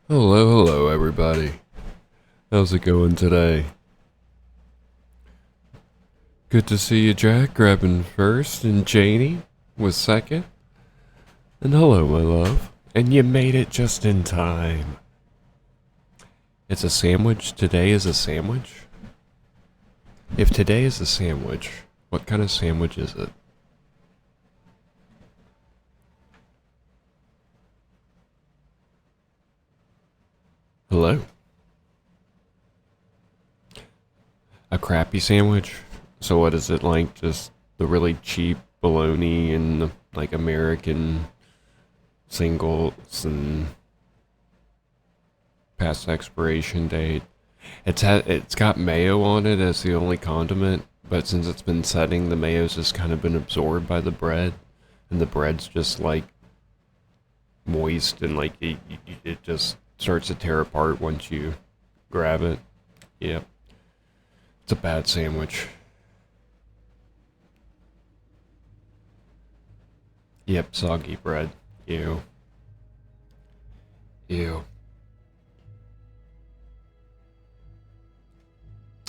Hello everybody. How's it going today? Good to see you, Jack, grabbing first, and Janie was second. And hello, my love. And you made it just in time. It's a sandwich? Today is a sandwich? If today is a sandwich, what kind of sandwich is it? Hello? A crappy sandwich? So what is it like? Just the really cheap bologna and like American singles and past expiration date. It's got mayo on it as the only condiment, but since it's been setting, the mayo's just kind of been absorbed by the bread, and the bread's just like moist and like it just starts to tear apart once you grab it. Yep, it's a bad sandwich. Yep, soggy bread. Ew. Ew.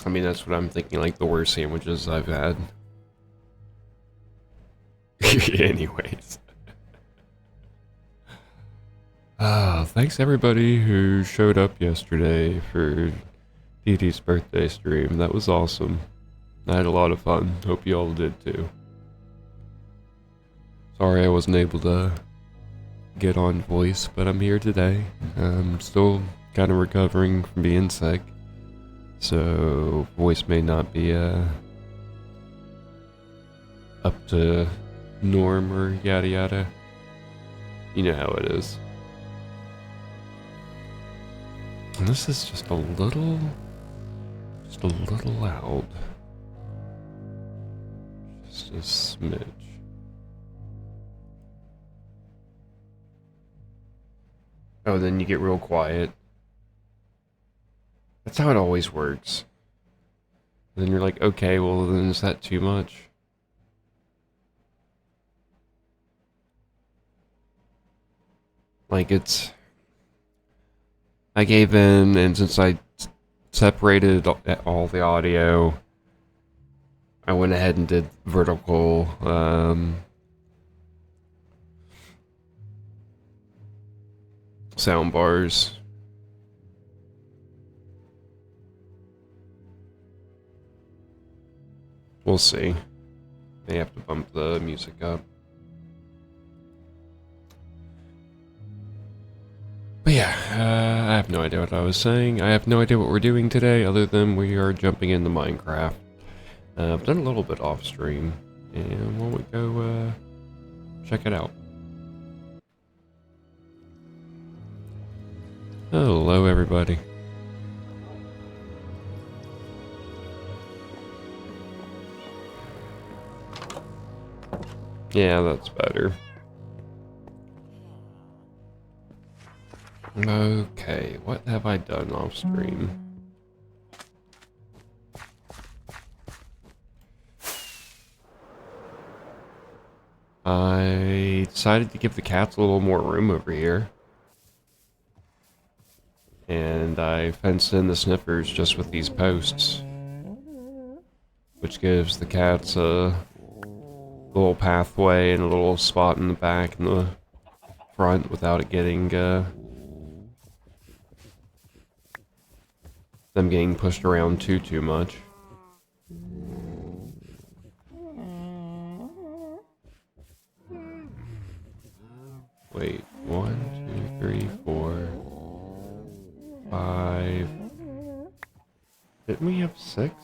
I mean, that's what I'm thinking, like the worst sandwiches I've had. Anyways. Thanks everybody who showed up yesterday for Didi's birthday stream. That was awesome. I had a lot of fun. Hope you all did too. Sorry I wasn't able to get on voice, but I'm here today. I'm still kind of recovering from being sick, so voice may not be up to norm or yada yada. You know how it is. And this is just a little loud. Just a smidge. Oh, then you get real quiet. That's how it always works. And then you're like, okay, well then is that too much? Like I gave in, and since I separated all the audio, I went ahead and did vertical sound bars. We'll see. They have to bump the music up. But yeah, I have no idea what I was saying. I have no idea what we're doing today, other than we are jumping into Minecraft. I've done a little bit off stream, and why don't we go check it out. Hello everybody. Yeah, that's better. Okay, what have I done off stream? I decided to give the cats a little more room over here. And I fenced in the sniffers just with these posts, which gives the cats a little pathway and a little spot in the back and the front without it getting them getting pushed around too much. Wait, 1, 2, 3, 4. 5. Didn't we have 6?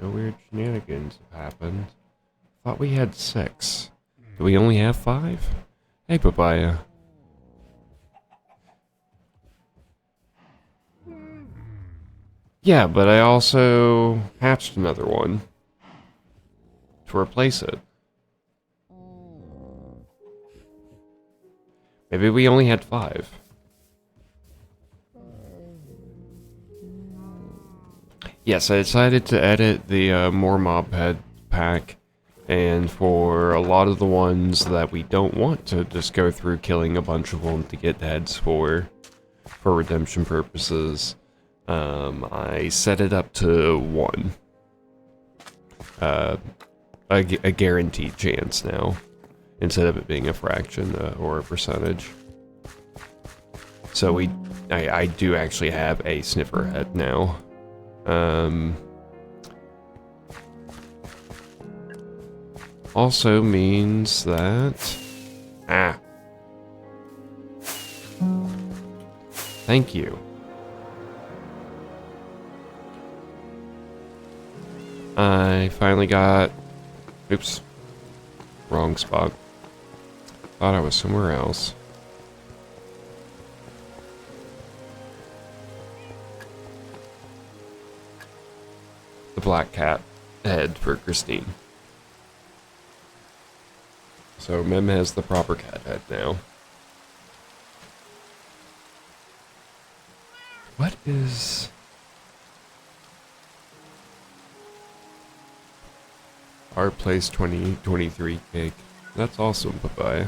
No weird shenanigans have happened. Thought we had 6. Do we only have 5? Hey, Papaya. Yeah, but I also hatched another one to replace it. Maybe we only had 5. Yes, I decided to edit the more mob head pack, and for a lot of the ones that we don't want to just go through killing a bunch of them to get heads for redemption purposes, I set it up to 1. A guaranteed chance now, instead of it being a fraction or a percentage. So I do actually have a sniffer head now. Also means that... Thank you. I finally got... Oops. Wrong spot. Thought I was somewhere else. The black cat head for Christine. So Mem has the proper cat head now. What is... Our place 2023 cake. That's awesome, Papaya.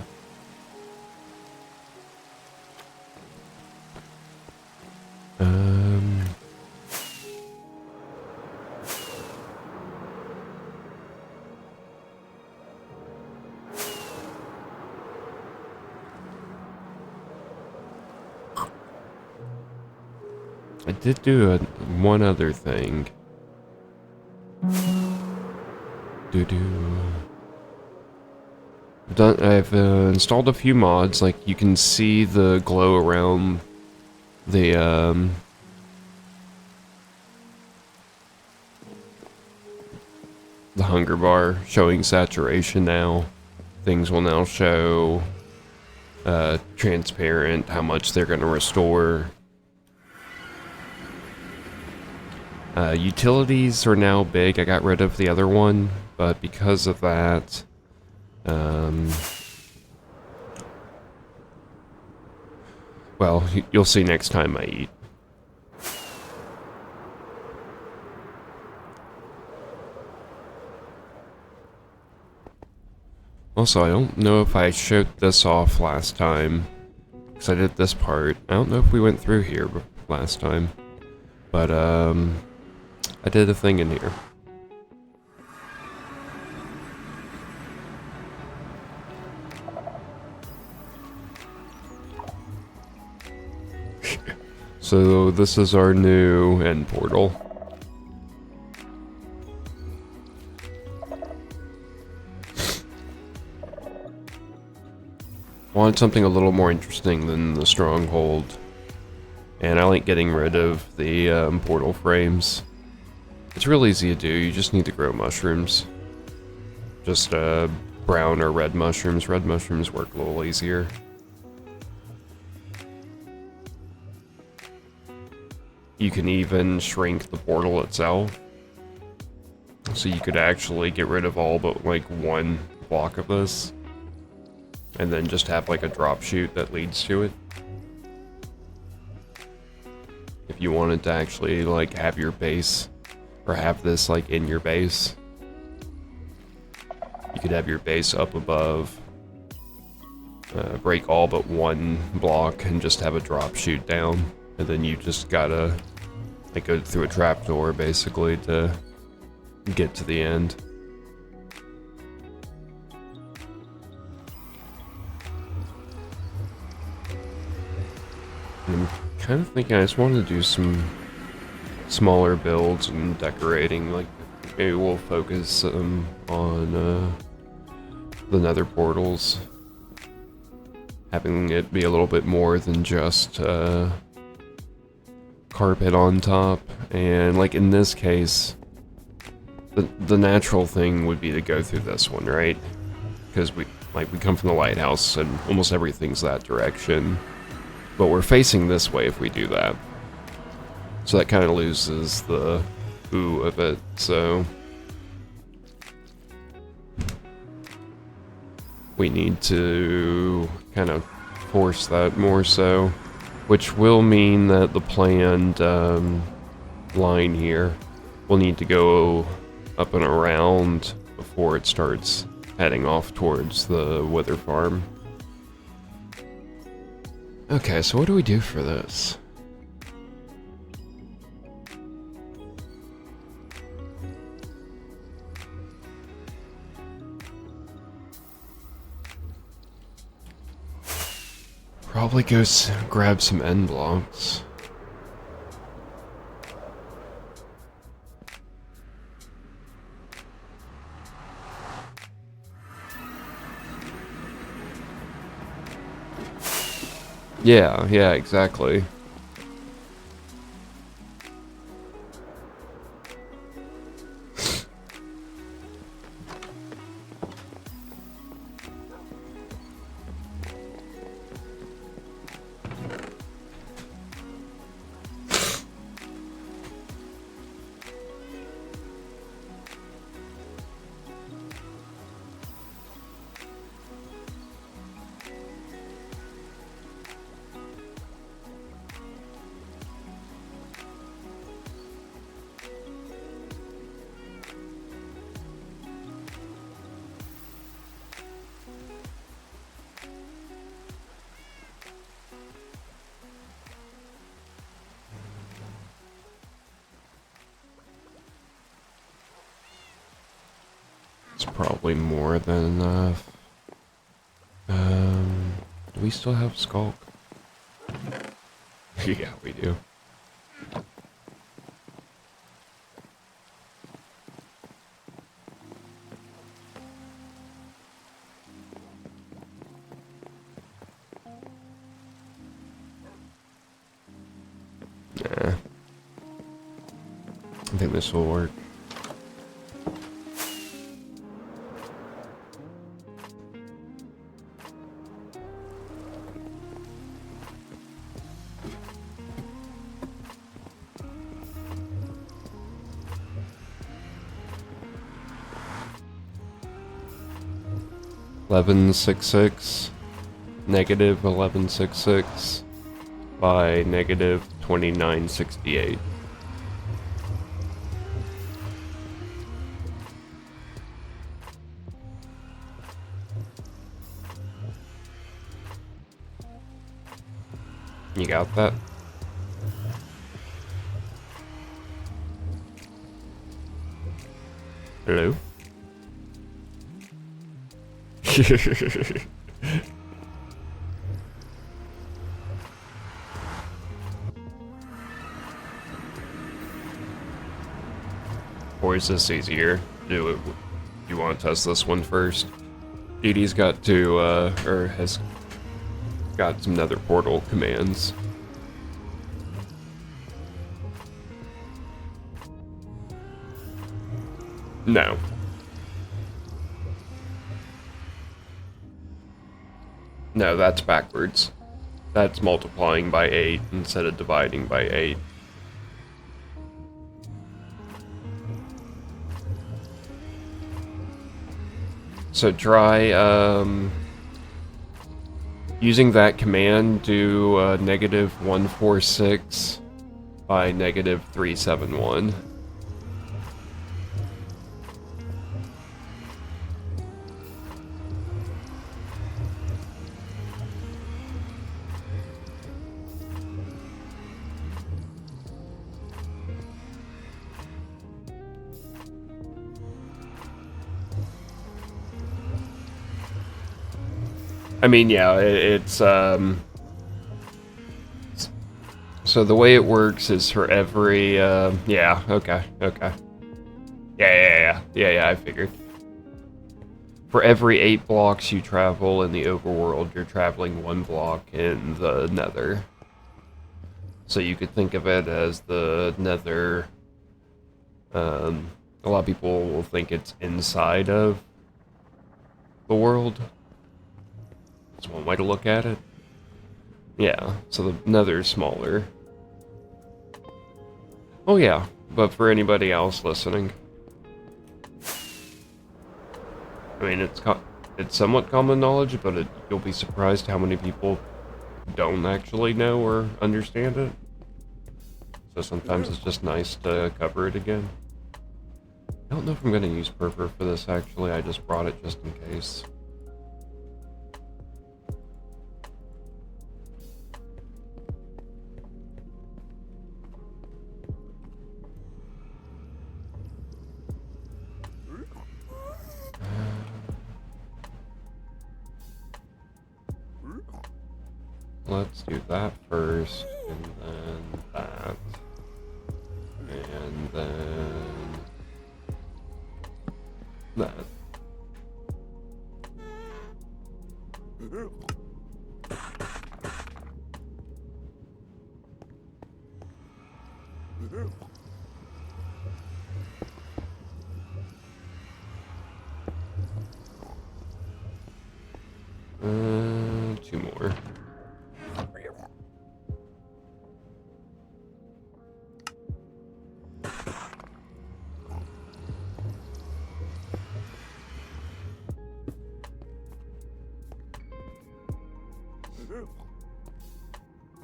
I did do one other thing. I've installed a few mods, like you can see the glow around the hunger bar showing saturation now. Things will now show transparent how much they're going to restore. Utilities are now big. I got rid of the other one, but because of that, well, you'll see next time I eat. Also, I don't know if I showed this off last time, because I did this part. I don't know if we went through here last time, but I did a thing in here. So this is our new end portal. Wanted something a little more interesting than the stronghold, and I like getting rid of the portal frames. It's real easy to do, you just need to grow mushrooms. Just brown or red mushrooms. Red mushrooms work a little easier. You can even shrink the portal itself. So you could actually get rid of all but like one block of this. And then just have like a drop chute that leads to it. If you wanted to actually like have your base, or have this like in your base, you could have your base up above, break all but one block and just have a drop chute down, and then you just gotta like go through a trapdoor basically to get to the end. I'm kind of thinking I just want to do some smaller builds and decorating. Like, maybe we'll focus on the nether portals. Having it be a little bit more than just carpet on top. And like in this case, the natural thing would be to go through this one, right? Because we come from the lighthouse and almost everything's that direction. But we're facing this way if we do that. So that kind of loses the ooh of it, so we need to kind of force that more so, which will mean that the planned line here will need to go up and around before it starts heading off towards the wither farm. Okay, so what do we do for this? Probably go grab some end blocks. Yeah, exactly. It's probably more than enough. Do we still have Skulk? Yeah, we do. Nah. I think this will work. (1166) negative 1166 by negative 2968. You got that? Hello? Or is this easier? Do it. You want to test this one first? Didi's got to, or has got some nether portal commands. No. No, that's backwards. That's multiplying by 8 instead of dividing by 8. So try, using that command, do negative 146 by negative 371. I mean, yeah, it's So the way it works is for every, yeah, okay. Yeah, I figured. For every 8 blocks you travel in the overworld, you're traveling 1 block in the Nether. So you could think of it as the Nether. A lot of people will think it's inside of the world. That's one way to look at it. Yeah, so the Nether's smaller. Oh yeah, but for anybody else listening, I mean, it's somewhat common knowledge, but you'll be surprised how many people don't actually know or understand it. So sometimes it's just nice to cover it again. I don't know if I'm going to use purple for this, actually. I just brought it just in case. Let's do that first, and then that, and then that. Two more.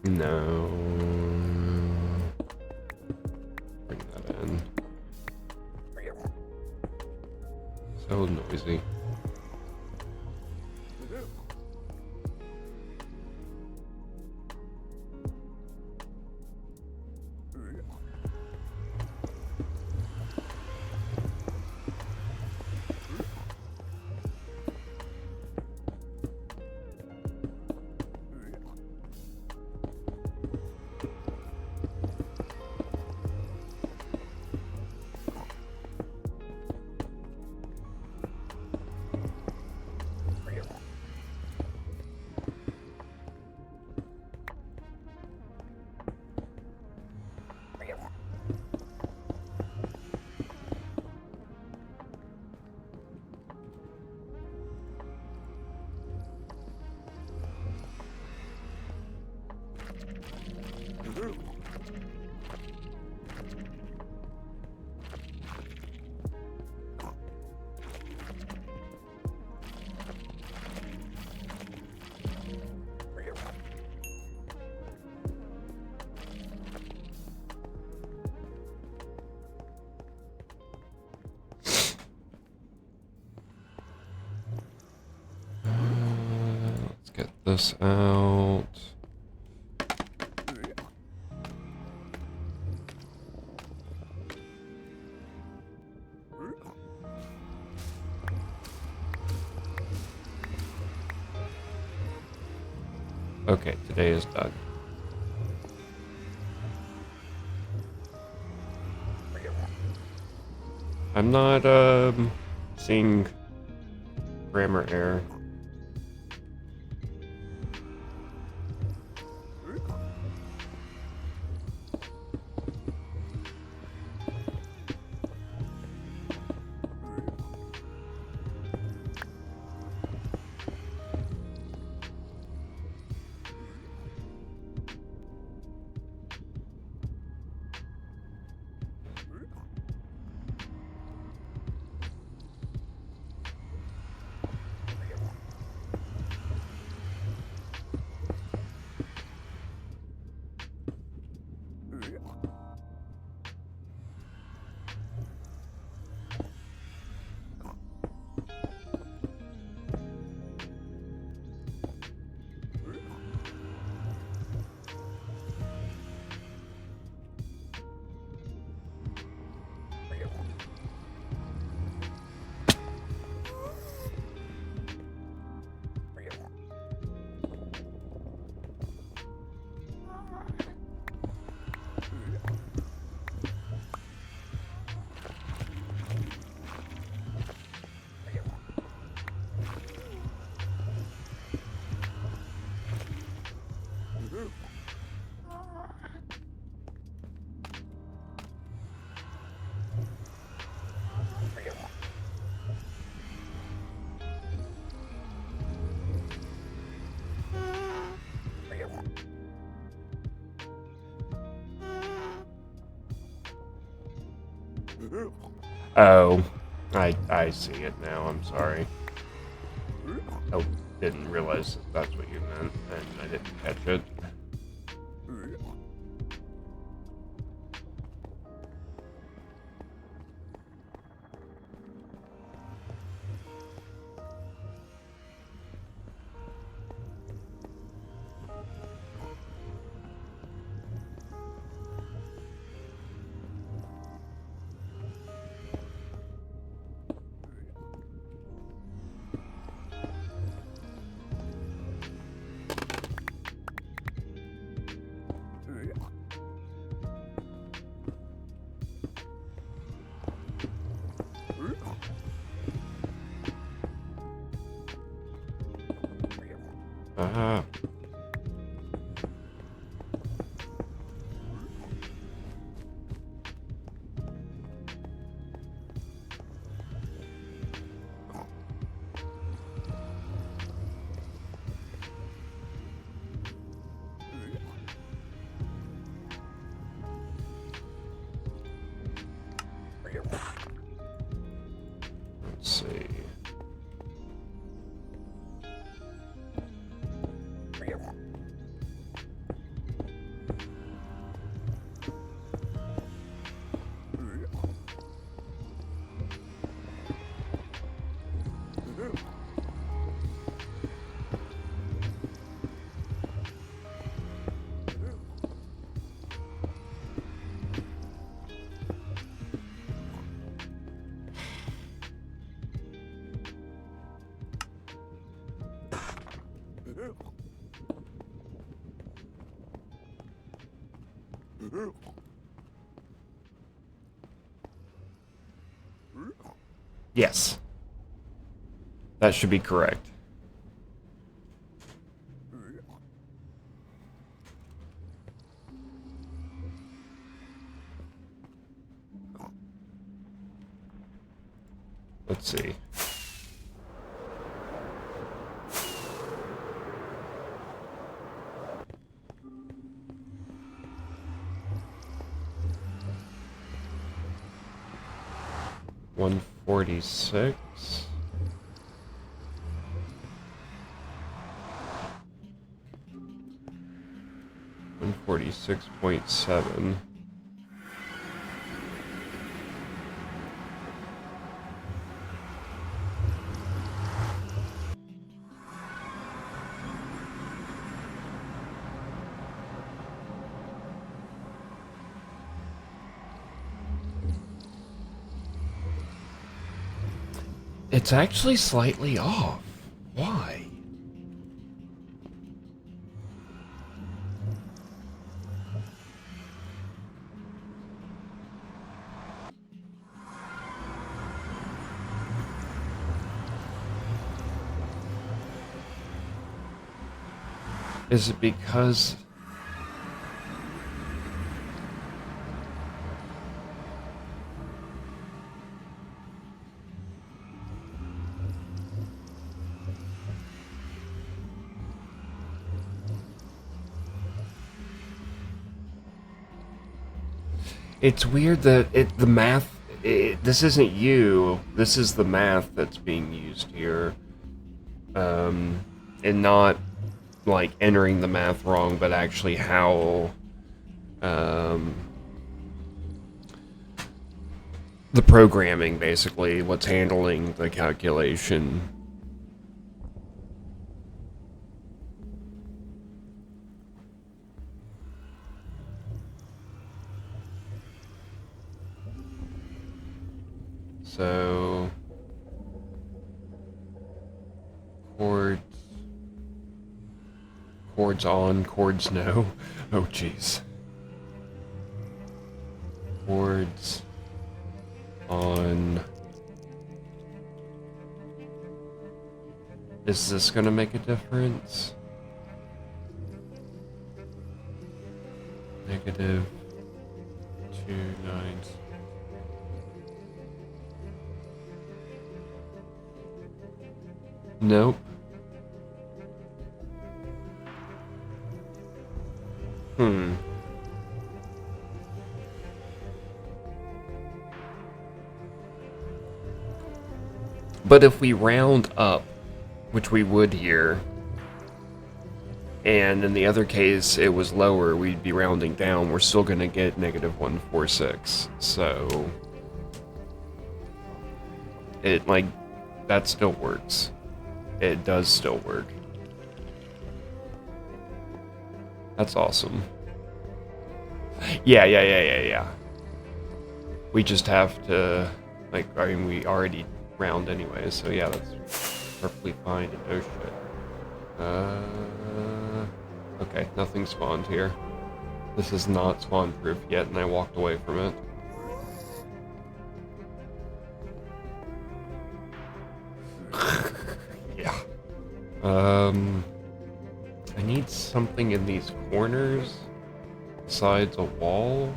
No. Bring that in. So noisy. Let's get this out. Okay, today is done. I'm not, seeing grammar error. Oh, I see it now. I'm sorry. Oh, didn't realize that's what you meant, and I didn't catch it. Ah. Let's see. Yes. That should be correct. Let's see. $146. 146.7. It's actually slightly off. Why? Is it because... It's weird that the math... this isn't you. This is the math that's being used here. And not, like, entering the math wrong, but actually how... the programming, basically, what's handling the calculation. So... Chords on, chords no. Oh, jeez. Chords on. Is this gonna make a difference? Negative 2 nines. Nope. But if we round up, which we would here, and in the other case it was lower, we'd be rounding down, we're still going to get negative 146. So it, like, that still works. It does still work. That's awesome. Yeah. We just have to, like, I mean, we already round anyway, so yeah, that's perfectly fine. Oh shit. Okay, nothing spawned here. This is not spawn proof yet, and I walked away from it. Yeah. I need something in these corners besides a wall.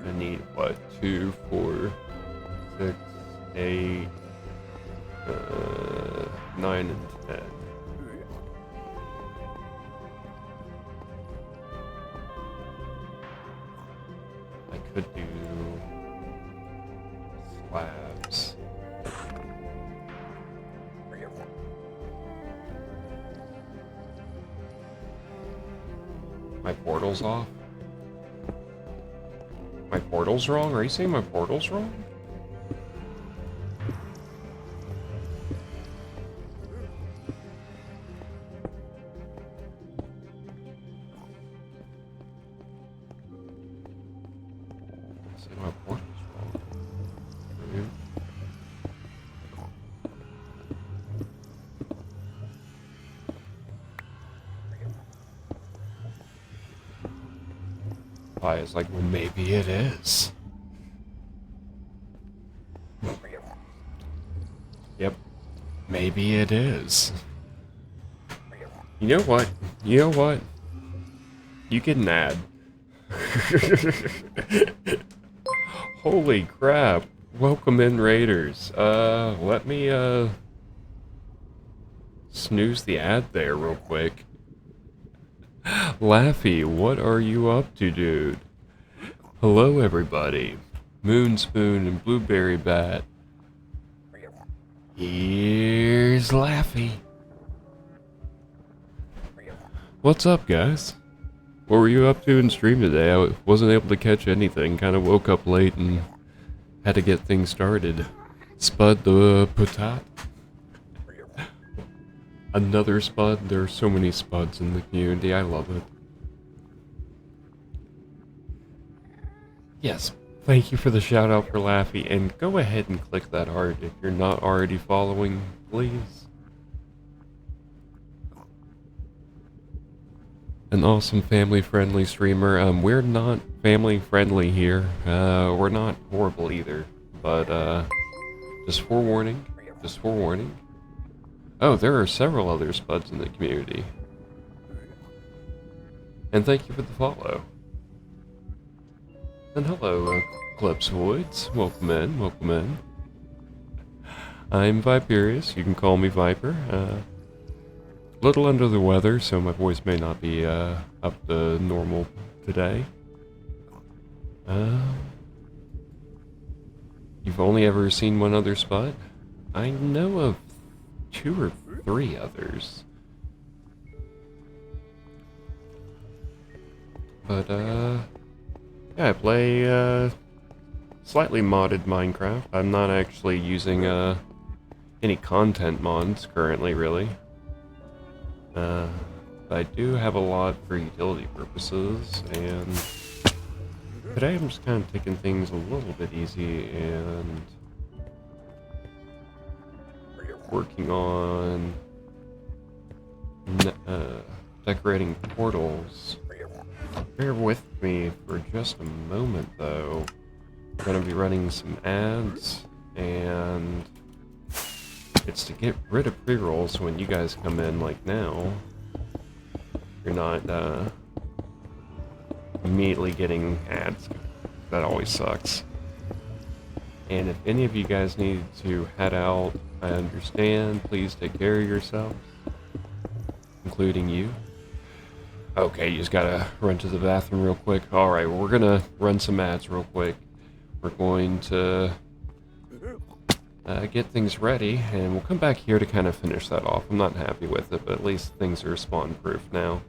I need, what, 2, 4, 6, 8, 9, and 10. I could do slabs. My portal's off? My portal's wrong? Are you saying my portal's wrong? I say my portal's wrong. Dude. I was like, well, maybe it is. Yep. Maybe it is. You know what? You know what? You get an ad. Holy crap. Welcome in, Raiders. Let me, snooze the ad there real quick. Laffy, what are you up to, dude? Hello, everybody. Moonspoon and Blueberry Bat. Here's Laffy. What's up, guys? What were you up to in stream today? I wasn't able to catch anything. Kind of woke up late and had to get things started. Spud the Putat. Another Spud. There are so many Spuds in the community. I love it. Yes, thank you for the shout out for Laffy, and go ahead and click that heart if you're not already following, please. An awesome family-friendly streamer. We're not family-friendly here. We're not horrible either, but just forewarning. Just forewarning. Oh, there are several other Spuds in the community. And thank you for the follow. And hello, Clips Woods. Welcome in, welcome in. I'm Viperius. You can call me Viper. A little under the weather, so my voice may not be up to normal today. You've only ever seen one other Spud? I know of 2 or 3 others. But, yeah, I play, slightly modded Minecraft. I'm not actually using, any content mods currently, really. But I do have a lot for utility purposes, and today I'm just kind of taking things a little bit easy and working on decorating portals. Bear with me for just a moment, though. I'm going to be running some ads, and it's to get rid of pre-rolls so when you guys come in, like now, you're not immediately getting ads. That always sucks. And if any of you guys need to head out, I understand. Please take care of yourselves, including you. Okay, you just gotta run to the bathroom real quick. Alright, well, we're gonna run some ads real quick. we're going to get things ready, and we'll come back here to kind of finish that off. I'm not happy with it, but at least things are spawn-proof now.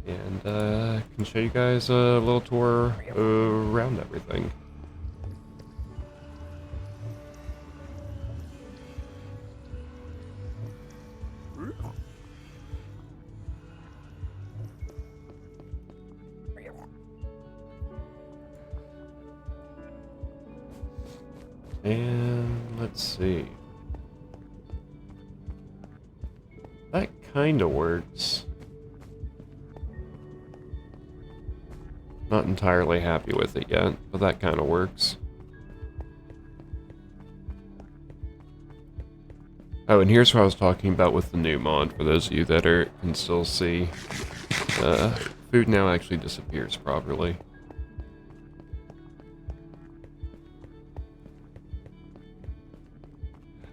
And can show you guys a little tour around everything. And let's see. That kind of works. Not entirely happy with it yet, but that kind of works. Oh, and here's what I was talking about with the new mod, for those of you that can still see. Food now actually disappears properly.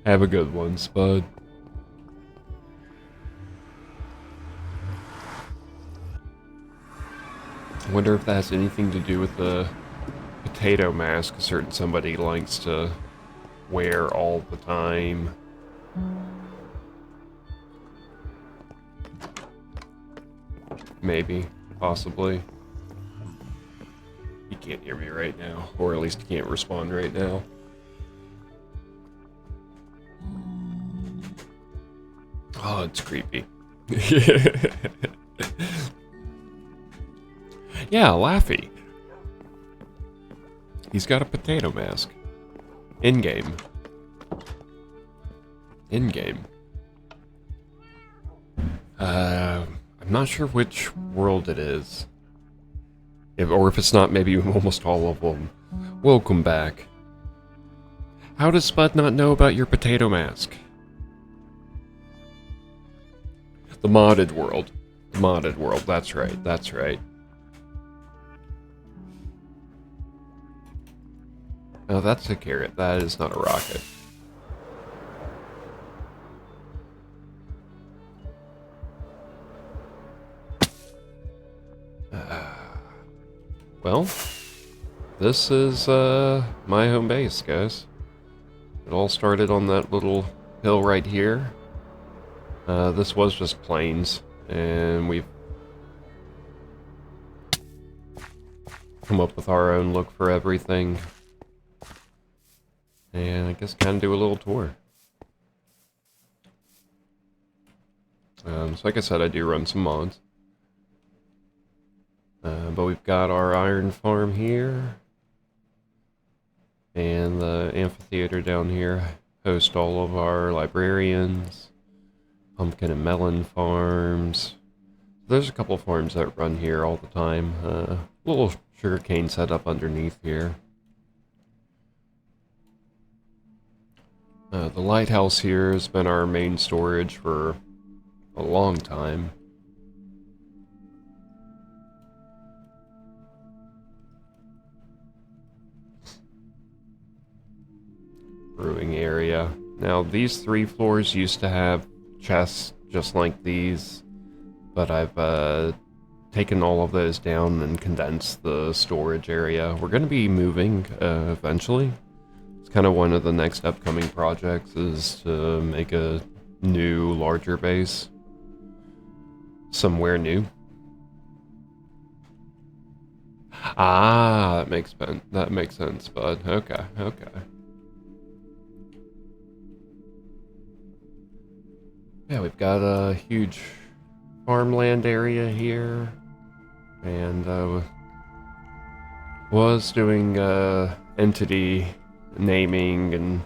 Have a good one, Spud. I wonder if that has anything to do with the potato mask a certain somebody likes to wear all the time. Maybe, possibly. He can't hear me right now, or at least he can't respond right now. Oh, it's creepy. Yeah, Laffy. He's got a potato mask. In-game. In-game. I'm not sure which world it is. Or if it's not, maybe almost all of them. Welcome back. How does Spud not know about your potato mask? The modded world. The modded world, that's right, that's right. Oh, that's a carrot. That is not a rocket. Well, this is my home base, guys. It all started on that little hill right here. This was just plains, and we've come up with our own look for everything. And I guess kind of do a little tour. So like I said, I do run some mods. But we've got our iron farm here. And the amphitheater down here host all of our librarians. Pumpkin and melon farms. There's a couple farms that run here all the time. Little sugarcane set up underneath here. The lighthouse here has been our main storage for a long time. Brewing area. Now, these 3 floors used to have chests just like these, but I've taken all of those down and condensed the storage area. We're going to be moving eventually. It's kind of one of the next upcoming projects is to make a new, larger base somewhere new. Ah, that makes sense, bud. Okay, okay. Yeah, we've got a huge farmland area here, and was doing entity naming, and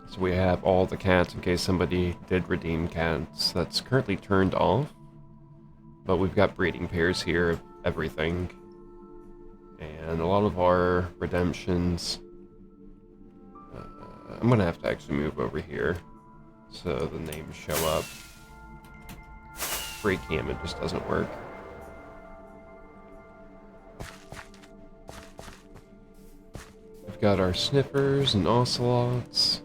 so we have all the cats in case somebody did redeem cats. That's currently turned off, but we've got breeding pairs here of everything, and a lot of our redemptions. I'm gonna have to actually move over here so the names show up. Free cam, it just doesn't work. We've got our sniffers and ocelots.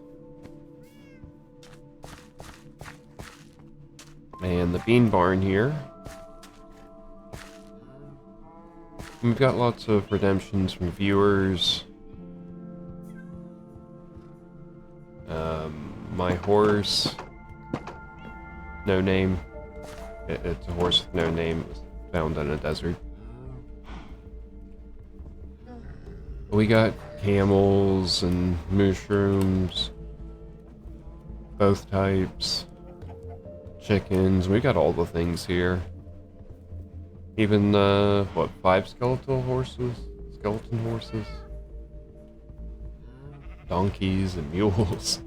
And the bean barn here. We've got lots of redemptions from viewers. My horse, no name. It's a horse with no name. It was found in a desert. We got camels and mushrooms, both types, chickens. We got all the things here. Even, what, 5 skeletal horses? Skeleton horses? Donkeys and mules.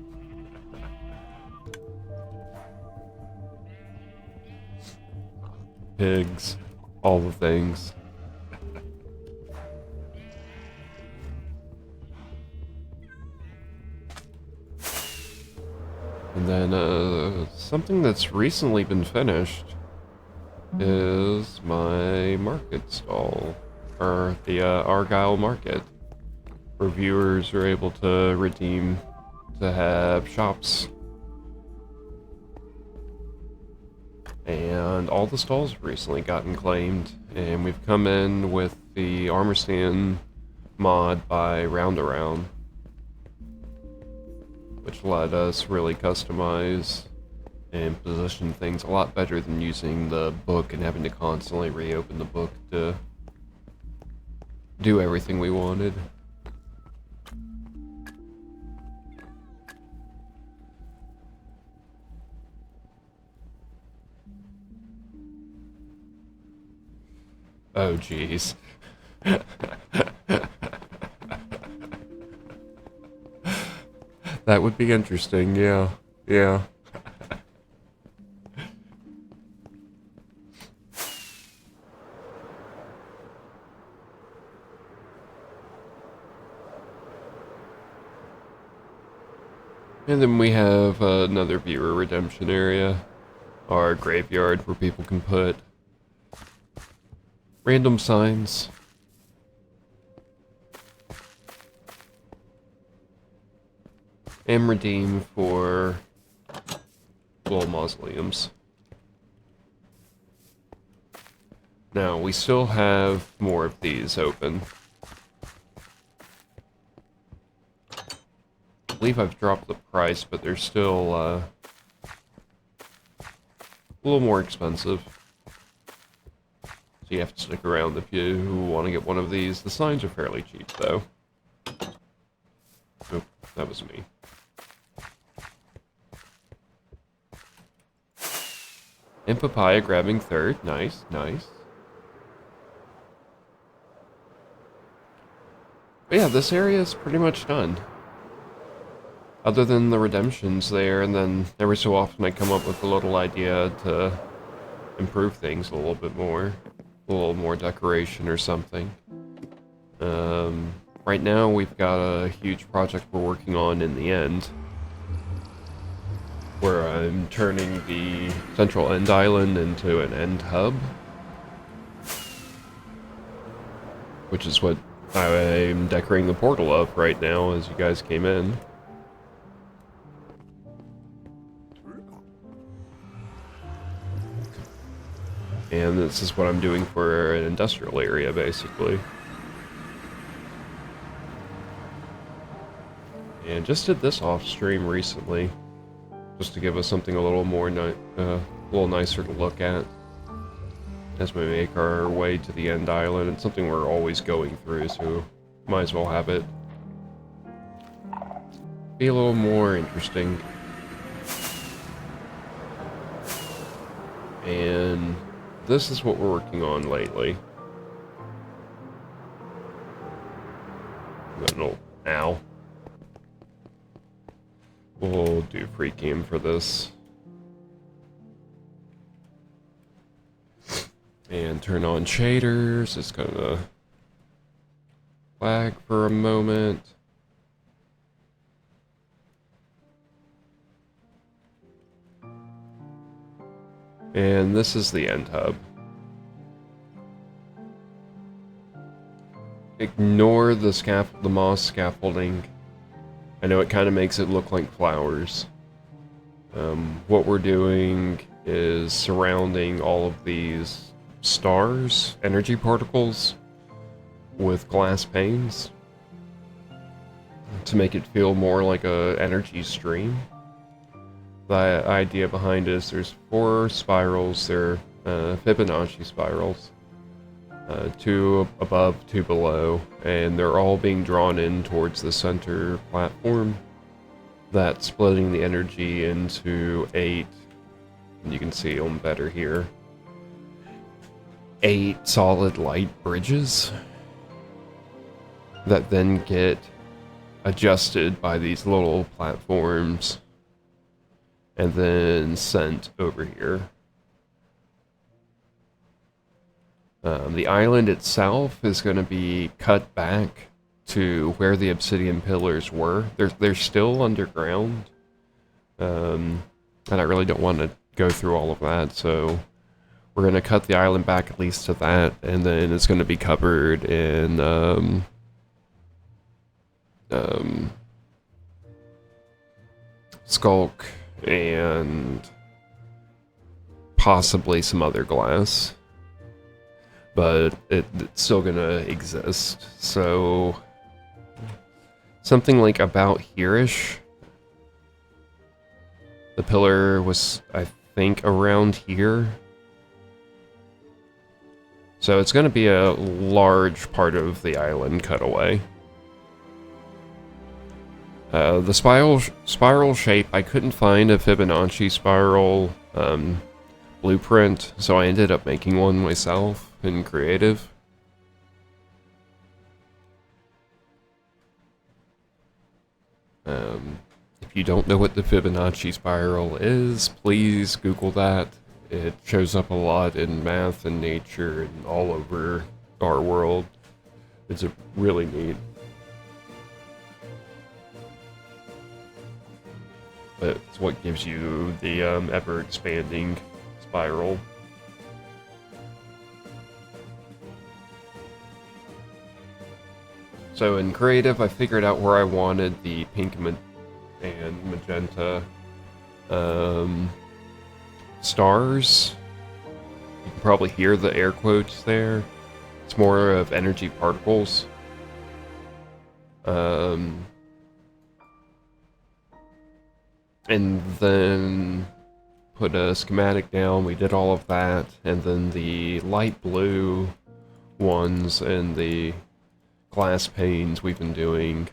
Pigs. All the things. And then, something that's recently been finished is my market stall, or the Argyle Market, where viewers are able to redeem to have shops. And all the stalls have recently gotten claimed, and we've come in with the armor stand mod by Roundaround, which let us really customize and position things a lot better than using the book and having to constantly reopen the book to do everything we wanted. Oh, jeez. That would be interesting, yeah. Yeah. And then we have another viewer redemption area, our graveyard, where people can put random signs. And redeem for little mausoleums. Now, we still have more of these open. I believe I've dropped the price, but they're still a little more expensive. So you have to stick around if you want to get one of these. The signs are fairly cheap, though. Oh, that was me. And papaya grabbing third. Nice, nice. But yeah, this area is pretty much done. Other than the redemptions there, and then every so often I come up with a little idea to improve things a little bit more. A little more decoration or something. Right now we've got a huge project we're working on in the end, where I'm turning the central end island into an end hub, which is what I'm decorating the portal of right now as you guys came in. And this is what I'm doing for an industrial area, basically. And just did this off stream recently, just to give us something a little more little nicer to look at as we make our way to the end island. It's something we're always going through, so might as well have it be a little more interesting. And this is what we're working on lately. Ow. We'll do free cam for this. And turn on shaders. It's gonna lag for a moment. And this is the end hub. Ignore the moss scaffolding. I know it kind of makes it look like flowers. What we're doing is surrounding all of these stars, energy particles, with glass panes to make it feel more like a energy stream. The idea behind it is there's 4 spirals. They're Fibonacci spirals. 2 above, 2 below, and they're all being drawn in towards the center platform. That's splitting the energy into 8, and you can see them better here. 8 solid light bridges that then get adjusted by these little platforms and then sent over here. The island itself is going to be cut back to where the obsidian pillars were. They're still underground, and I really don't want to go through all of that, so we're going to cut the island back at least to that, and then it's going to be covered in skulk and possibly some other glass. But it's still gonna exist. So something like about here-ish. The pillar was, I think, around here. So it's gonna be a large part of the island cut away. The spiral shape, I couldn't find a Fibonacci spiral blueprint, so I ended up making one myself in creative. If you don't know what the Fibonacci spiral is, please Google that. It shows up a lot in math and nature and all over our world. It's a really neat. But it's what gives you the ever-expanding spiral. So in creative, I figured out where I wanted the pink and magenta stars. You can probably hear the air quotes there. It's more of energy particles. And then put a schematic down. We did all of that, and then the light blue ones and the glass panes we've been doing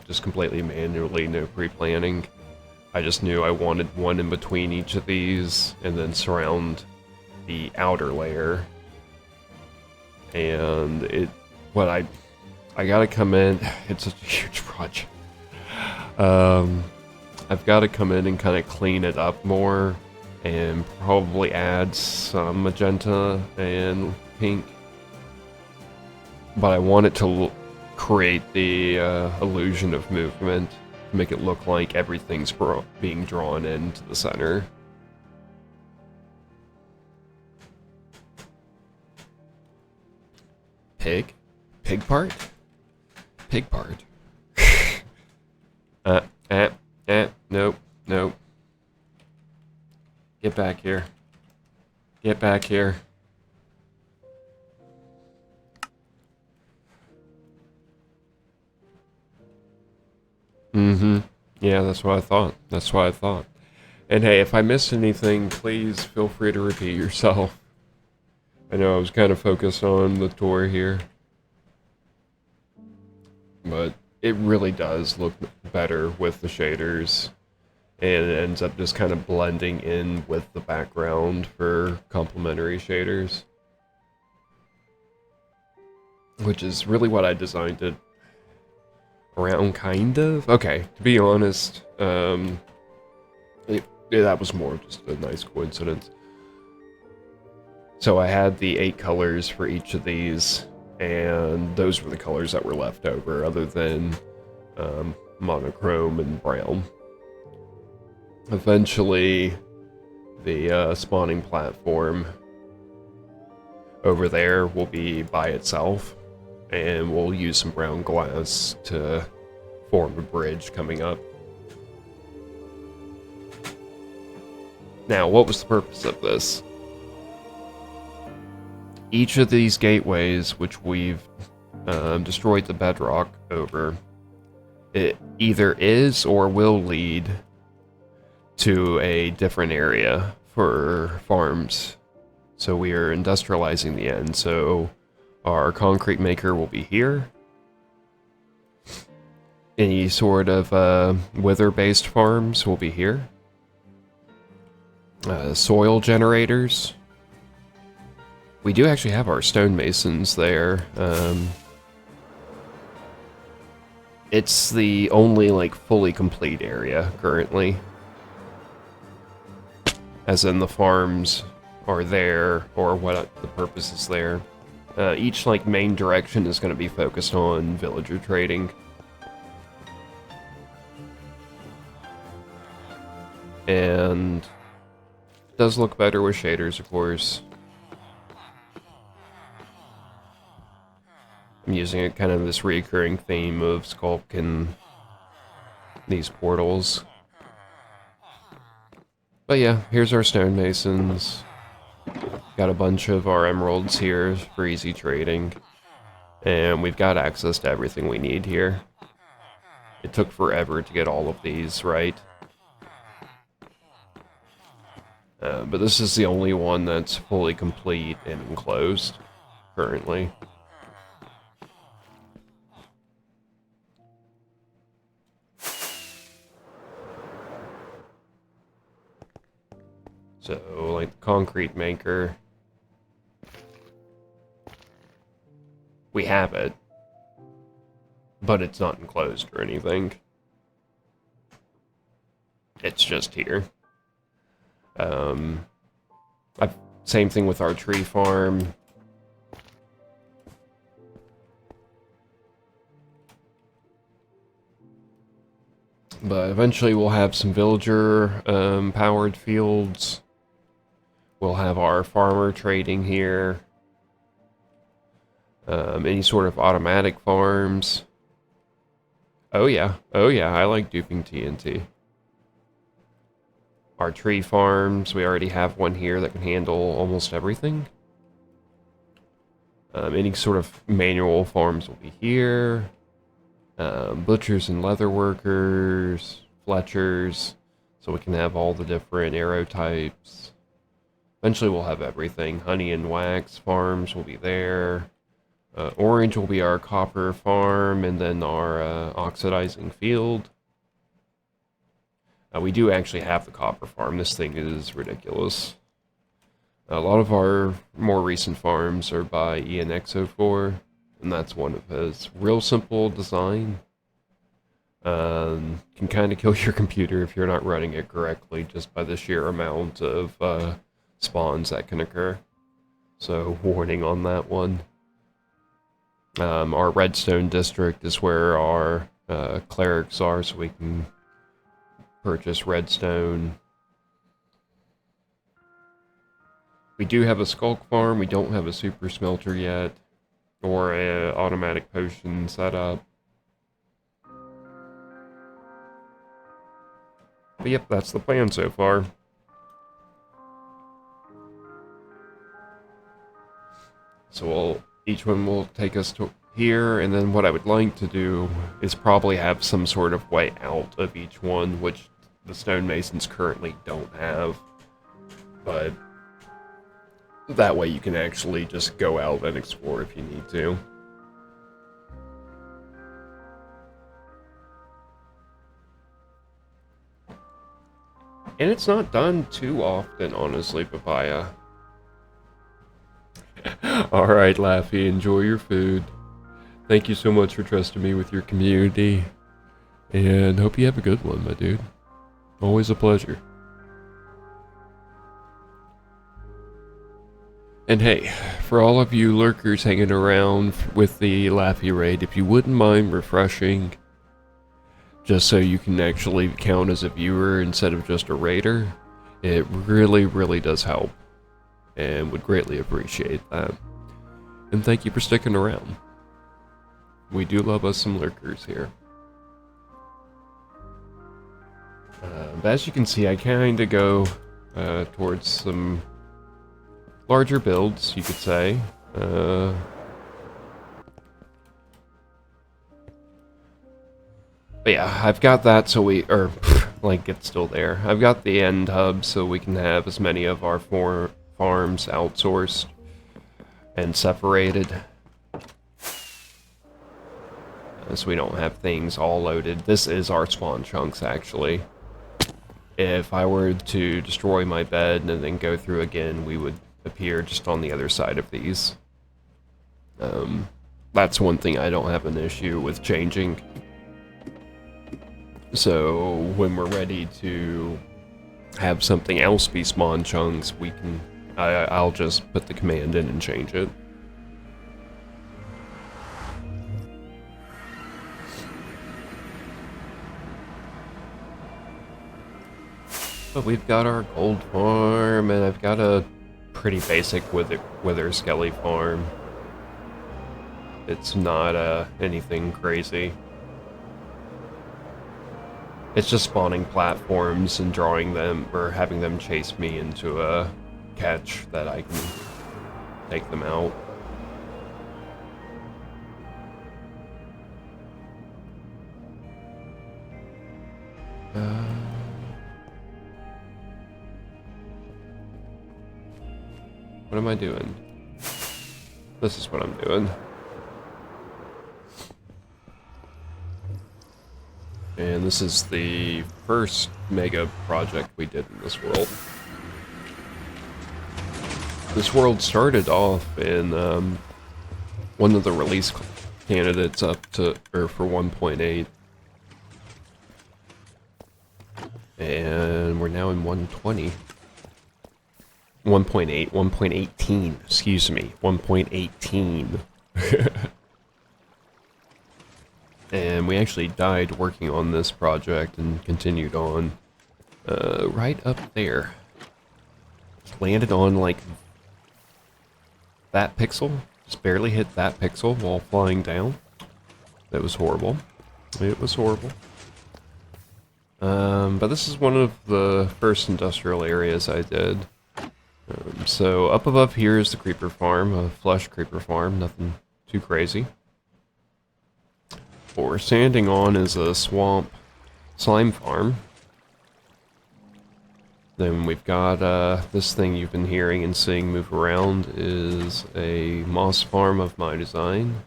just completely manually, no pre-planning. I just knew I wanted one in between each of these and then surround the outer layer. And I gotta come in, it's such a huge project. I've got to come in and kind of clean it up more and probably add some magenta and pink. But I want it to create the illusion of movement, make it look like everything's being drawn into the center. Pig? Pig part? Pig part. Nope, nope. Get back here. Get back here. Yeah, that's what I thought. That's what I thought. And hey, if I missed anything, please feel free to repeat yourself. I know I was kind of focused on the tour here. But it really does look better with the shaders. And it ends up just kind of blending in with the background for complementary shaders. Which is really what I designed it around, kind of. Okay, to be honest, that was more just a nice coincidence. So I had the 8 colors for each of these, and those were the colors that were left over, other than monochrome and brown. Eventually, the spawning platform over there will be by itself, and we'll use some brown glass to form a bridge coming up. Now, what was the purpose of this? Each of these gateways, which we've destroyed the bedrock over, it either is or will lead to a different area for farms. So we are industrializing the end. So our concrete maker will be here. Any sort of wither-based farms will be here. Soil generators. We do actually have our stonemasons there. It's the only, like, fully complete area currently. As in the farms are there, or what the purpose is there. Each, like, main direction is going to be focused on villager trading. And it does look better with shaders, of course. I'm using a kind of this recurring theme of sculpting these portals. But yeah, here's our stonemasons. Got a bunch of our emeralds here for easy trading. And we've got access to everything we need here. It took forever to get all of these right. But this is the only one that's fully complete and enclosed currently. So, like the concrete maker, we have it, but it's not enclosed or anything. It's just here. Same thing with our tree farm. But eventually we'll have some villager powered fields. We'll have our farmer trading here. Any sort of automatic farms. Oh yeah, I like duping TNT. Our tree farms, we already have one here that can handle almost everything. Any sort of manual farms will be here. Butchers and leather workers, fletchers, so we can have all the different arrow types. Eventually we'll have everything. Honey and wax farms will be there. Orange will be our copper farm, and then our oxidizing field. We do actually have the copper farm. This thing is ridiculous. A lot of our more recent farms are by ENX04, and that's one of his. Real simple design. Can kind of kill your computer if you're not running it correctly, just by the sheer amount of spawns that can occur. So, warning on that one. Our redstone district is where our clerics are, so we can purchase redstone. We do have a skulk farm. We don't have a super smelter yet, or a automatic potion setup. But yep, that's the plan so far. So each one will take us to here, and then what I would like to do is probably have some sort of way out of each one, which the stonemasons currently don't have. But that way you can actually just go out and explore if you need to. And it's not done too often, honestly, Papaya. Alright, Laffy, enjoy your food. Thank you so much for trusting me with your community. And hope you have a good one, my dude. Always a pleasure. And hey, for all of you lurkers hanging around with the Laffy raid, if you wouldn't mind refreshing, just so you can actually count as a viewer instead of just a raider, it really, really does help. And would greatly appreciate that. And thank you for sticking around. We do love us some lurkers here. But as you can see, I kind of go towards some larger builds, you could say. But yeah, I've got that so like it's still there. I've got the end hub so we can have as many of our farms outsourced and separated. So we don't have things all loaded. This is our spawn chunks, actually. If I were to destroy my bed and then go through again, we would appear just on the other side of these. That's one thing I don't have an issue with changing. So when we're ready to have something else be spawn chunks, we can. I'll just put the command in and change it. But we've got our gold farm, and I've got a pretty basic wither skelly farm. It's not anything crazy. It's just spawning platforms and drawing them, or having them chase me into a catch that I can take them out. What am I doing? This is what I'm doing. And this is the first mega project we did in this world. This world started off in one of the release candidates up to, or for 1.8. And we're now in 120. 1.8, 1.18, excuse me, 1.18. And we actually died working on this project and continued on right up there. Landed on like that pixel, just barely hit that pixel while flying down. That was horrible. It was horrible. But this is one of the first industrial areas I did. So up above here is the creeper farm, a flush creeper farm, nothing too crazy. What we're standing on is a swamp slime farm. Then we've got this thing you've been hearing and seeing move around is a moss farm of my design.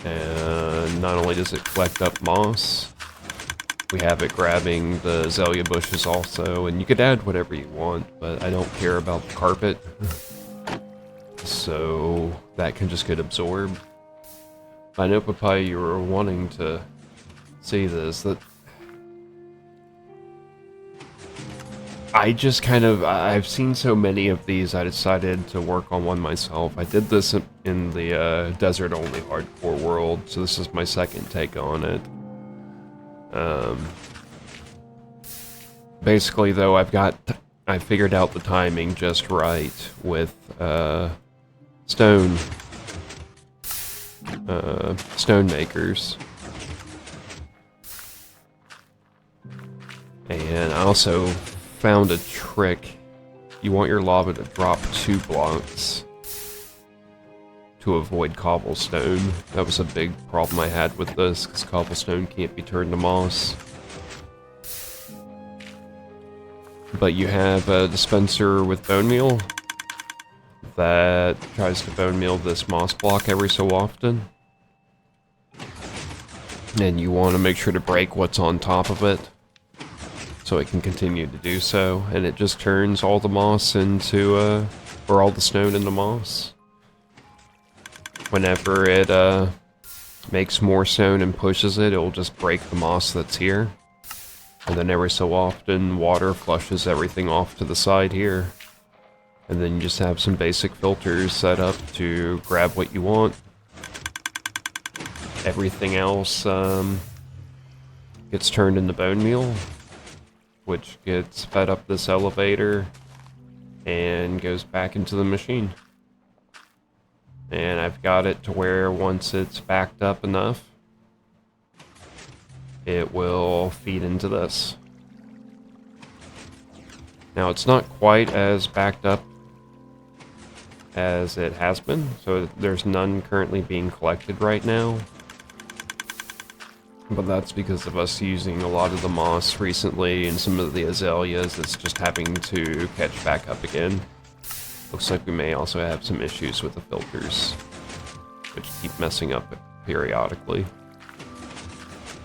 And not only does it collect up moss, we have it grabbing the azalea bushes also, and you could add whatever you want, but I don't care about the carpet. So that can just get absorbed. I know, Papaya, you were wanting to see this, that I just kind of, I've seen so many of these, I decided to work on one myself. I did this in the desert-only hardcore world, so this is my second take on it. Basically, though, I figured out the timing just right with stone makers. And I also found a trick. You want your lava to drop 2 blocks to avoid cobblestone. That was a big problem I had with this, because cobblestone can't be turned to moss. But you have a dispenser with bone meal that tries to bone meal this moss block every so often. And you want to make sure to break what's on top of it, so it can continue to do so, and it just turns all the moss into, or all the stone into moss. Whenever it, makes more stone and pushes it, it'll just break the moss that's here. And then every so often, water flushes everything off to the side here. And then you just have some basic filters set up to grab what you want. Everything else, gets turned into bone meal, which gets fed up this elevator and goes back into the machine. And I've got it to where once it's backed up enough, it will feed into this. Now it's not quite as backed up as it has been, so there's none currently being collected right now. But that's because of us using a lot of the moss recently and some of the azaleas that's just having to catch back up again. Looks like we may also have some issues with the filters, which keep messing up periodically.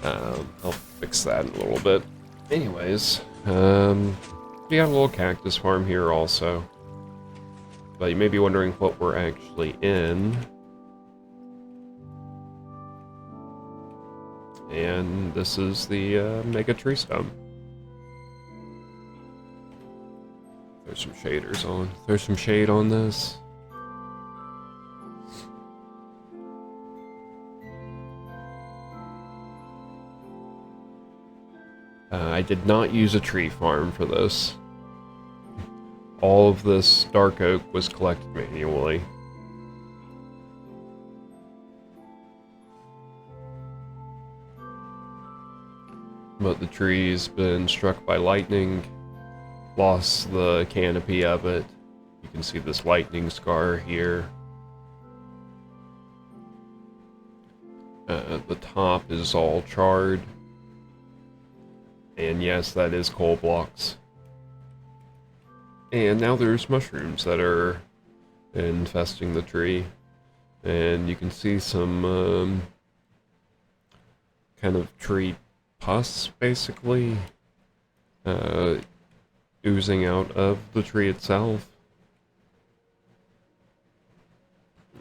I'll fix that in a little bit. Anyways, we got a little cactus farm here also. But you may be wondering what we're actually in. And this is the mega tree stump. There's some shaders on. There's some shade on this. I did not use a tree farm for this. All of this dark oak was collected manually. But the tree's been struck by lightning, lost the canopy of it. You can see this lightning scar here. The top is all charred. And yes, that is coal blocks. And now there's mushrooms that are infesting the tree. And you can see some kind of tree pus, basically, oozing out of the tree itself.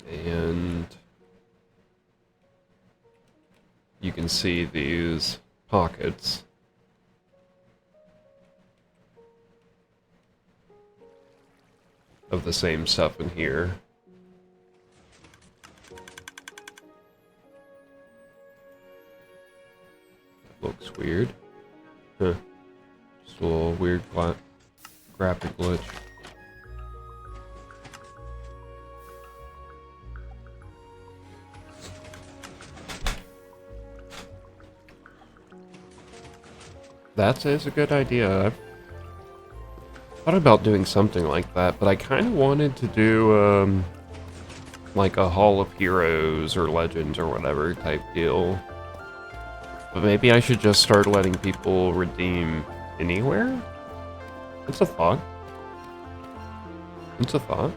And you can see these pockets of the same stuff in here. That looks weird. Huh. Just a little weird graphic glitch. That is a good idea. I've thought about doing something like that, but I kind of wanted to do, like a Hall of Heroes or Legends or whatever type deal. But maybe I should just start letting people redeem anywhere? It's a thought. It's a thought.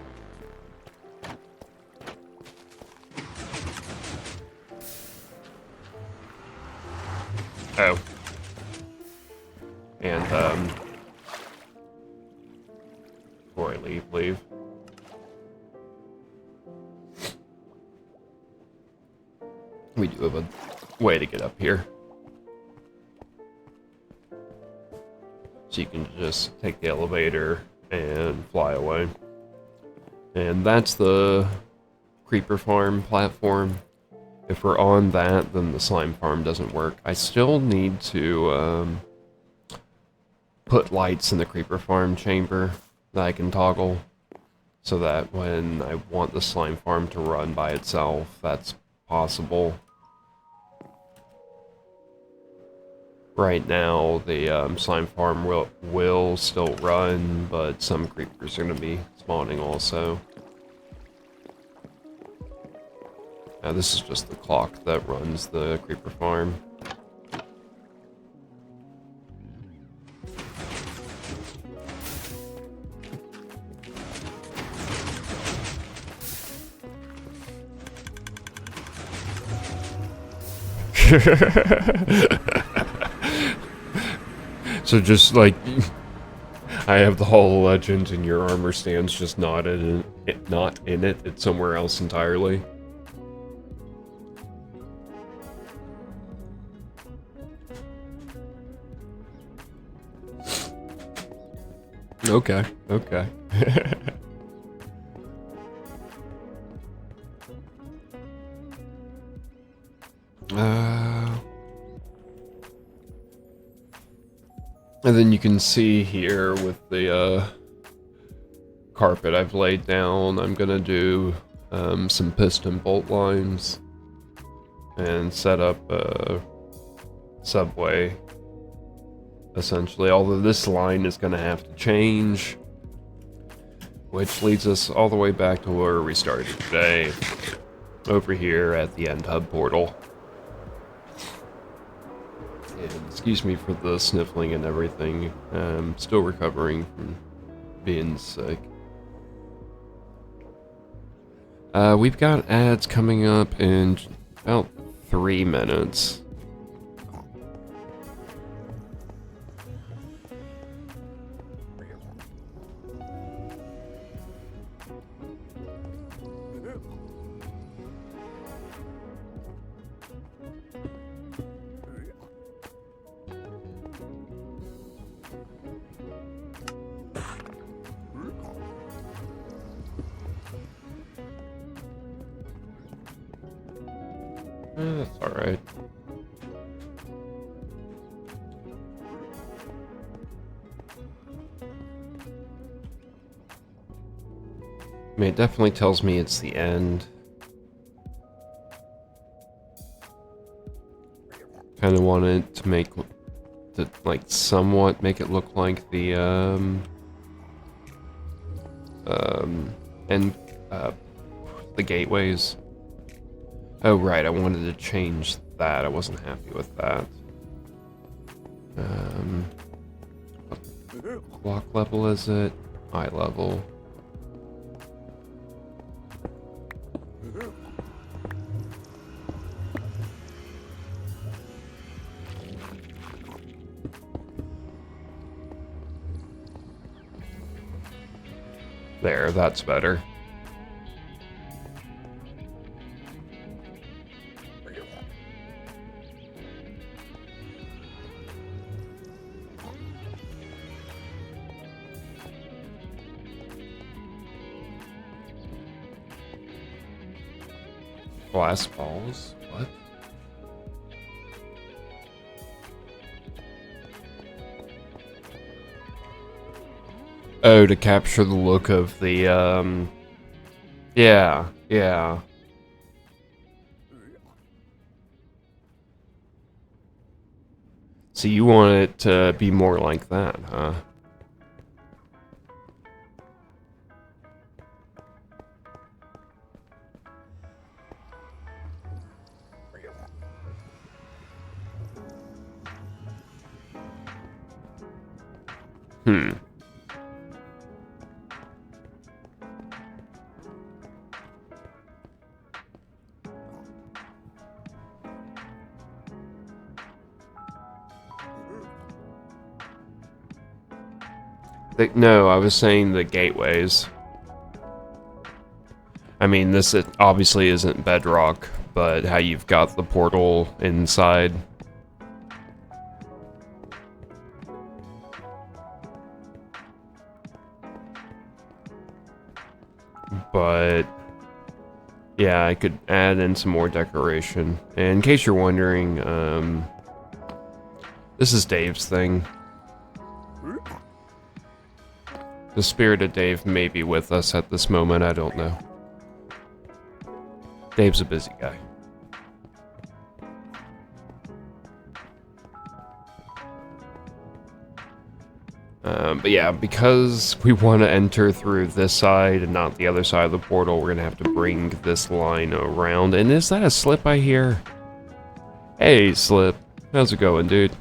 Oh. And, before I leave. We do have a way to get up here. So you can just take the elevator and fly away. And that's the creeper farm platform. If we're on that, then the slime farm doesn't work. I still need to, put lights in the creeper farm chamber that I can toggle, so that when I want the slime farm to run by itself, that's possible. Right now, the slime farm will still run, but some creepers are going to be spawning also. Now this is just the clock that runs the creeper farm. So just like I have the Hall of Legends and your armor stands just not in it, it's somewhere else entirely. Okay. And then you can see here with the carpet I've laid down, I'm gonna do some piston bolt lines and set up a subway, essentially. Although this line is gonna have to change, which leads us all the way back to where we started today, over here at the end hub portal. Excuse me for the sniffling and everything. Still recovering from being sick. We've got ads coming up in about 3 minutes. That's alright. I mean, it definitely tells me it's the end. Kind of wanted to make, like, somewhat make it look like the, and, the gateways. Oh, right, I wanted to change that. I wasn't happy with that. What block level is it? Eye level. There, that's better. Glass balls? What? Oh, to capture the look of the, yeah, yeah. So you want it to be more like that, huh? Hmm. No, I was saying the gateways. I mean, this obviously isn't bedrock, but how you've got the portal inside. But yeah, I could add in some more decoration. And in case you're wondering, this is Dave's thing. The spirit of Dave may be with us at this moment, I don't know. Dave's a busy guy. But yeah, because we want to enter through this side and not the other side of the portal, we're going to have to bring this line around. And is that a Slip I hear? Hey, Slip. How's it going, dude?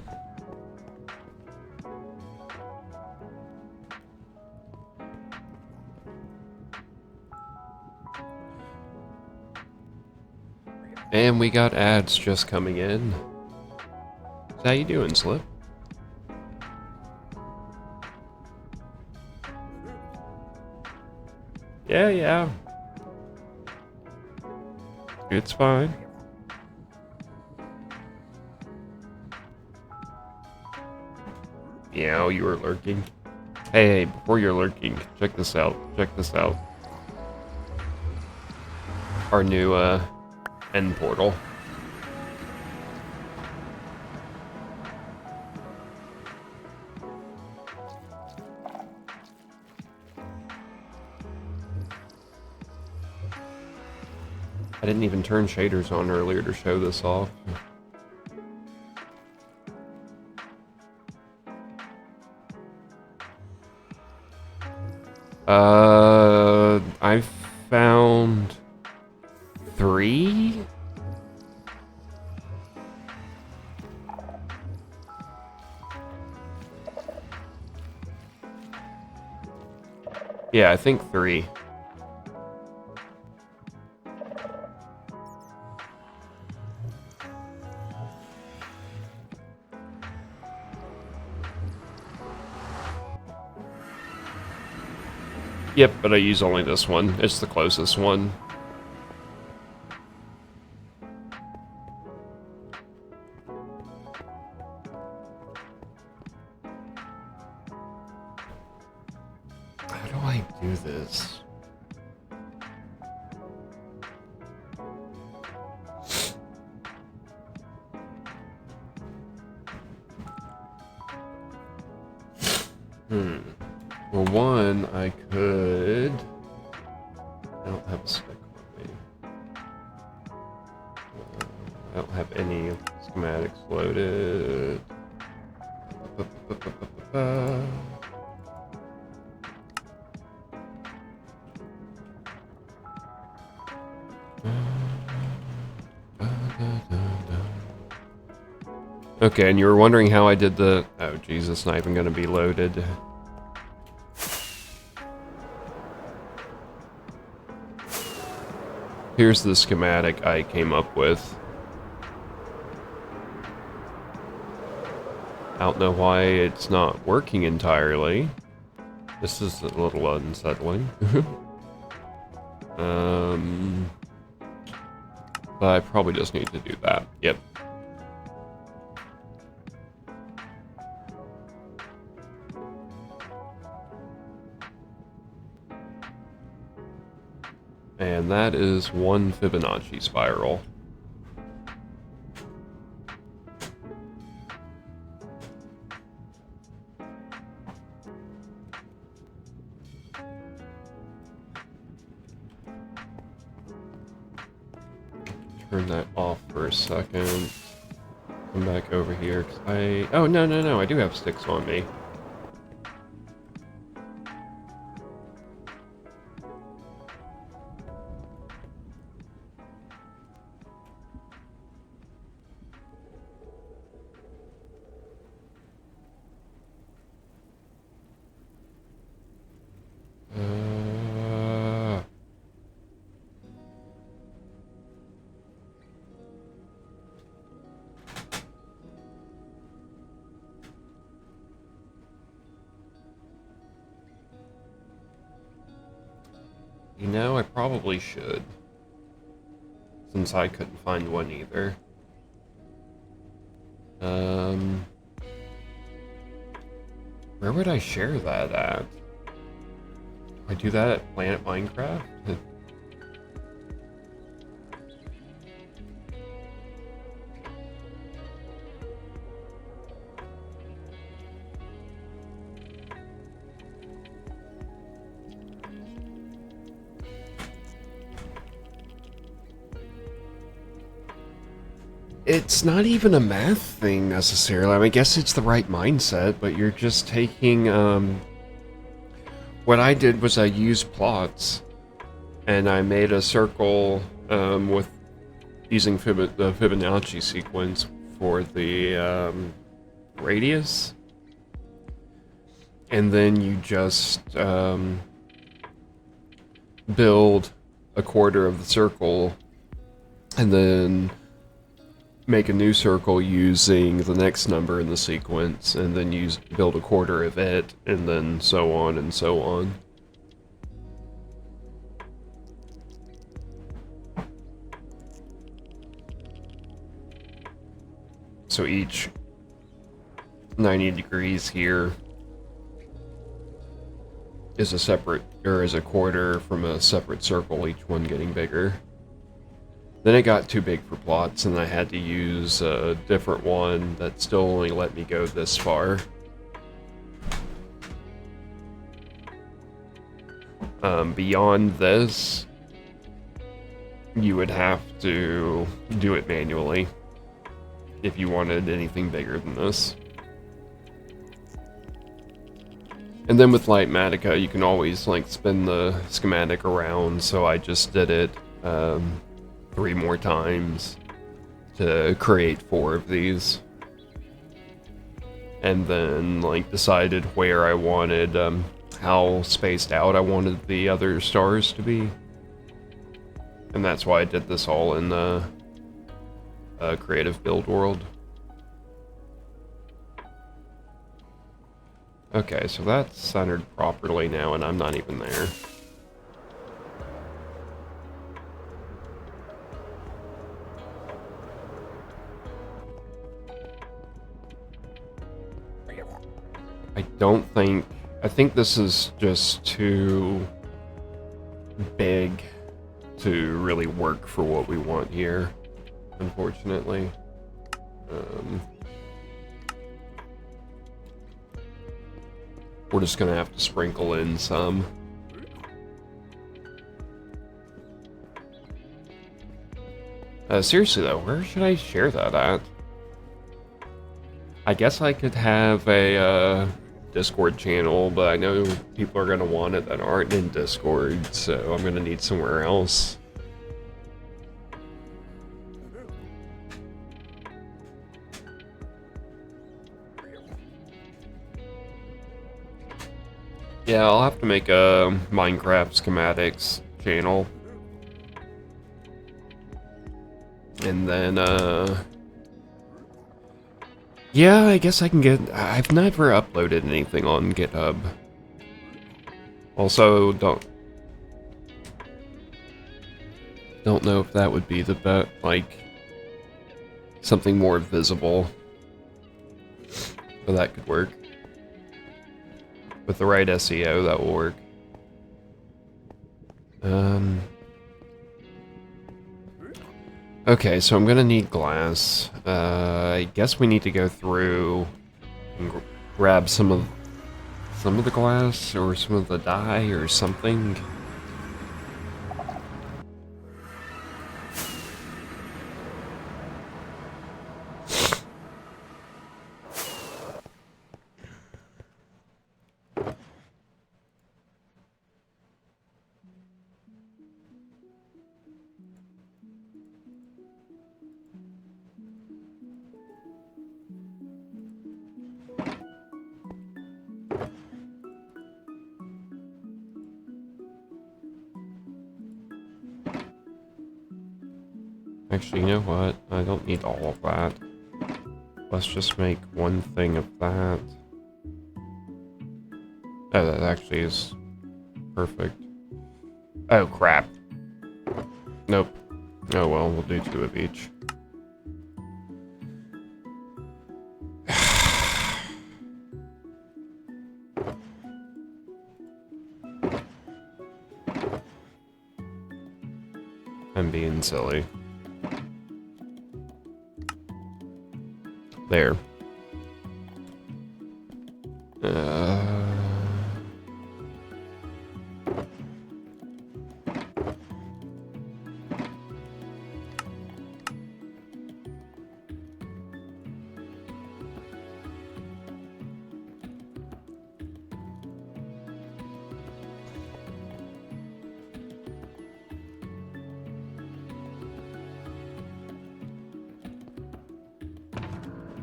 And we got ads just coming in. How you doing, Slip? Yeah. It's fine. Yeah, you were lurking. Hey, before you're lurking, check this out. Our new, end portal. I didn't even turn shaders on earlier to show this off. I found 3? Yeah, I think 3. Yep, but I use only this one. It's the closest one. How do I do this? Well, one, I could... I don't have a stick on me. I don't have any schematics loaded. Okay, and you were wondering how I did the... Oh, Jesus, it's not even going to be loaded. Here's the schematic I came up with. I don't know why it's not working entirely. This is a little unsettling. But I probably just need to do that. Yep. And that is one Fibonacci spiral. Turn that off for a second. Come back over here, 'cause oh, no, I do have sticks on me. You know, I probably should. Since I couldn't find one either. Where would I share that at? Do I do that at Planet Minecraft? It's not even a math thing necessarily. I mean, I guess it's the right mindset, but you're just taking, what I did was I used plots, and I made a circle, with using the Fibonacci sequence for the, radius. And then you just, build a quarter of the circle, and then make a new circle using the next number in the sequence, and then build a quarter of it, and then so on and so on. So each 90 degrees here is a separate, or is a quarter from a separate circle, each one getting bigger. Then it got too big for plots, and I had to use a different one that still only let me go this far. Beyond this, you would have to do it manually if you wanted anything bigger than this. And then with Lightmatica, you can always like spin the schematic around, so I just did it 3 more times to create 4 of these. And then like decided where I wanted how spaced out I wanted the other stars to be. And that's why I did this all in the creative build world. Okay, so that's centered properly now, and I'm not even there. I think this is just too big to really work for what we want here, unfortunately. We're just gonna have to sprinkle in some. Seriously though, where should I share that at? I guess I could have a Discord channel, but I know people are gonna want it that aren't in Discord, so I'm gonna need somewhere else. Yeah, I'll have to make a Minecraft schematics channel. And then, yeah, I guess I can get... I've never uploaded anything on GitHub. Also, don't know if that would be the best, like, something more visible. But that could work. With the right SEO, that will work. Okay, so I'm gonna need glass. I guess we need to go through and grab some of the glass or some of the dye or something. Actually, you know what? I don't need all of that. Let's just make one thing of that. Oh, that actually is perfect. Oh, crap. Nope. Oh well, we'll do 2 of each. I'm being silly. There.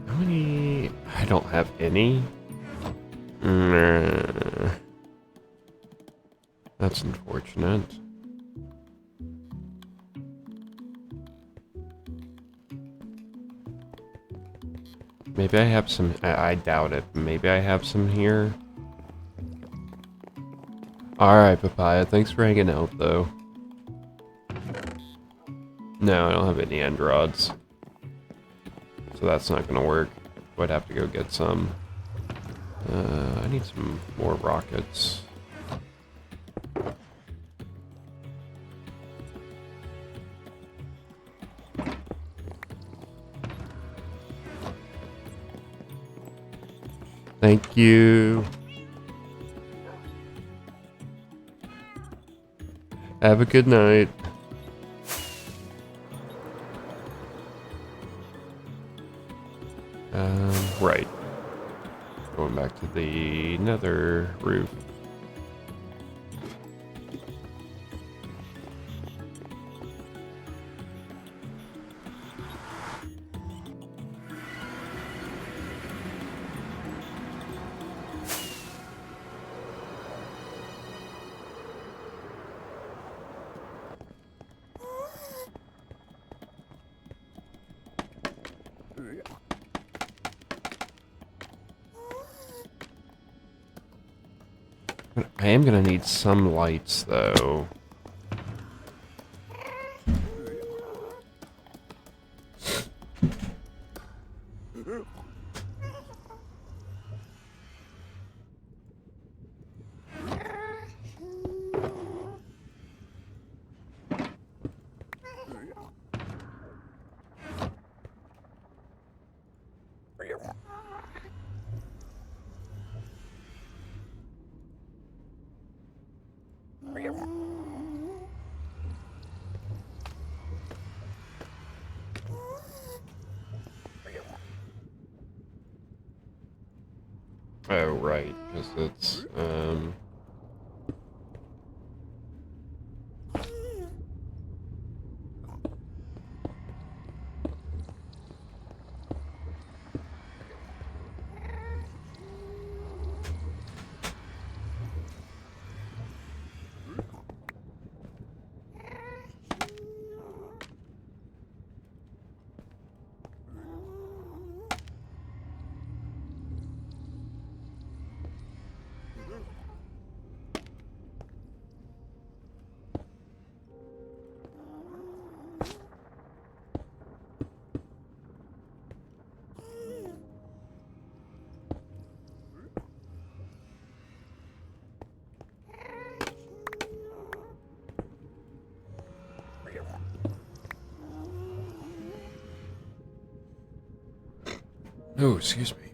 How many? I don't have any. That's unfortunate. Maybe I have some. I doubt it. Maybe I have some here. Alright, Papaya. Thanks for hanging out, though. No, I don't have any end rods. So that's not gonna work. I'd have to go get some. I need some more rockets. Thank you. Have a good night. Right. Going back to the Nether roof. I am gonna need some lights, though. Oh, right, because it's, oh, excuse me.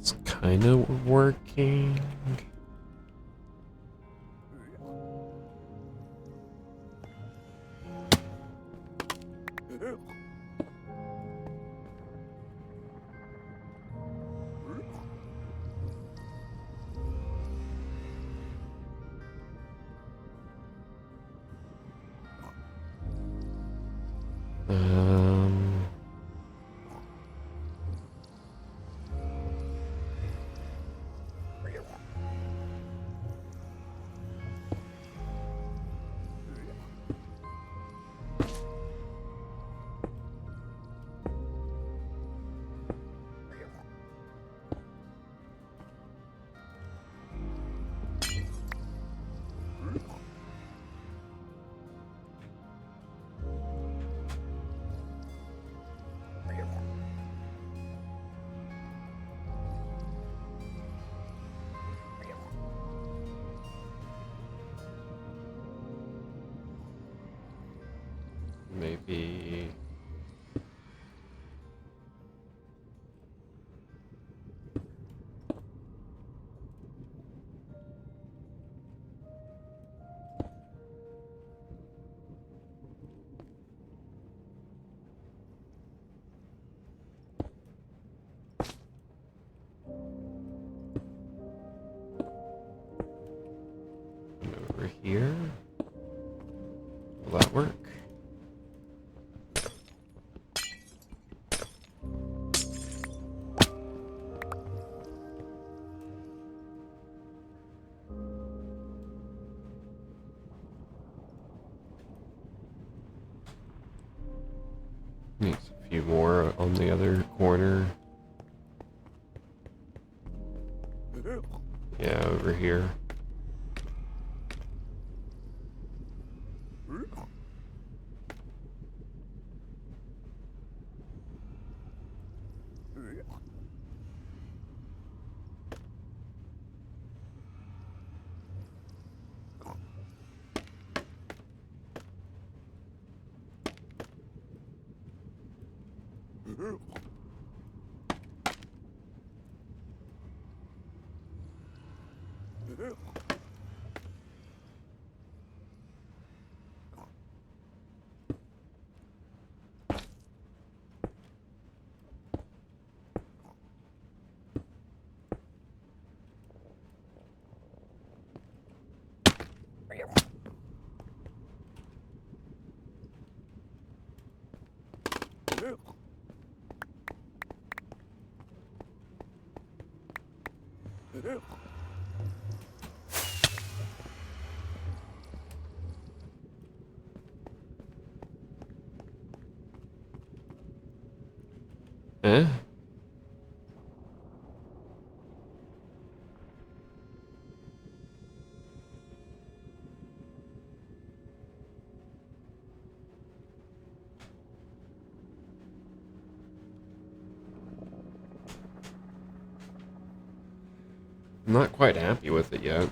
It's kind of working. Um, maybe... over here? Will that work? Needs a few more on the other corner. Yeah, over here. Eh? I'm not quite happy with it yet.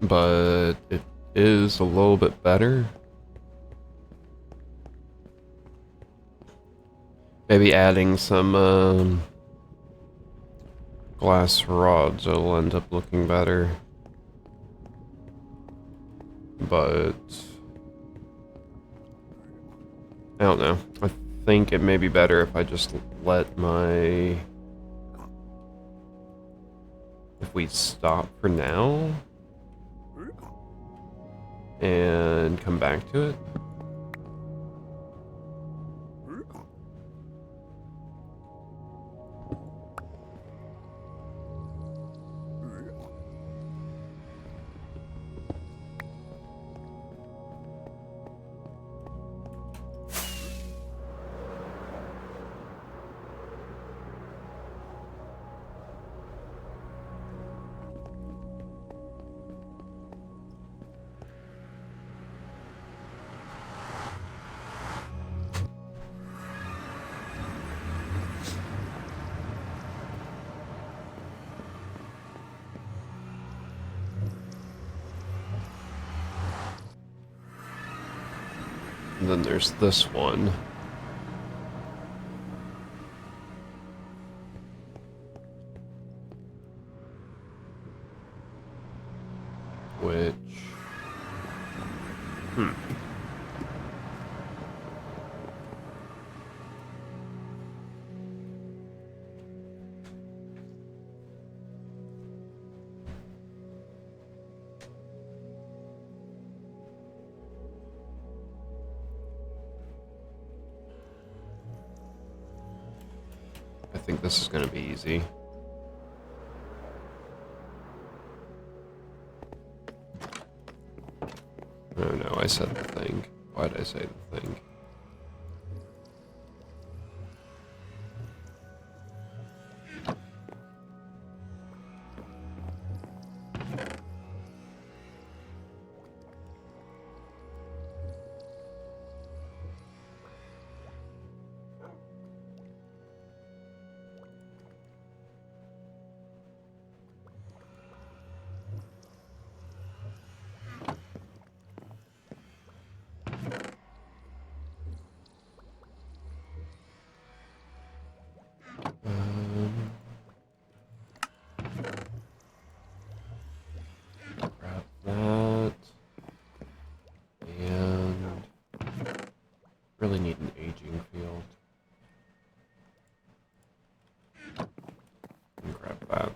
But it is a little bit better. Maybe adding some glass rods will end up looking better. But I don't know. I think it may be better if I just let my... If we stop for now and come back to it. And then there's this one. Which... I think this is going to be easy. Oh no, I said the thing. Why did I say the thing? Grab that. And really need an aging field. And grab that.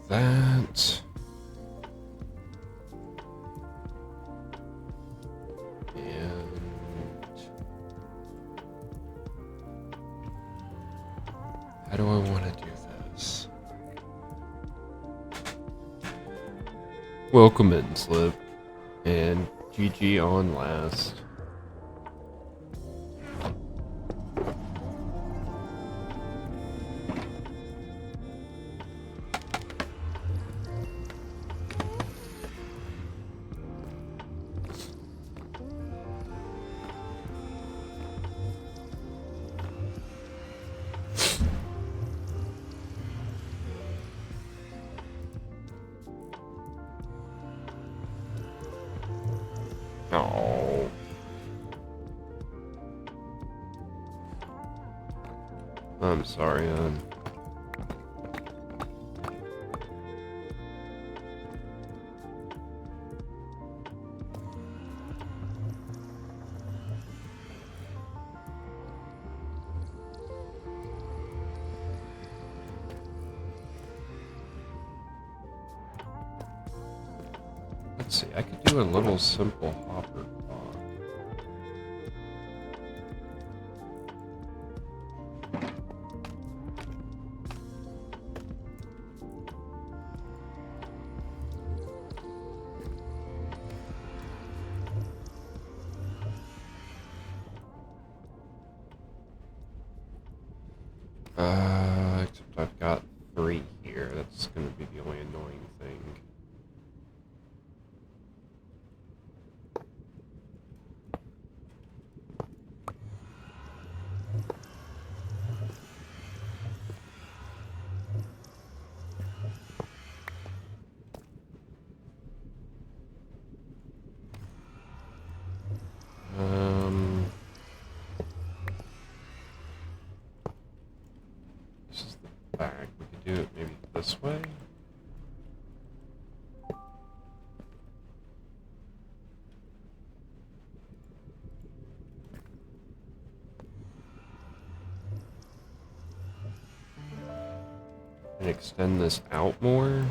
that. And how do I want to do this? Welcome in, Slip. And GG on last. Oh. I'm sorry, hon. Let's see, I could do a little simple hopper block. Except I've got 3 here. That's gonna be the only annoying thing. This is the back. We could do it maybe this way. And extend this out more.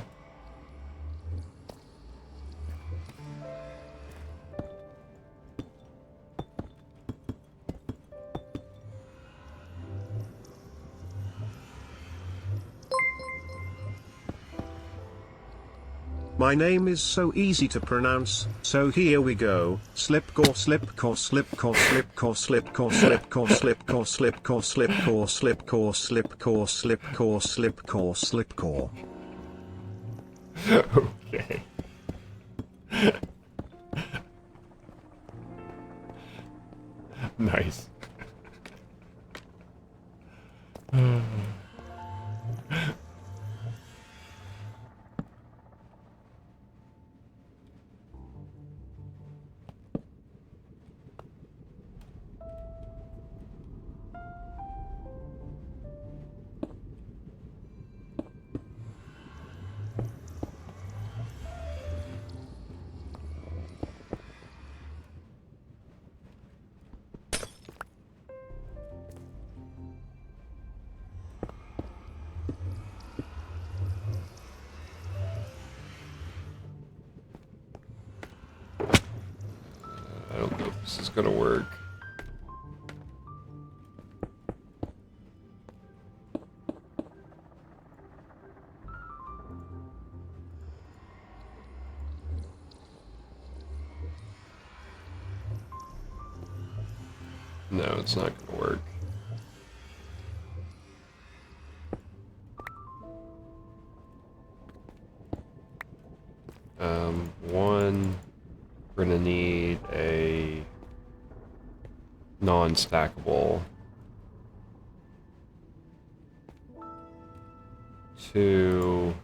My name is so easy to pronounce, so here we go. Slipcore, slipcore, slipcore, slipcore, slipcore, slipcore, slipcore, slipcore, slipcore, slipcore, slipcore, slipcore, slipcore, slipcore. Okay. Nice. I don't know if this is gonna work. No, it's not gonna work. One, we're gonna need a non-stackable. 2,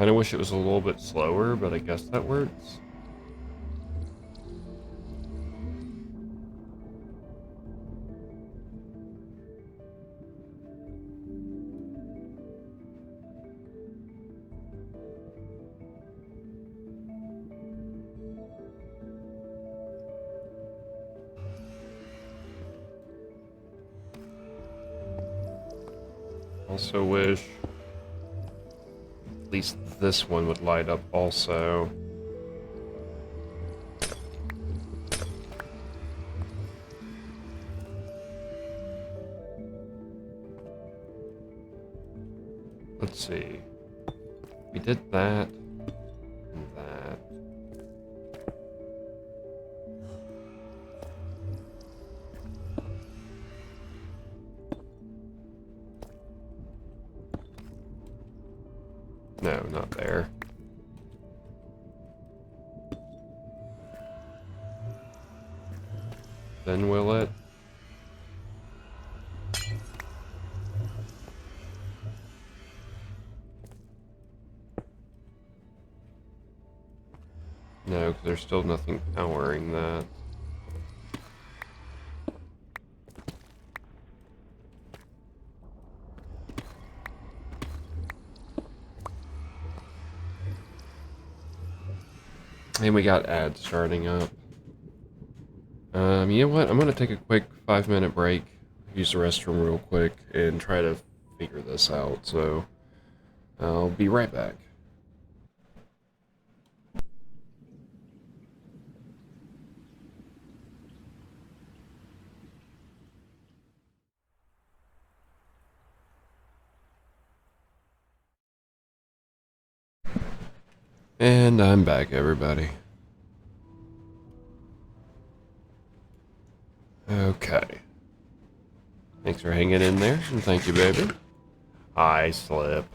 Kind of wish it was a little bit slower, but I guess that works. Also wish at least this one would light up also. Let's see. We did that and that. No, not there. Then will it? No, because there's still nothing powering that. And we got ads starting up. You know what? I'm gonna take a quick 5-minute break, use the restroom real quick, and try to figure this out. So I'll be right back. And I'm back, everybody. Okay. Thanks for hanging in there, and thank you, baby. I slip.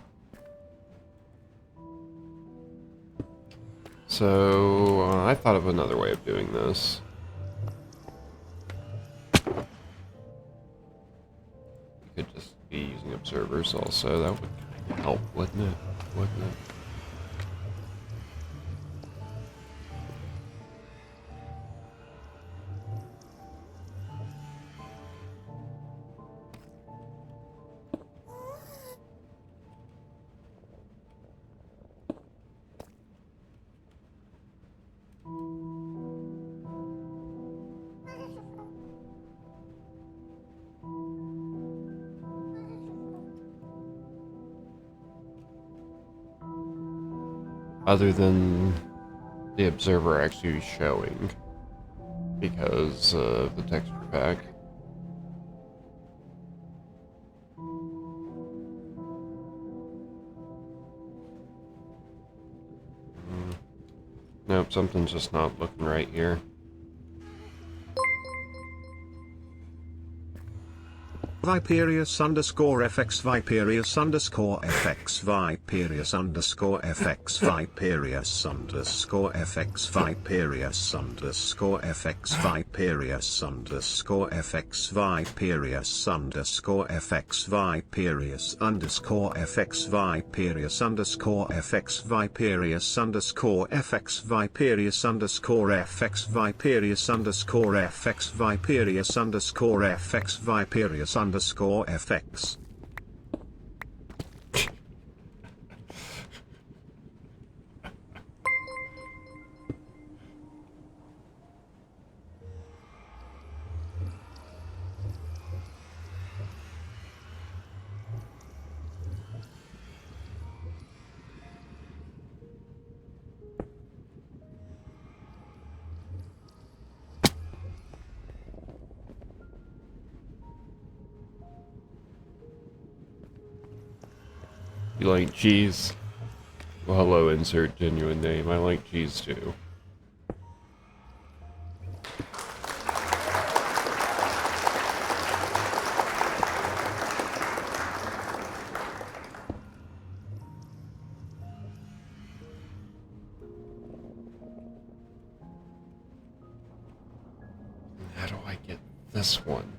So, I thought of another way of doing this. We could just be using observers also. That would kind of help, wouldn't it? Wouldn't it? Other than the observer actually showing because of the texture pack. Nope, something's just not looking right here. Viperius underscore FX Viperius underscore FX Viperius underscore FX Viperius underscore FX Viperius underscore FX Viperius underscore FX Viperius underscore FX Viperius underscore FX Viperius underscore FX Viperius underscore FX Viperius underscore FX Viperius underscore FX Viperius underscore FX Viperius underscore FX. You like cheese? Well, hello, insert genuine name. I like cheese too. How do I get this one?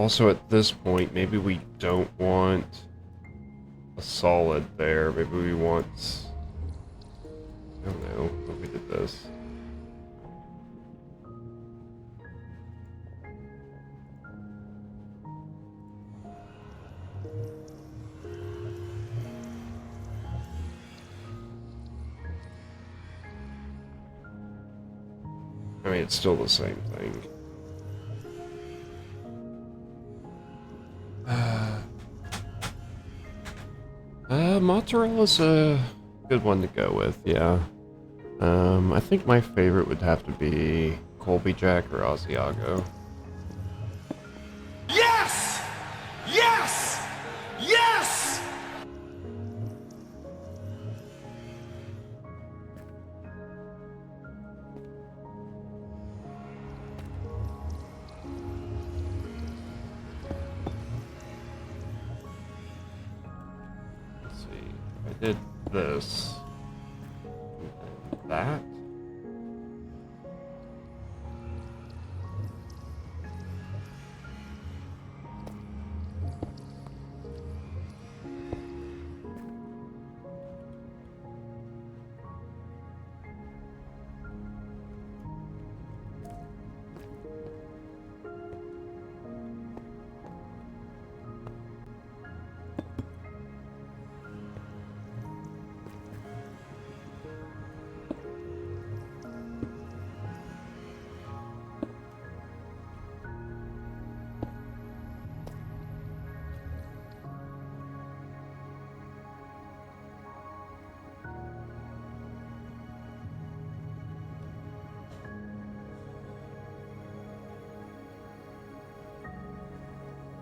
Also, at this point, maybe we don't want a solid there. Maybe we want... I don't know. What if we did this? I mean, it's still the same thing. Mozzarella's a good one to go with, yeah. I think my favorite would have to be Colby Jack or Asiago. Yes! Yes! Yes! Let's see. I did this. And that.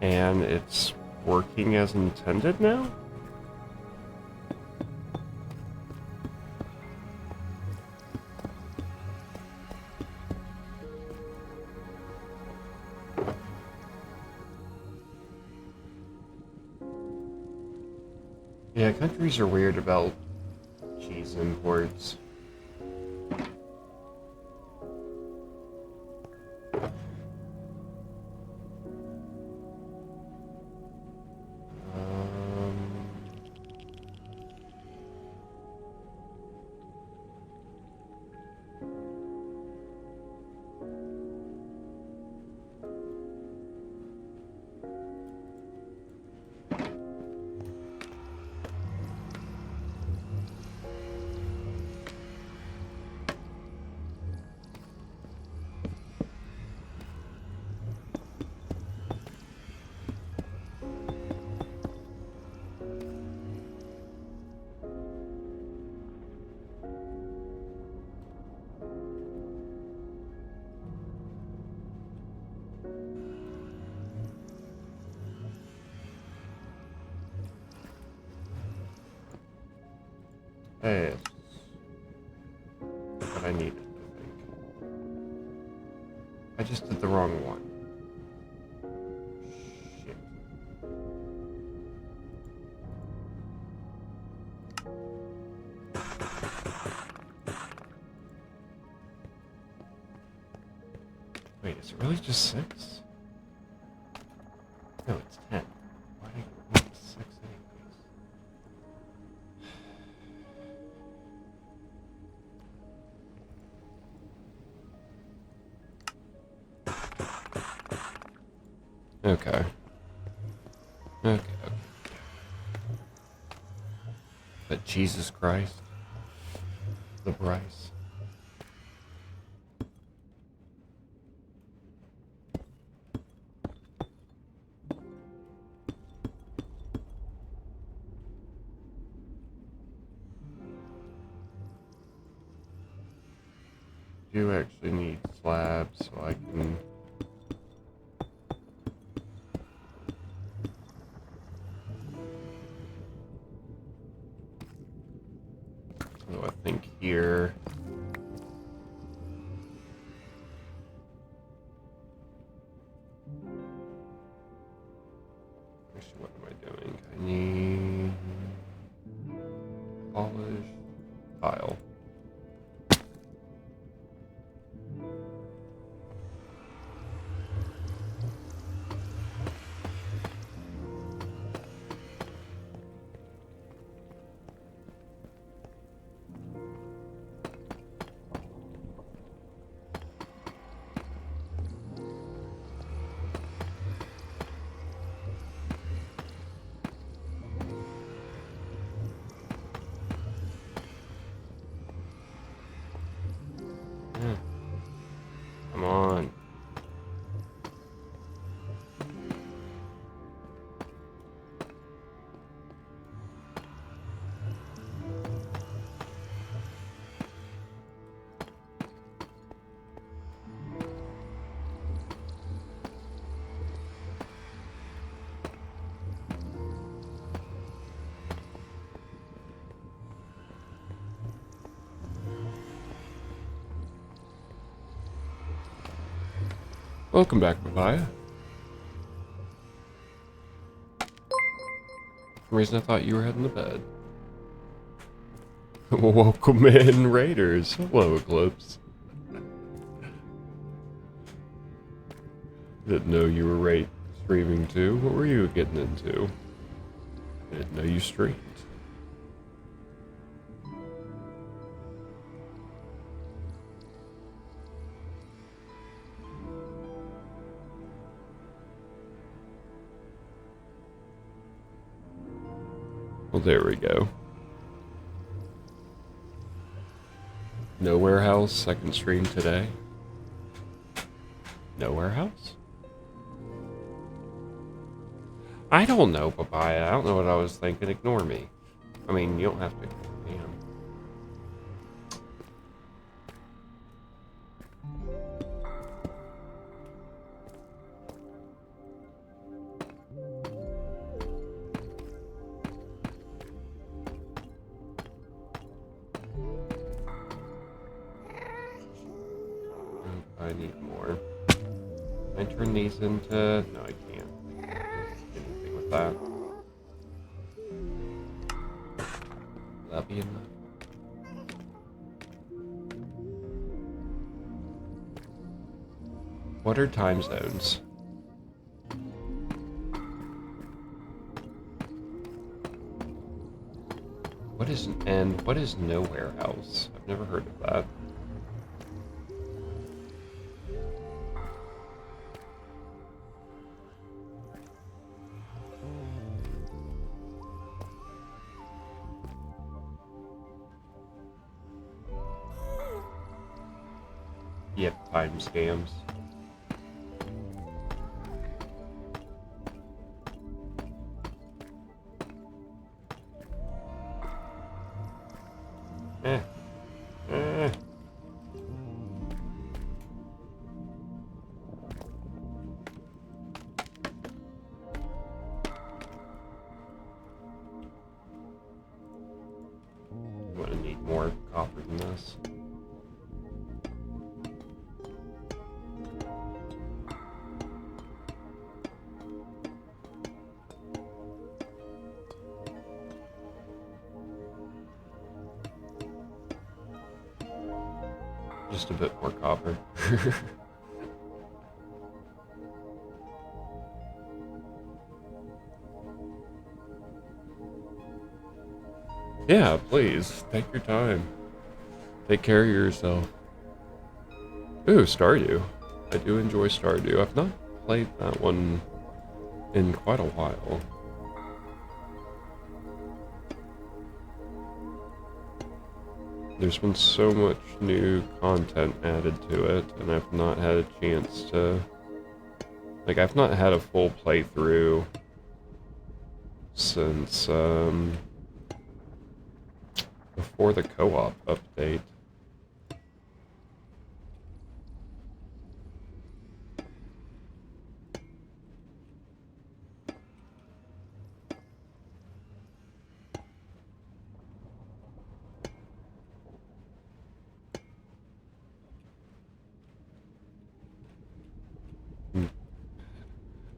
And it's working as intended now? Yeah, countries are weird about cheese imports. Hey, it's what I needed, I think. I just did the wrong one. Shit. Wait, is it really just 6? No, it's 10. Why did I go 6 anyways? Okay. Okay. But Jesus Christ. The Bryce. Do actually need slabs so I can... So I think here... Actually, what am I doing? I need... polish tile. Welcome back, Papaya. For some reason I thought you were heading to bed. Welcome in, Raiders. Hello, Eclipse. Didn't know you were streaming too. What were you getting into? Didn't know you streamed. Well, there we go. No warehouse, second stream today. No warehouse? I don't know, Papaya. I don't know what I was thinking. Ignore me. I mean, you don't have to. Damn. I need more. Can I turn these into... No, I can't. Anything with that. Will that be enough? What are time zones? What is no warehouse? I've never heard of that. Yep, time scams. Eh. Eh. I'm gonna need more copper than this. Just a bit more copper. Yeah, please. Take your time. Take care of yourself. Ooh, Stardew. I do enjoy Stardew. I've not played that one in quite a while. There's been so much new content added to it, and I've not had a chance to... Like, I've not had a full playthrough since, before the co-op update.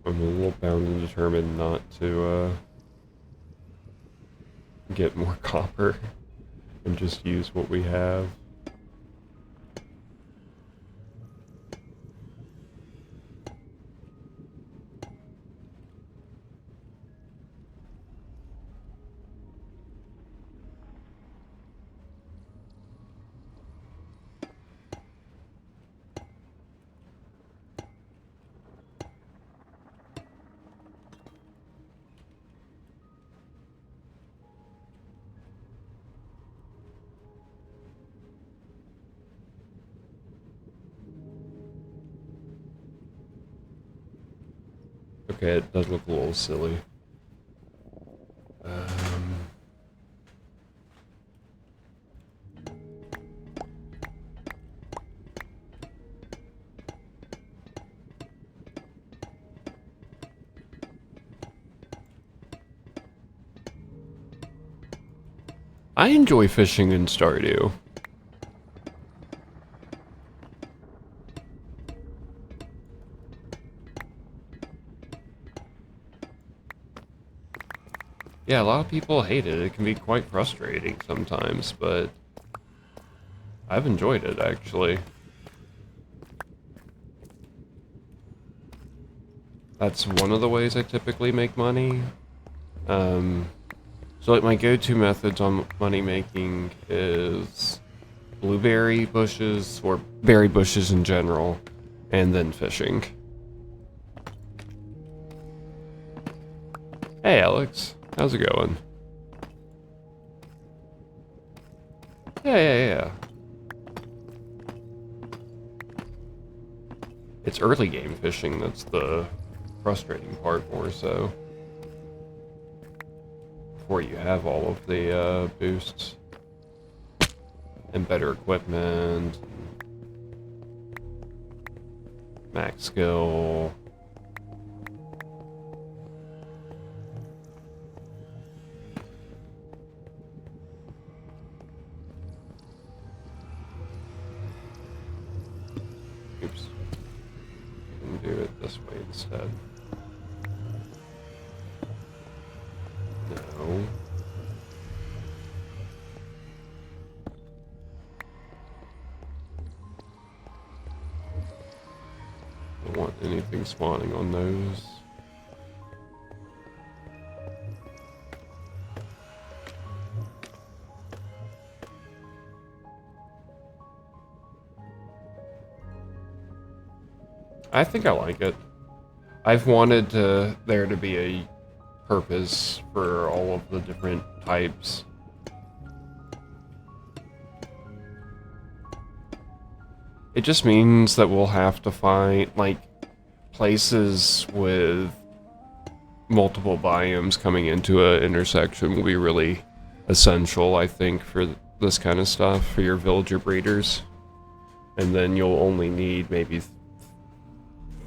I'm a little bound and determined not to, get more copper and just use what we have. Okay, it does look a little silly. I enjoy fishing in Stardew. Yeah, a lot of people hate it. It can be quite frustrating sometimes, but I've enjoyed it, actually. That's one of the ways I typically make money. So like my go-to methods on money making is blueberry bushes, or berry bushes in general, and then fishing. Hey Alex, how's it going? Yeah. It's early game fishing that's the frustrating part more so. Before you have all of the boosts and better equipment, max skill. Oops. You can do it this way instead. No. Don't want anything spawning on those. I think I like it. I've wanted there to be a purpose for all of the different types. It just means that we'll have to find, like, places with multiple biomes coming into an intersection will be really essential, I think, for this kind of stuff, for your villager breeders. And then you'll only need maybe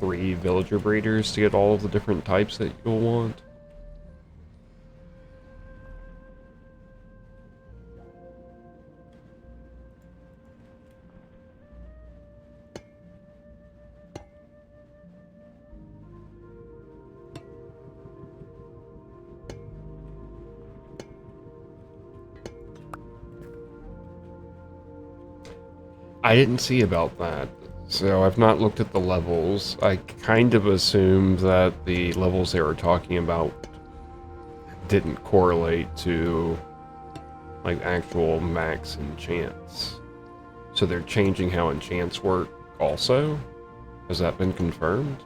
3 villager breeders to get all of the different types that you'll want. I didn't see about that, so I've not looked at the levels. I kind of assumed that the levels they were talking about didn't correlate to, like, actual max enchants. So they're changing how enchants work also? Has that been confirmed?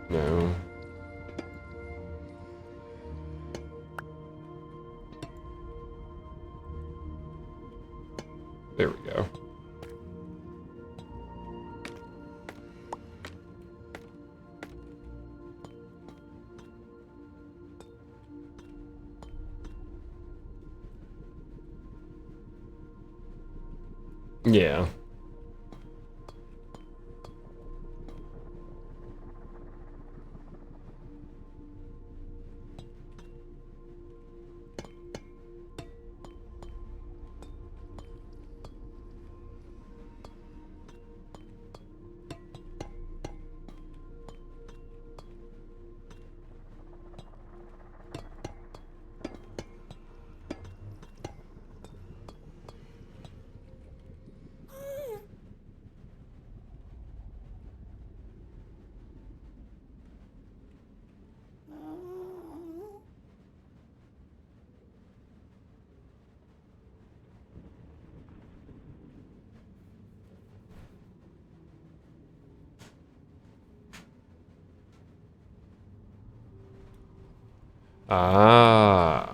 No. There we go. Yeah. Ah.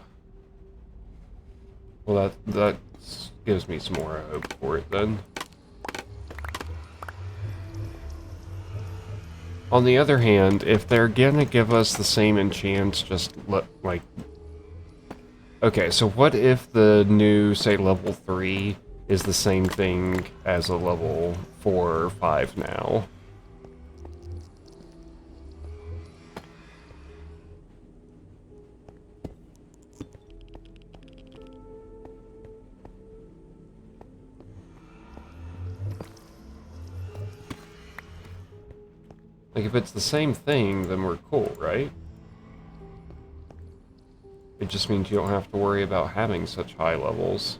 Well, that gives me some more hope for it then. On the other hand, if they're gonna give us the same enchants, just like... Okay, so what if the new, say, level 3 is the same thing as a level 4 or 5 now? Like, if it's the same thing, then we're cool, right? It just means you don't have to worry about having such high levels.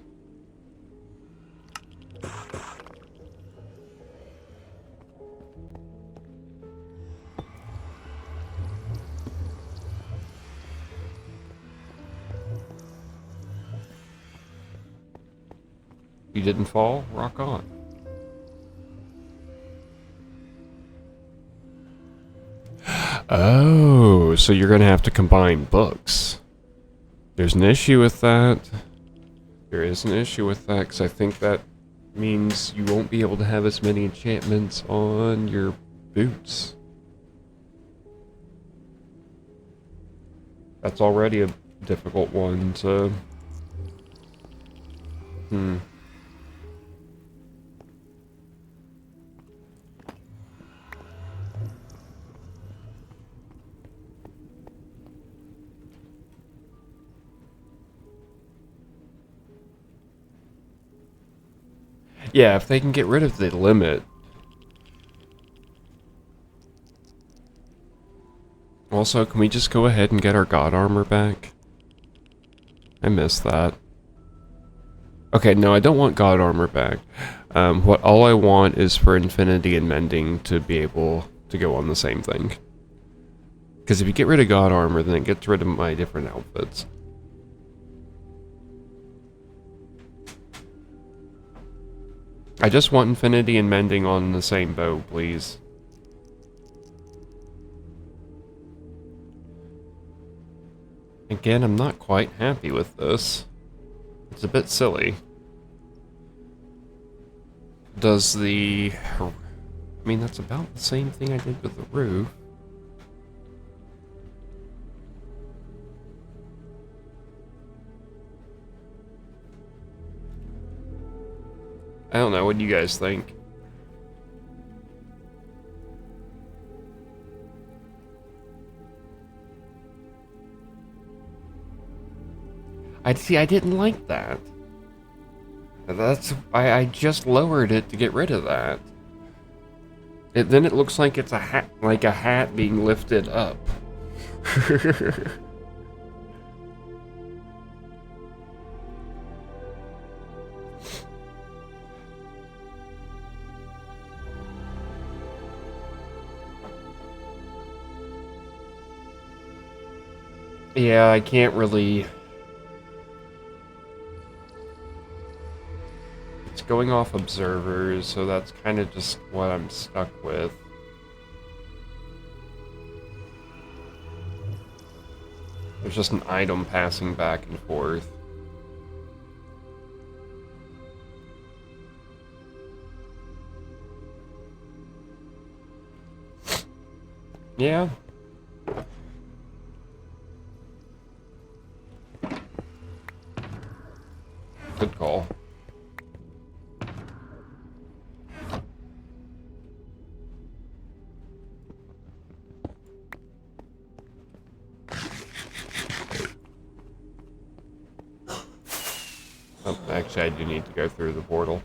You didn't fall? Rock on. Oh, so you're gonna have to combine books. There's an issue with that. There is an issue with that, because I think that means you won't be able to have as many enchantments on your boots. That's already a difficult one to... Yeah, if they can get rid of the limit. Also, can we just go ahead and get our god armor back? I missed that. Okay, no, I don't want god armor back. All I want is for infinity and mending to be able to go on the same thing. Because if you get rid of god armor, then it gets rid of my different outfits. I just want infinity and mending on the same bow, please. Again, I'm not quite happy with this. It's a bit silly. Does the... I mean, that's about the same thing I did with the roof. I don't know, what do you guys think? I didn't like that. I just lowered it to get rid of that. Then it looks like it's a hat being lifted up. Yeah, I can't really... It's going off observers, so that's kind of just what I'm stuck with. There's just an item passing back and forth. Yeah. Good call. Oh, actually, I do need to go through the portal.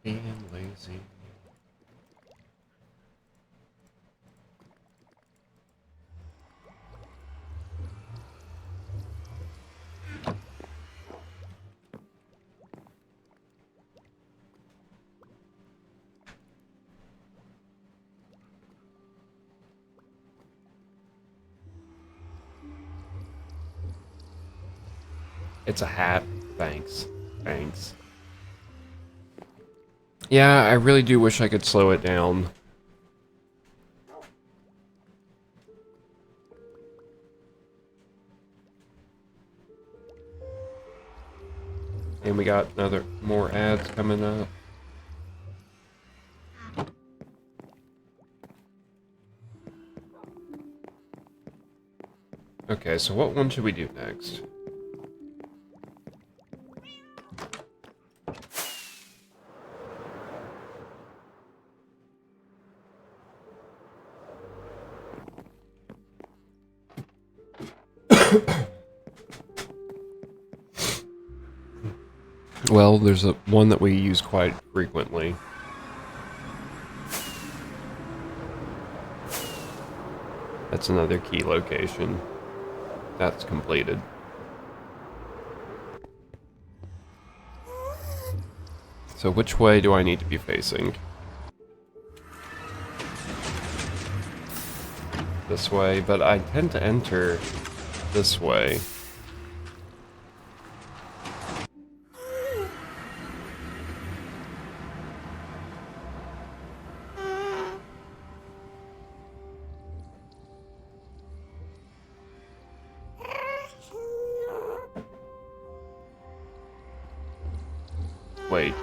Being lazy. It's a hat. Thanks. Thanks. Yeah, I really do wish I could slow it down. And we got more ads coming up. Okay, so what one should we do next? Well, there's one that we use quite frequently. That's another key location. That's completed. So which way do I need to be facing? This way, but I tend to enter this way. Wait.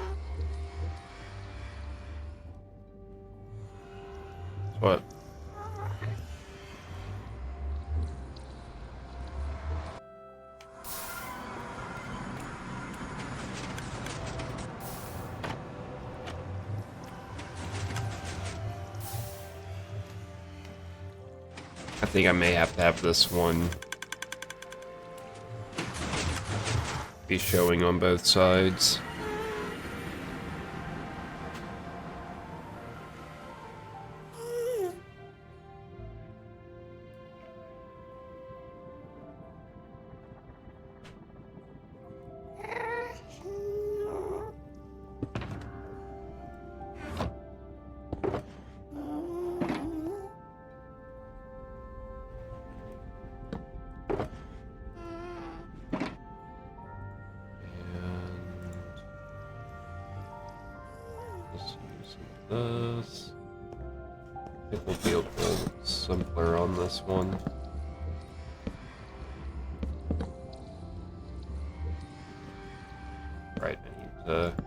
What? I think I may have to have this one be showing on both sides. This. It will be a little simpler on this one. Right, I need to get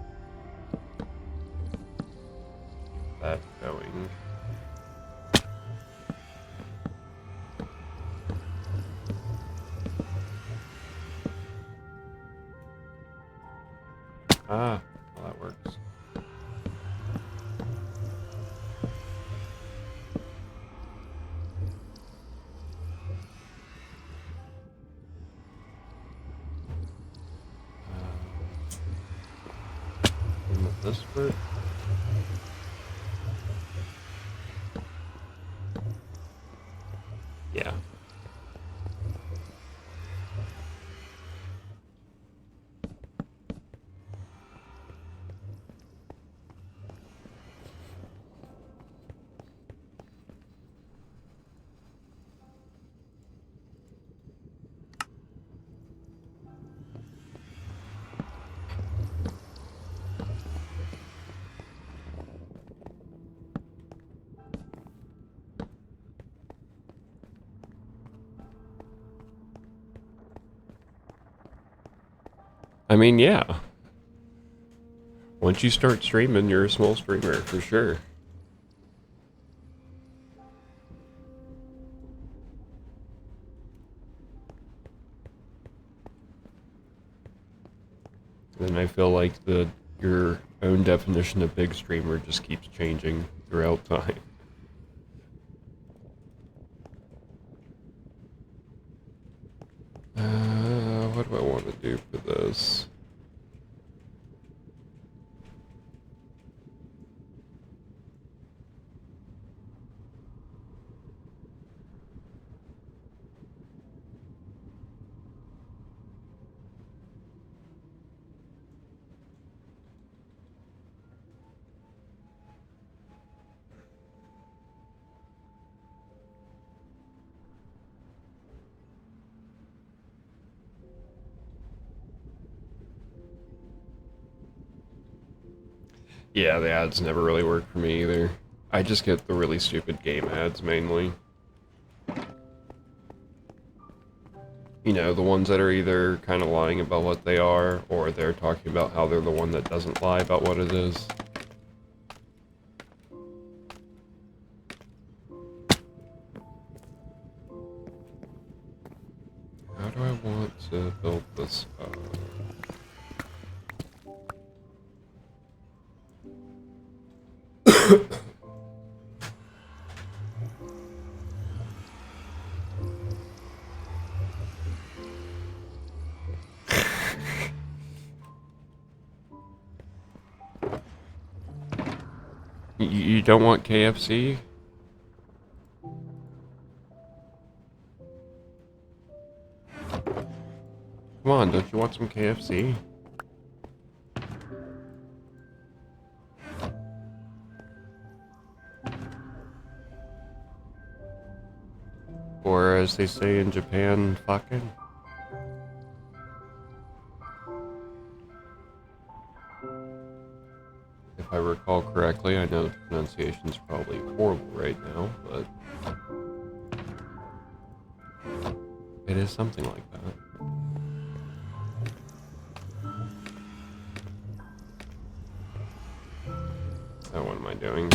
that going. Ah, well, that works. With this work? Yeah. I mean, yeah. Once you start streaming, you're a small streamer, for sure. And I feel like your own definition of big streamer just keeps changing throughout time. What do I want to do for this? Yeah, the ads never really work for me either. I just get the really stupid game ads mainly. You know, the ones that are either kind of lying about what they are, or they're talking about how they're the one that doesn't lie about what it is. do I want to build this up? You don't want KFC? Come on, don't you want some KFC? Or as they say in Japan, fucking. If I recall correctly, I know the pronunciation's probably horrible right now, but it is something like that. So what am I doing?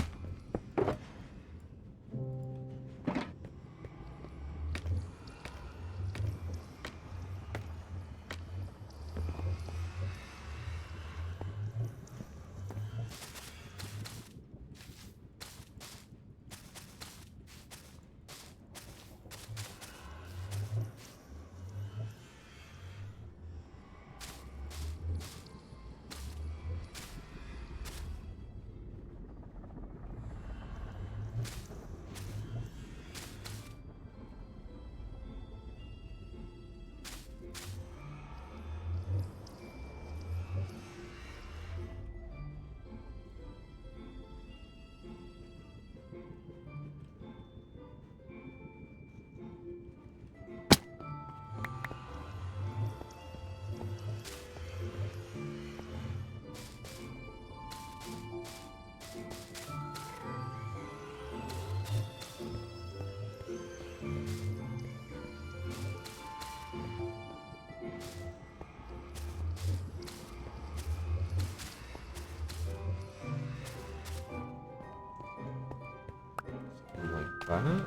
Like that?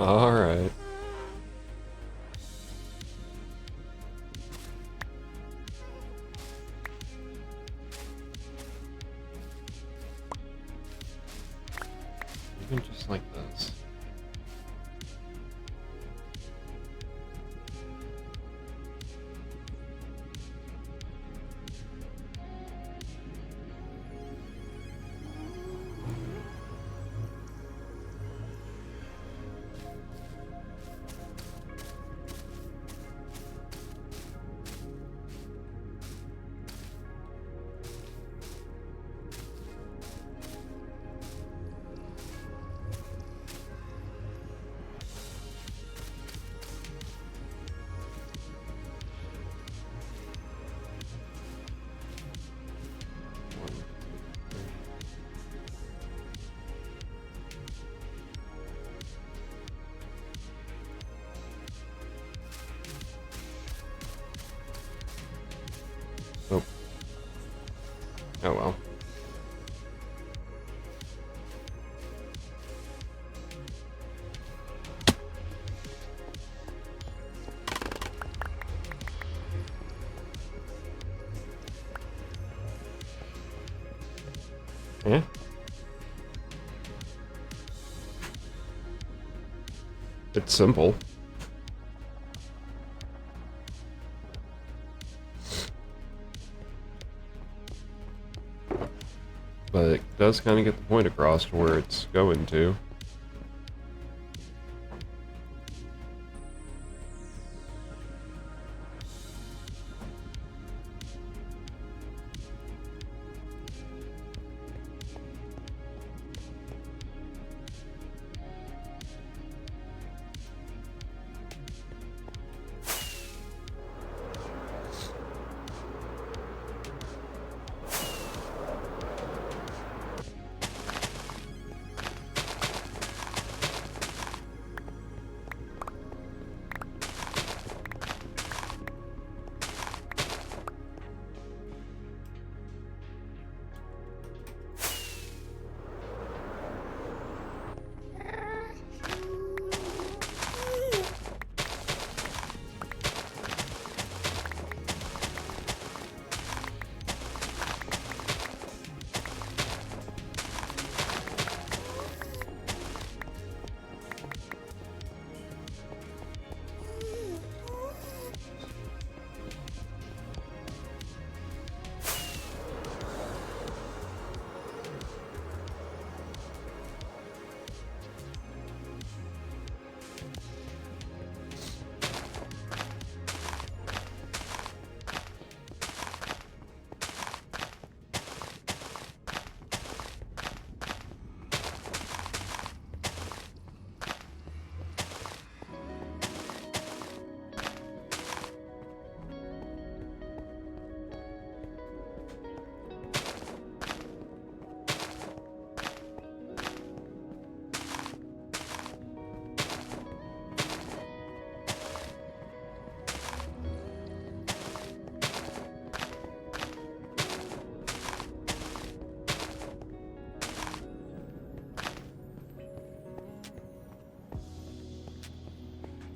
Alright. Even just like this. Yeah. It's simple. But it does kind of get the point across to where it's going to.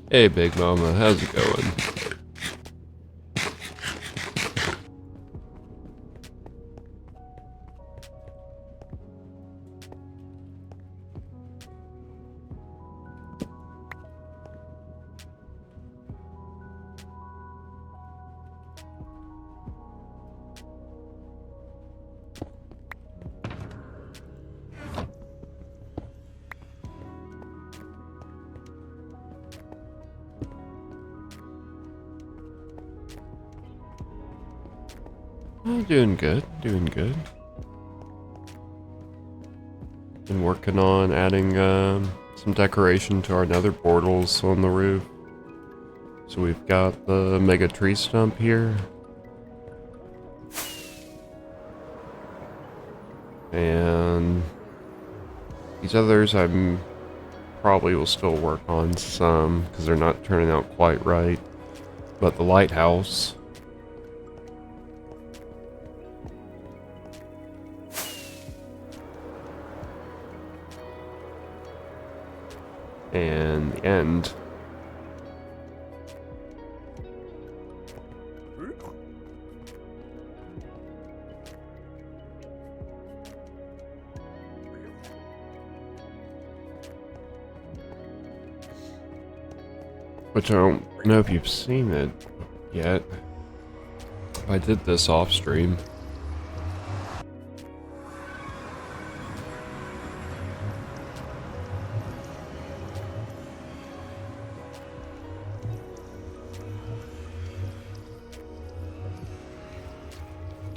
Hey, Big Mama, how's it going? I'm doing good, doing good. Been working on adding some decoration to our nether portals on the roof. So we've got the mega tree stump here. And these others I'm probably will still work on some because they're not turning out quite right. But the lighthouse, and the end. Which I don't know if you've seen it yet. I did this off stream.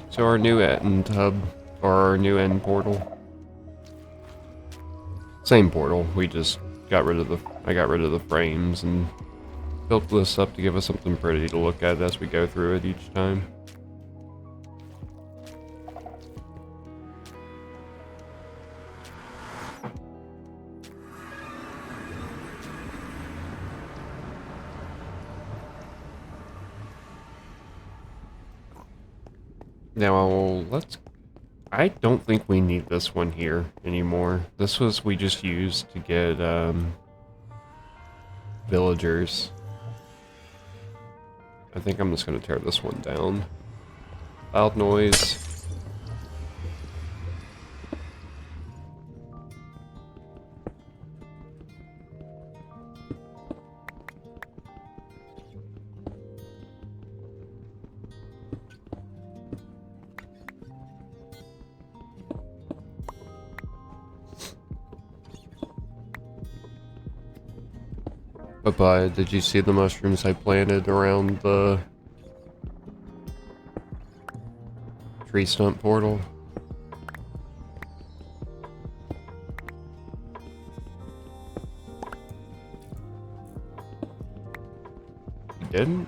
So our new end hub, or our new end portal. Same portal, we just got rid of I got rid of the frames and built this up to give us something pretty to look at as we go through it each time. Now, I don't think we need this one here anymore. This was, we just used to get, villagers. I think I'm just gonna tear this one down. Loud noise. But did you see the mushrooms I planted around the tree stump portal? You didn't?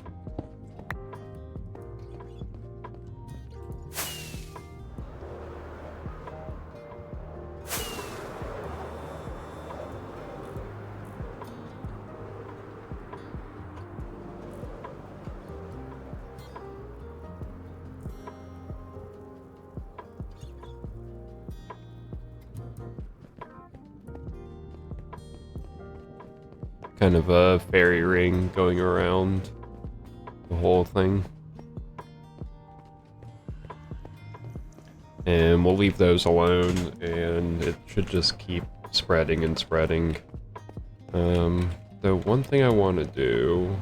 Kind of a fairy ring going around the whole thing. And we'll leave those alone, and it should just keep spreading and spreading. The one thing I want to do...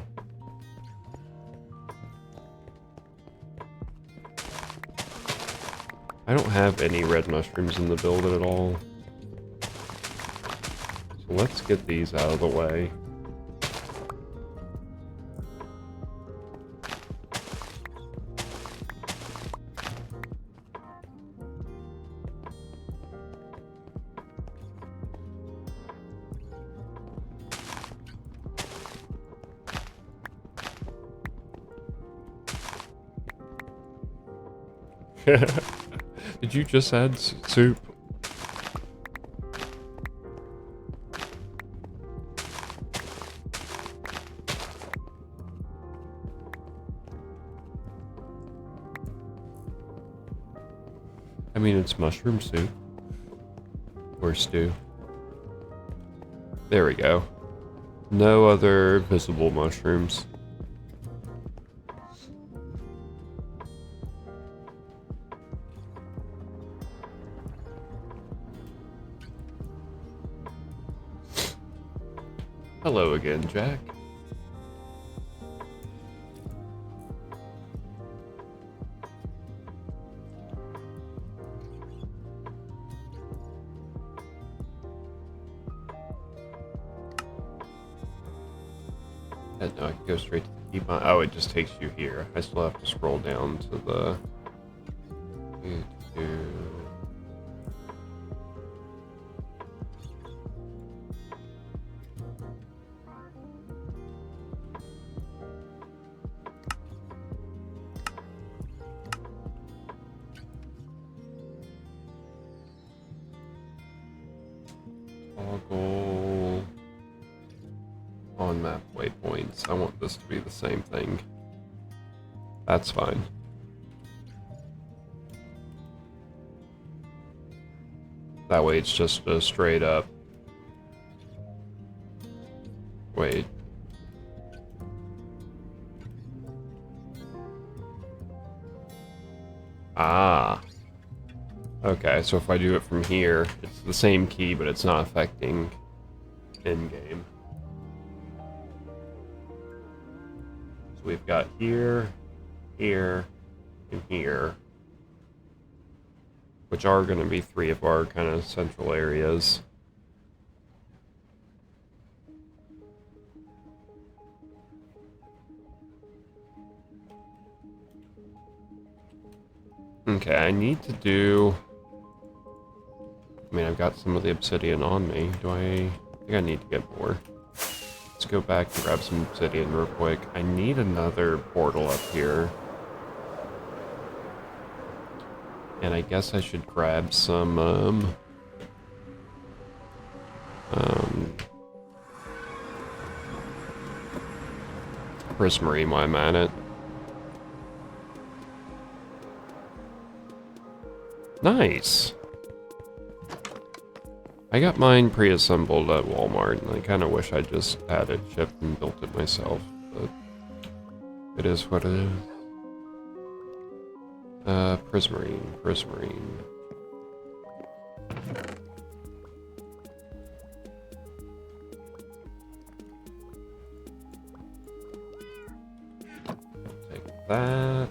I don't have any red mushrooms in the build at all. So let's get these out of the way. Did you just add soup? I mean, it's mushroom soup. Or stew. There we go. No other visible mushrooms. Hello again, Jack. No, I can go straight to the key bind. Oh, it just takes you here. I still have to scroll down to the... Toggle on map waypoints. I want this to be the same thing. That's fine. That way it's just a straight up. Wait. Ah. Okay, so if I do it from here, it's the same key, but it's not affecting in-game. So we've got here, here, and here, which are going to be three of our kind of central areas. Okay, I need to do... I mean, I've got some of the obsidian on me. I think I need to get more. Let's go back and grab some obsidian real quick. I need another portal up here. And I guess I should grab some, prismarine while I'm at it. Nice! I got mine pre-assembled at Walmart, and I kind of wish I just had it shipped and built it myself, but it is what it is. Prismarine. Take that.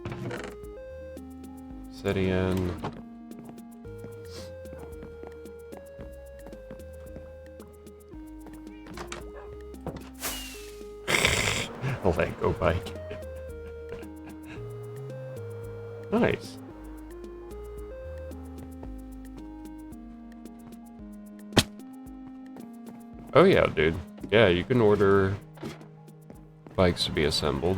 And obsidian. A Lego bike. Nice. Oh yeah, dude. Yeah, you can order bikes to be assembled.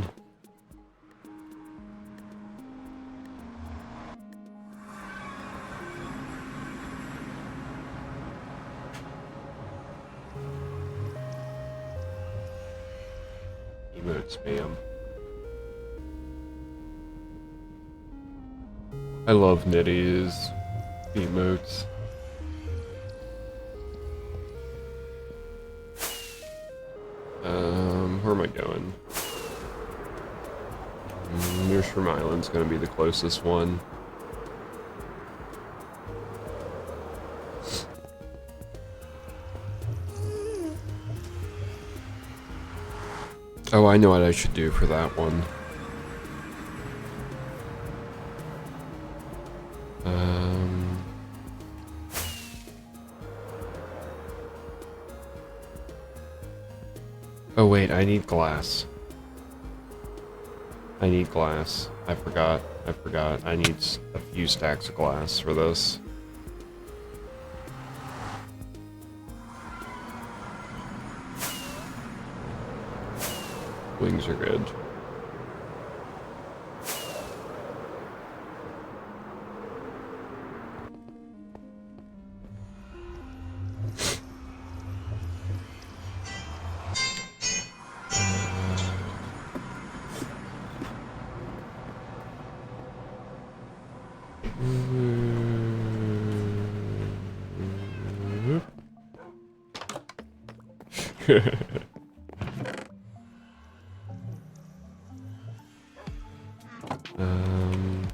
Emote spam. I love Nitty's emotes. Where am I going? Newsham Island's gonna be the closest one. Oh, I know what I should do for that one. Oh wait, I need glass. I need glass. I forgot. I need a few stacks of glass for this. Wings are good.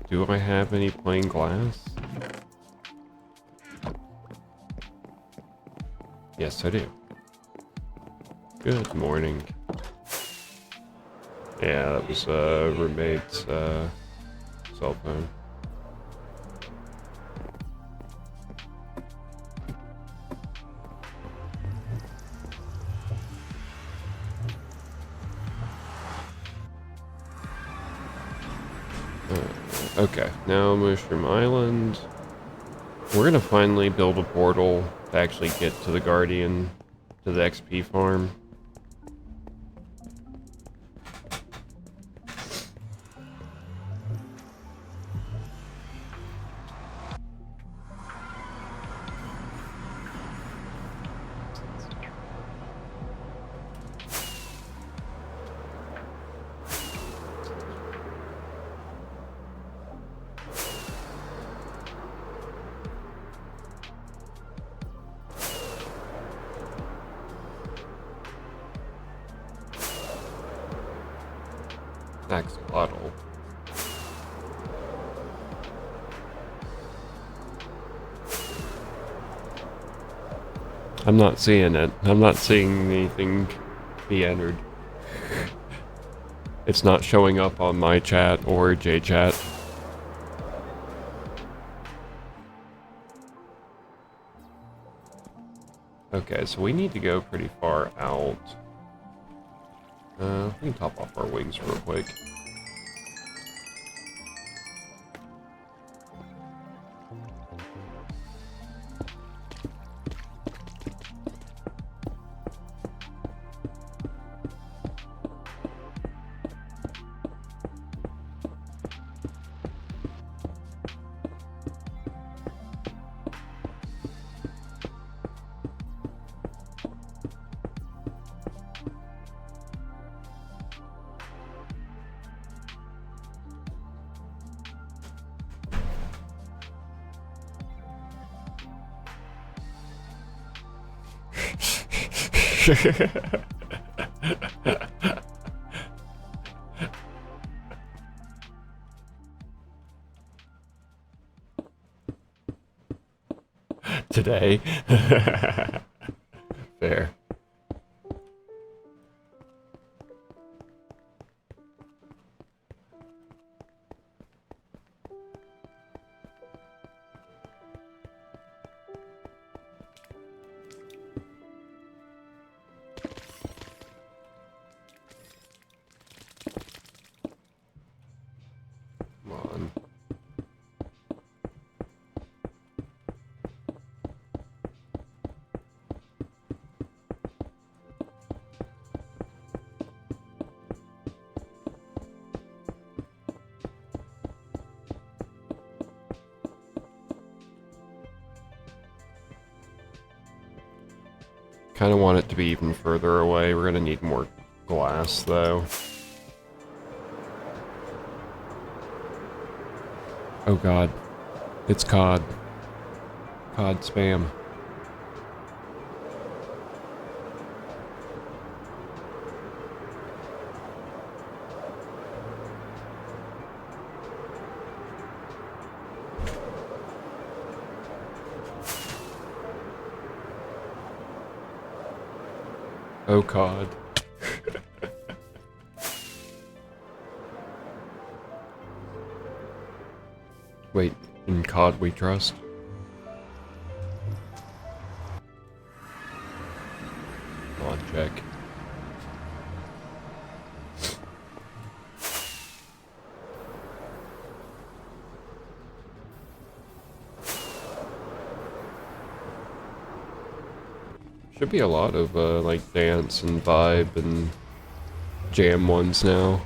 Do I have any plain glass? Yes, I do. Good morning. Yeah, that was roommate's cell phone. Okay, now Mushroom Island. We're gonna finally build a portal to actually get to the Guardian, to the XP farm. Axolotl. I'm not seeing it. I'm not seeing anything be entered. It's not showing up on my chat or JChat. Okay, so we need to go pretty far out. We can top off our wings real quick. Today. Fair. Kind of want it to be even further away. We're gonna need more glass, though. Oh god. It's COD. COD spam. Oh COD. Wait, in COD we trust? Mod check. Should be a lot of like dance and vibe and jam ones now.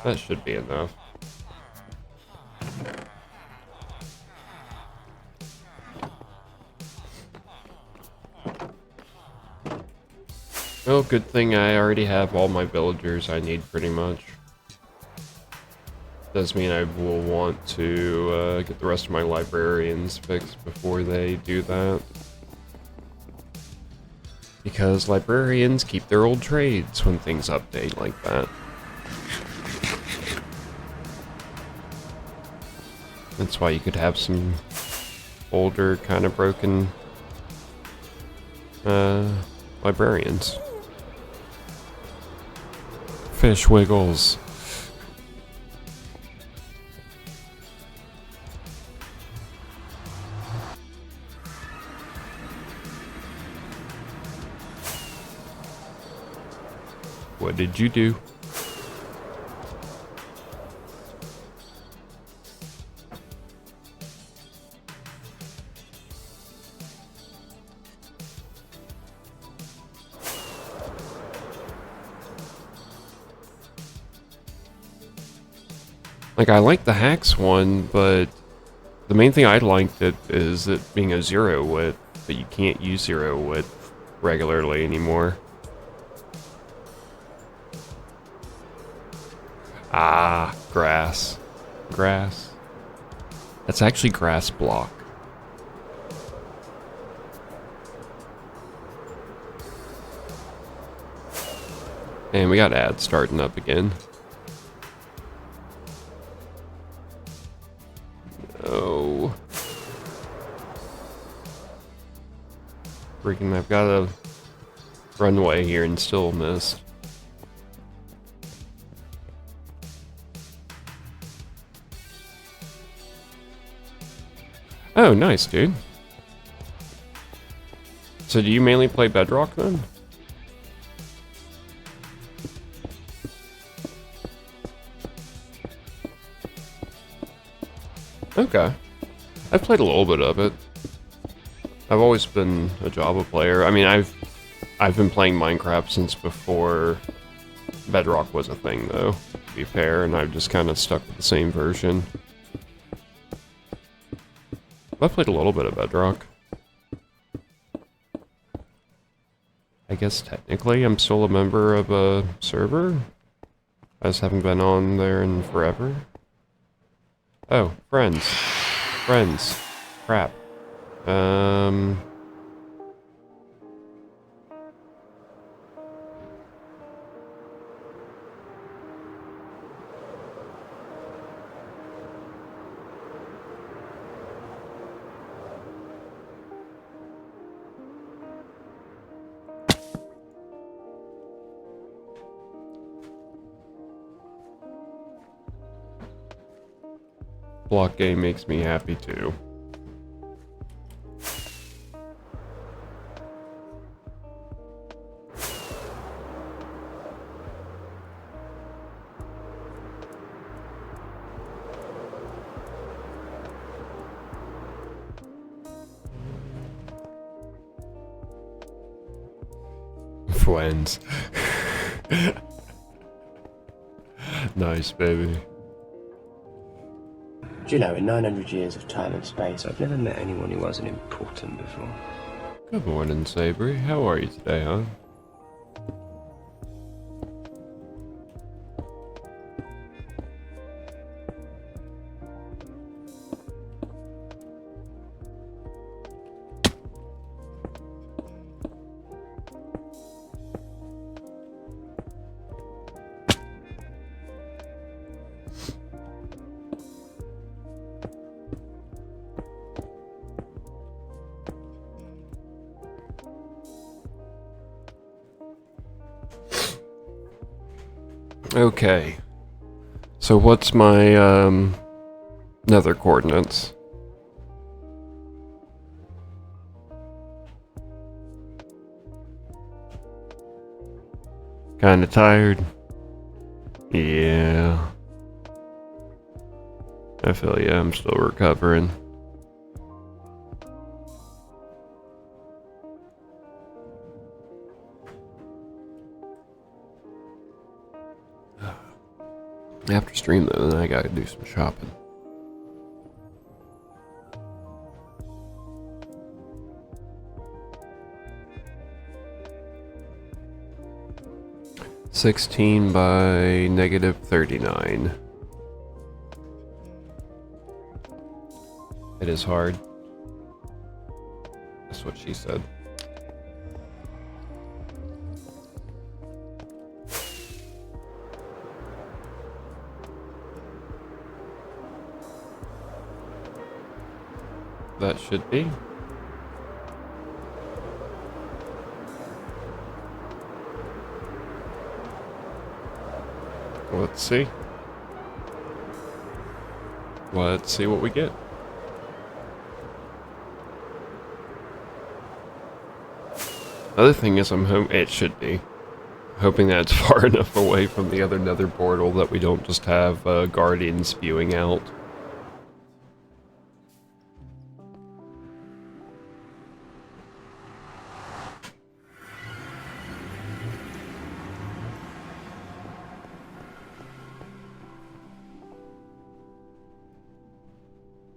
That should be enough. Oh, good thing I already have all my villagers I need pretty much. Does mean I will want to get the rest of my librarians fixed before they do that. Because librarians keep their old trades when things update like that. That's why you could have some older, kind of broken librarians. Fish wiggles. What did you do? Like, I like the hacks one, but the main thing I liked it is it being a zero width, but you can't use zero width regularly anymore. Ah, grass. Grass. That's actually grass block. And we got ads starting up again. Oh. Freaking, I've got a runway here and still missed. Oh, nice, dude. So do you mainly play Bedrock then? Okay. I've played a little bit of it. I've always been a Java player. I mean, I've been playing Minecraft since before Bedrock was a thing, though, to be fair, and I've just kind of stuck with the same version. I've played a little bit of Bedrock. I guess technically I'm still a member of a server. I just haven't been on there in forever. Oh, friends. Friends. Crap. block game makes me happy too. Friends. Nice, baby. Do you know, in 900 years of time and space, I've never met anyone who wasn't important before. Good morning, Sabri. How are you today, huh? Okay. So what's my nether coordinates? Kinda tired. Yeah. I feel ya, I'm still recovering. After stream though, then I gotta do some shopping. $16 by -39. It is hard. That's what she said. That should be. Let's see. Let's see what we get. Other thing is, it should be. Hoping that it's far enough away from the other nether portal that we don't just have guardians spewing out.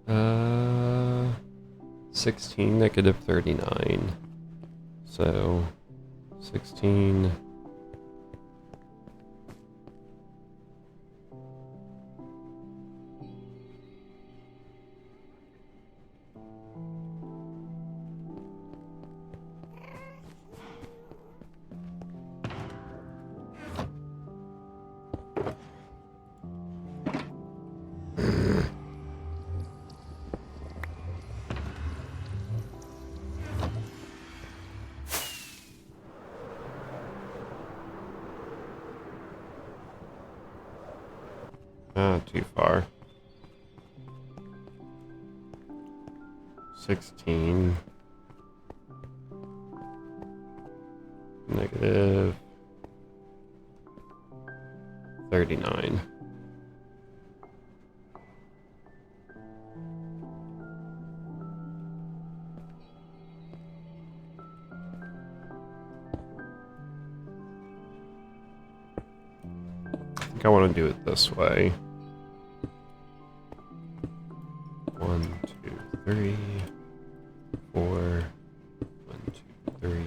Uh, 16 -39. So, 16. Too far. 16 -39. I think I want to do it this way. 1, 2, 3, 4. 1, 2, 3.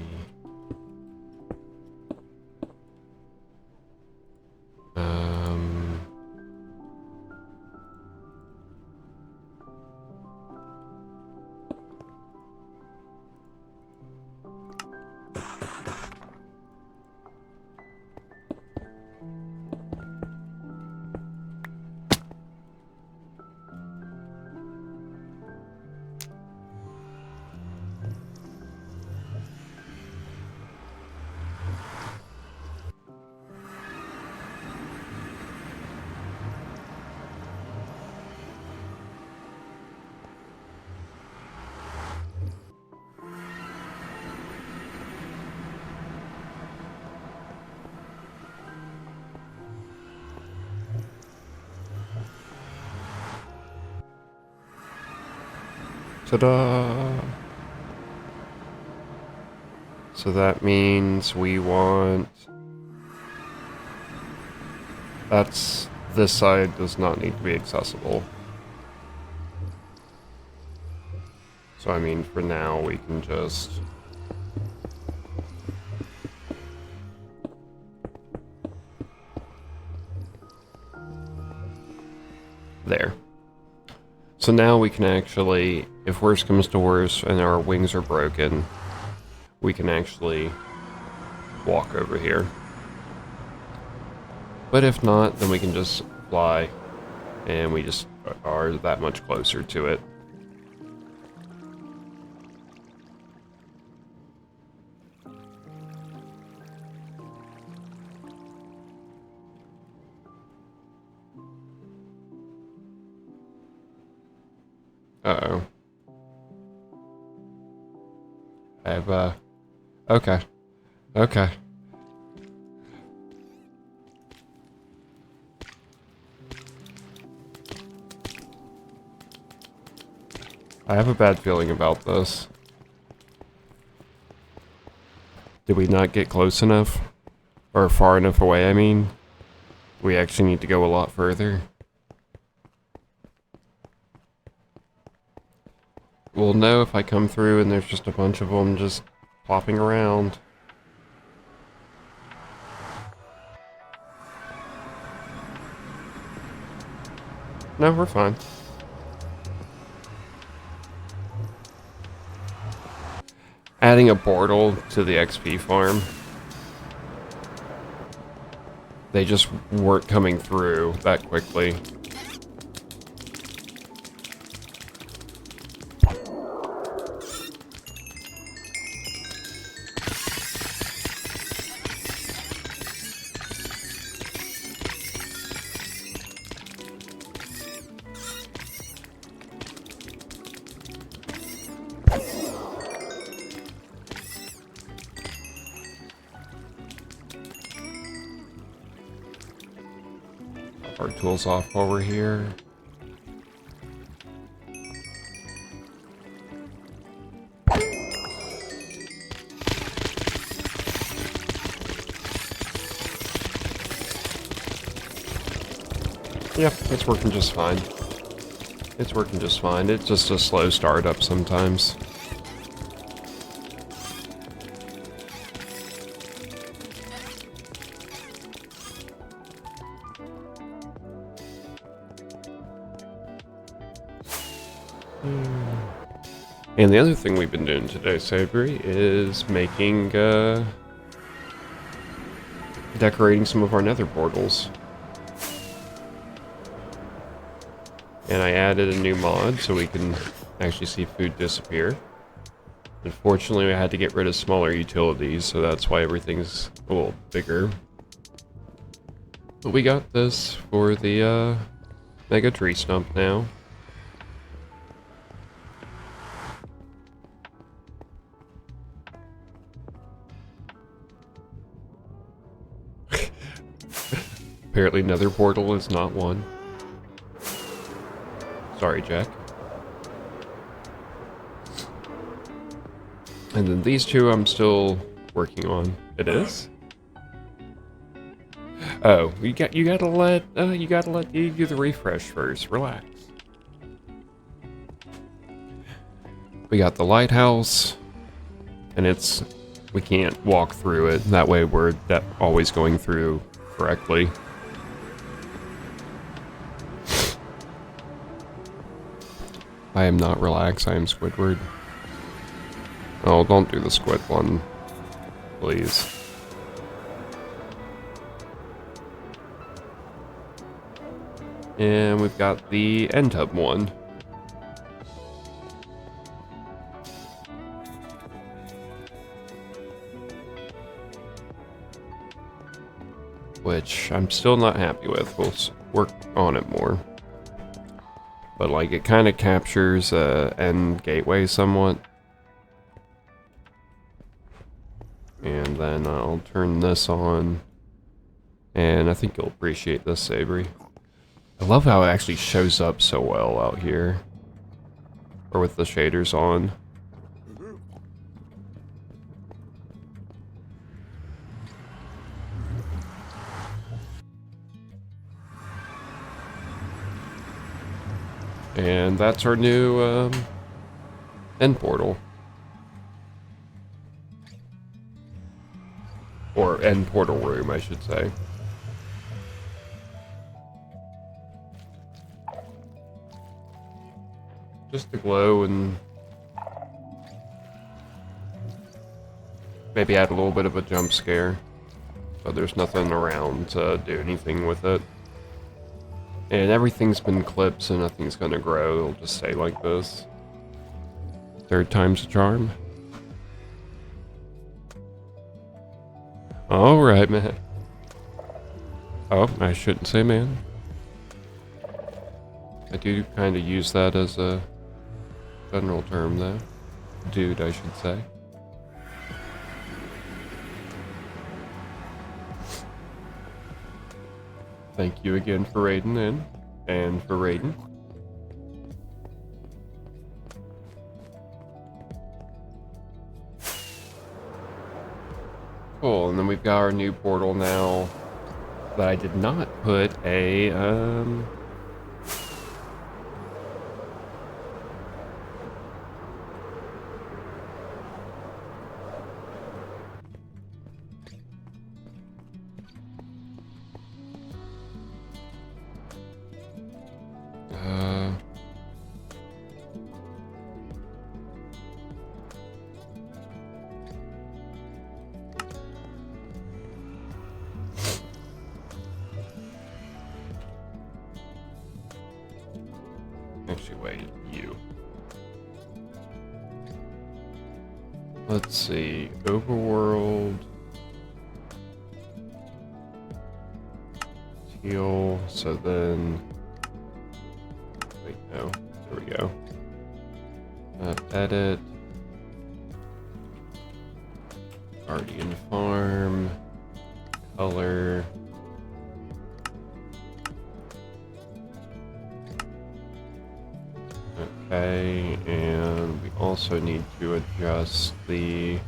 Ta-da! So that means we want... This side does not need to be accessible. So I mean, for now, we can just... There. So now we can actually, if worse comes to worse and our wings are broken, we can actually walk over here. But if not, then we can just fly, and we just are that much closer to it. Uh-oh. I have, okay. Okay. I have a bad feeling about this. Did we not get close enough? Or far enough away, I mean? We actually need to go a lot further. We'll know if I come through and there's just a bunch of them just plopping around. No, we're fine. Adding a portal to the XP farm. They just weren't coming through that quickly. Our tools off while we're here. Yep, it's working just fine. It's working just fine. It's just a slow startup sometimes. And the other thing we've been doing today, Savory, is making, decorating some of our nether portals. And I added a new mod so we can actually see food disappear. Unfortunately, I had to get rid of smaller utilities, so that's why everything's a little bigger. But we got this for the, mega tree stump now. Apparently nether portal is not one. Sorry, Jack. And then these two I'm still working on. It is? Oh, you gotta let you do the refresh first. Relax. We got the lighthouse, and we can't walk through it. That way we're always going through correctly. I am not relaxed, I am Squidward. Oh, don't do the squid one, please. And we've got the end hub one. Which I'm still not happy with. We'll work on it more. But like, it kind of captures end gateway somewhat. And then I'll turn this on. And I think you'll appreciate this, Savory. I love how it actually shows up so well out here. Or with the shaders on. And that's our new end portal. Or end portal room, I should say. Just to glow and maybe add a little bit of a jump scare. But there's nothing around to do anything with it. And everything's been clipped, so nothing's gonna grow. It'll just stay like this. Third time's a charm. Alright, man. Oh, I shouldn't say man. I do kind of use that as a general term, though. Dude, I should say. Thank you again for raiding in, and for raiding. Cool, and then we've got our new portal now that I did not put a, actually, wait, you. Let's see, overworld. Teal, so then, wait, no, there we go. Edit. Guardian Farm. Color. Okay, and we also need to adjust the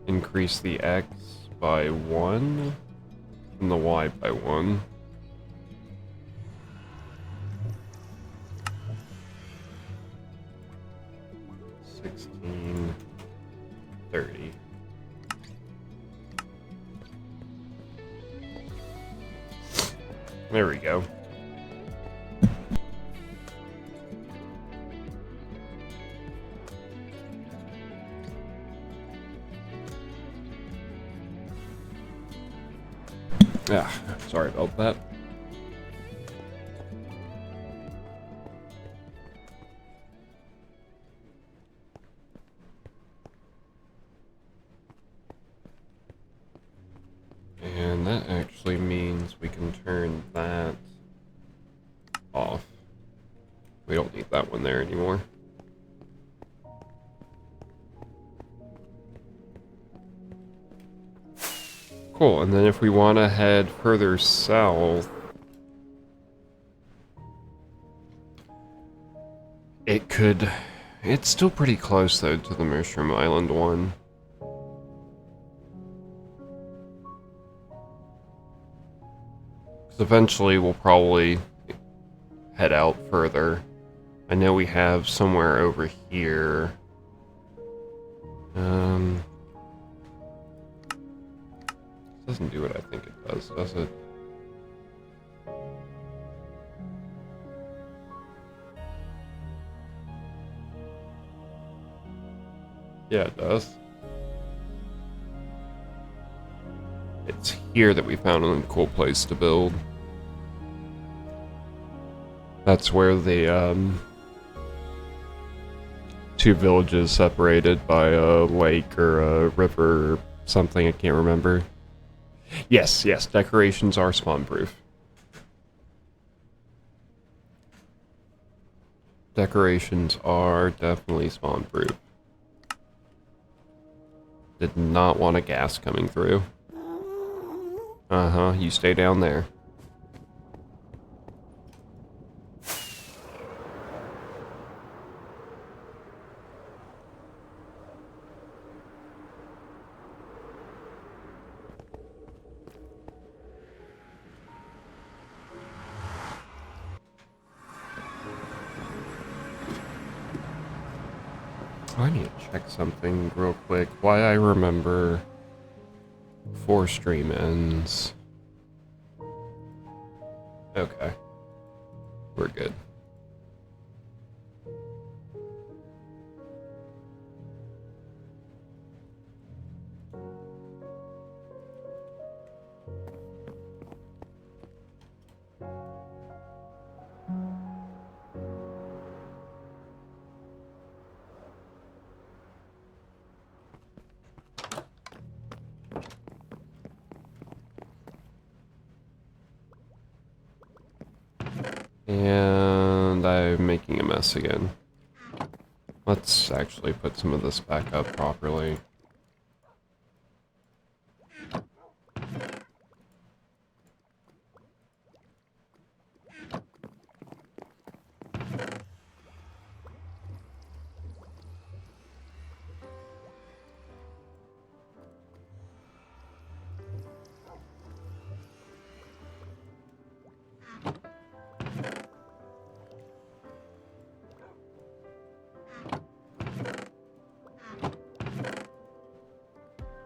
increase the X by 1 and the Y by 1. $16.30. There we go. Ah, sorry about that. And that actually means we can turn that off. We don't need that one there anymore. Cool, and then if we want to head further south, it could... It's still pretty close, though, to the Mushroom Island one. Because eventually we'll probably head out further. I know we have somewhere over here. Doesn't do what I think it does it? Yeah, it does. It's here that we found a cool place to build. That's where the two villages separated by a lake or a river or something, I can't remember. Yes, decorations are spawn-proof. Decorations are definitely spawn-proof. Did not want a gas coming through. Uh-huh, you stay down there. I need to check something real quick. Why I remember 4 stream ends. Okay. We're good. And I'm making a mess again. Let's actually put some of this back up properly.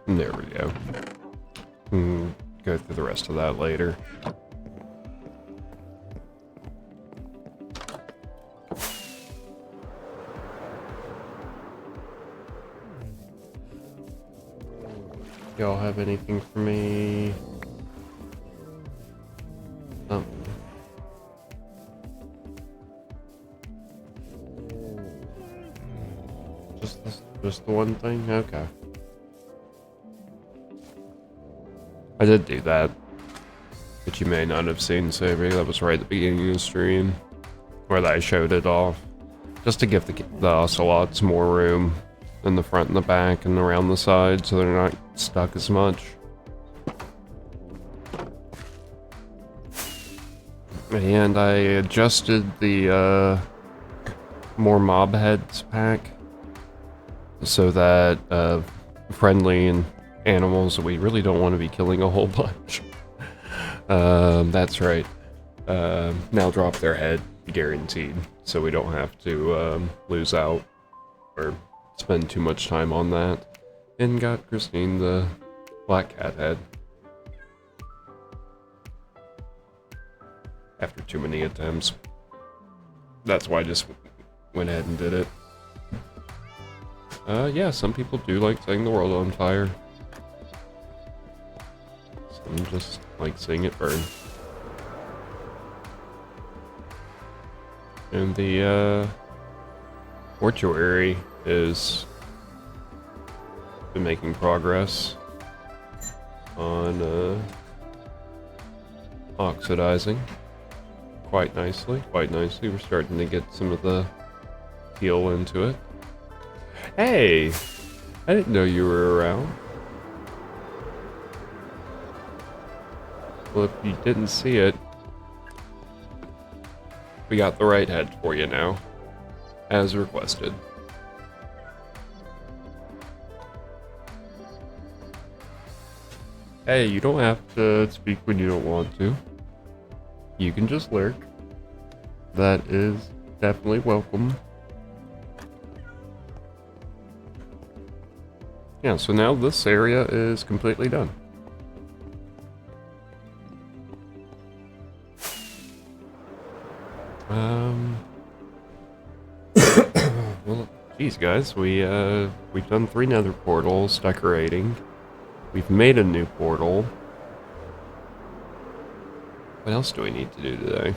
And there we go. Go through the rest of that later. Y'all have anything for me? Oh. Just the one thing? Okay. I did do that, but you may not have seen, Saber. That was right at the beginning of the stream, where I showed it off, just to give the ocelots more room in the front and the back and around the side, so they're not stuck as much. And I adjusted the more mob heads pack, so that friendly and animals that we really don't want to be killing a whole bunch. That's right. Now drop their head, guaranteed, so we don't have to lose out or spend too much time on that. And got Christine the black cat head. After too many attempts. That's why I just went ahead and did it. Yeah, some people do like setting the world on fire. Some just like seeing it burn. And the mortuary is been making progress on oxidizing quite nicely. We're starting to get some of the heal into it. Hey, I didn't know you were around. Well, if you didn't see it, we got the right head for you now, as requested. Hey, you don't have to speak when you don't want to. You can just lurk. That is definitely welcome. Yeah, so now this area is completely done. Well, geez, guys, we've done 3 nether portals, decorating. We've made a new portal. What else do we need to do today?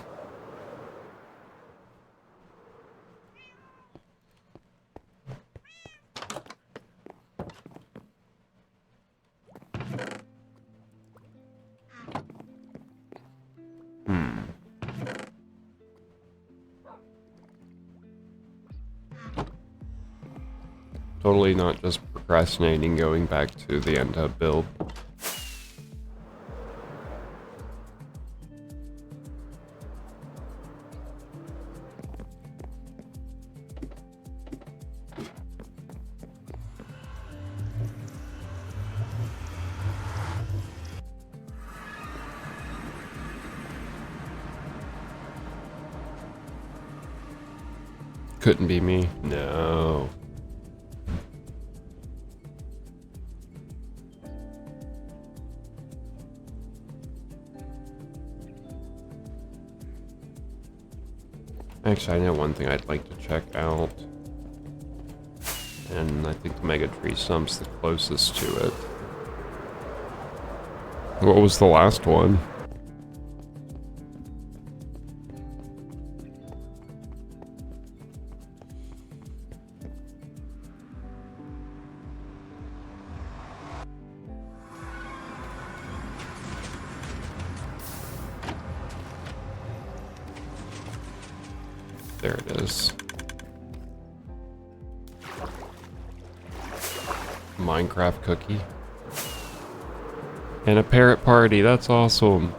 Totally not just procrastinating going back to the end hub build. Couldn't be me. No. Actually, I know one thing I'd like to check out. And I think the Mega Tree Stump's the closest to it. What was the last one? There it is. Minecraft cookie. And a parrot party, that's awesome.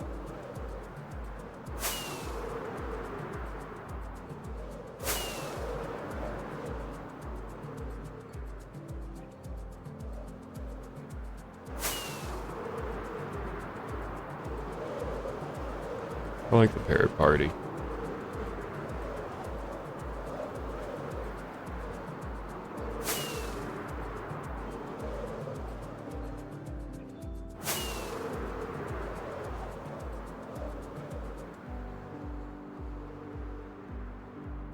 I like the parrot party.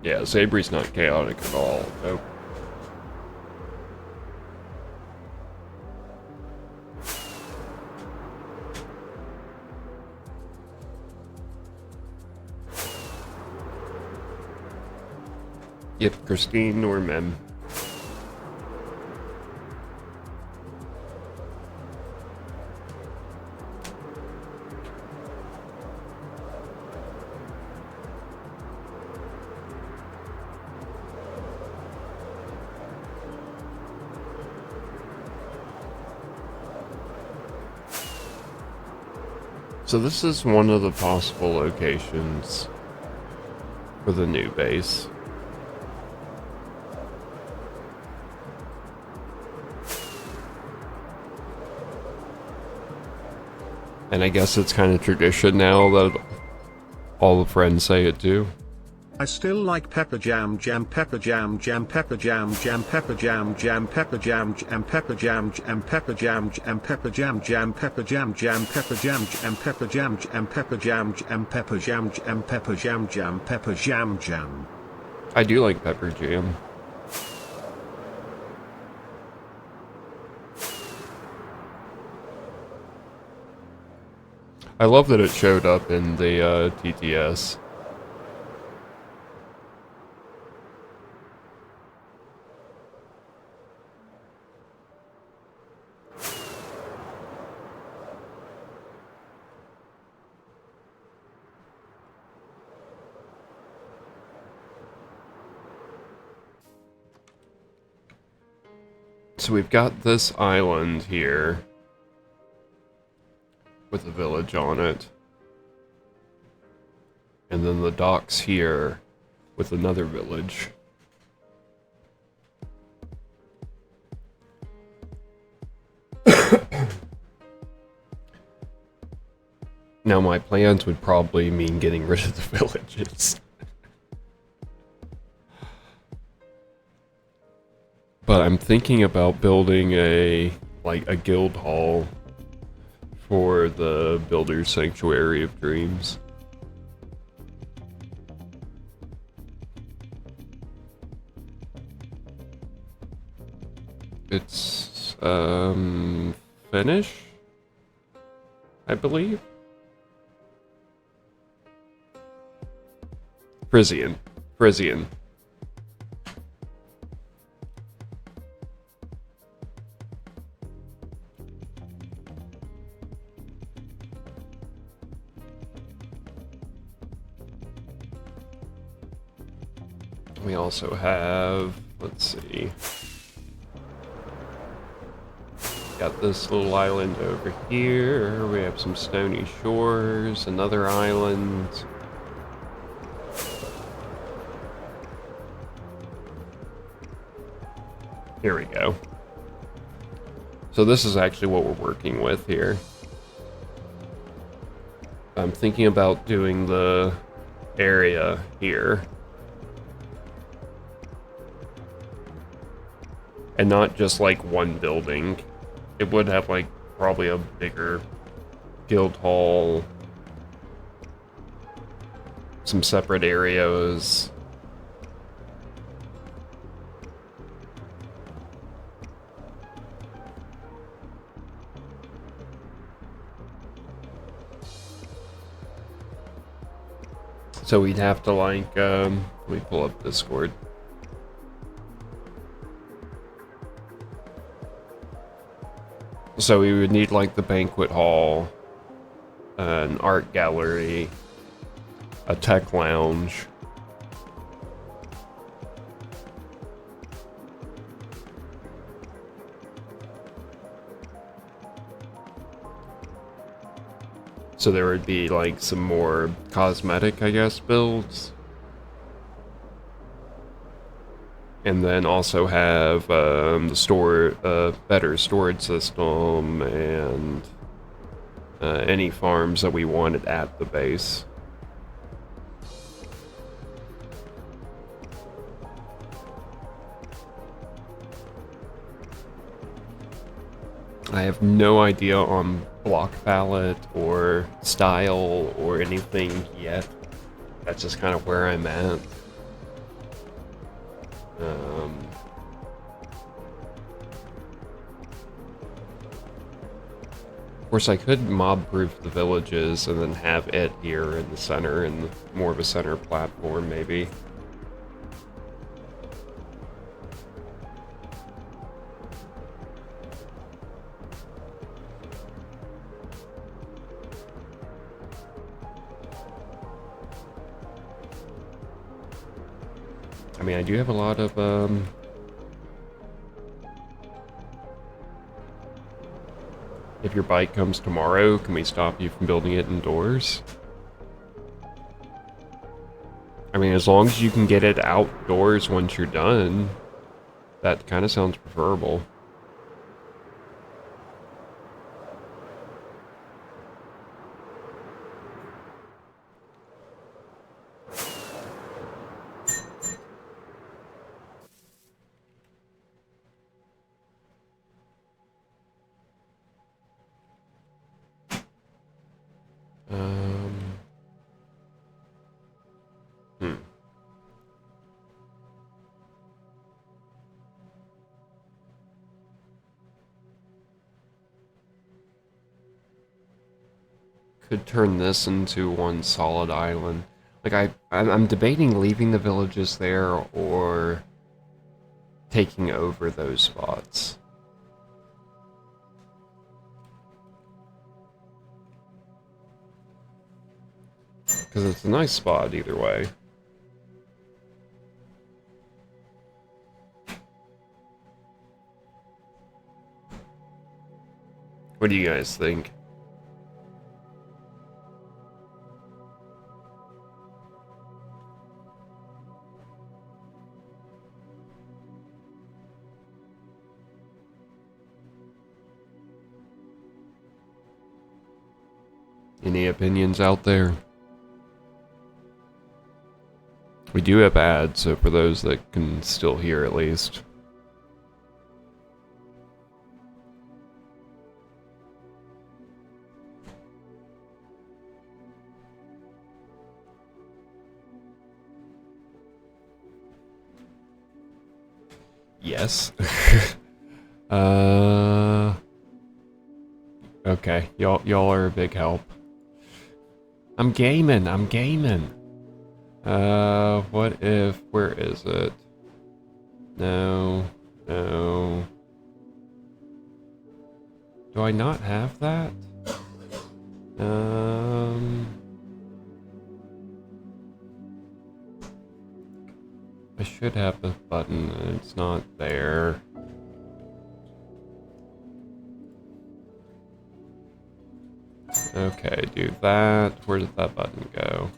Yeah, Sabry's not chaotic at all. Nope. Yep, Christine or Mem. So this is one of the possible locations for the new base. And I guess it's kind of tradition now that all the friends say it too. I still like pepper jam, pepper jam, pepper jam, pepper jam, pepper jam, pepper jam, pepper jam, pepper jam, pepper jam, pepper jam, pepper jam, pepper jam, pepper jam, pepper jam, pepper jam. I do like pepper jam. I love that it showed up in the TTS. So we've got this island here with a village on it. And then the docks here with another village. Now my plans would probably mean getting rid of the villages. But I'm thinking about building a guild hall for the Builder's Sanctuary of Dreams. It's Finnish, I believe. Frisian. We also have, let's see, got this little island over here. We have some stony shores, another island. Here we go. So this is actually what we're working with here. I'm thinking about doing the area here. And not just like one building. It would have like probably a bigger guild hall, some separate areas, So we'd have to like, let me pull up Discord. So we would need like the banquet hall, an art gallery, a tech lounge. So there would be like some more cosmetic, I guess, builds. And then also have the better storage system and any farms that we wanted at the base. I have no idea on block palette or style or anything yet. That's just kind of where I'm at. Of course, I could mob-proof the villages and then have it here in the center, and more of a center platform, maybe. I mean, I do have a lot of, if your bike comes tomorrow, can we stop you from building it indoors? I mean, as long as you can get it outdoors once you're done, that kind of sounds preferable. Hmm. Could turn this into one solid island. Like I'm debating leaving the villages there or taking over those spots. Because it's a nice spot either way. What do you guys think? Any opinions out there? We do have ads, so for those that can still hear at least. Yes. Okay, y'all are a big help. I'm gaming. What if, where is it? No. Do I not have that? I should have the button, and it's not there. Okay, do that. Where did that button go?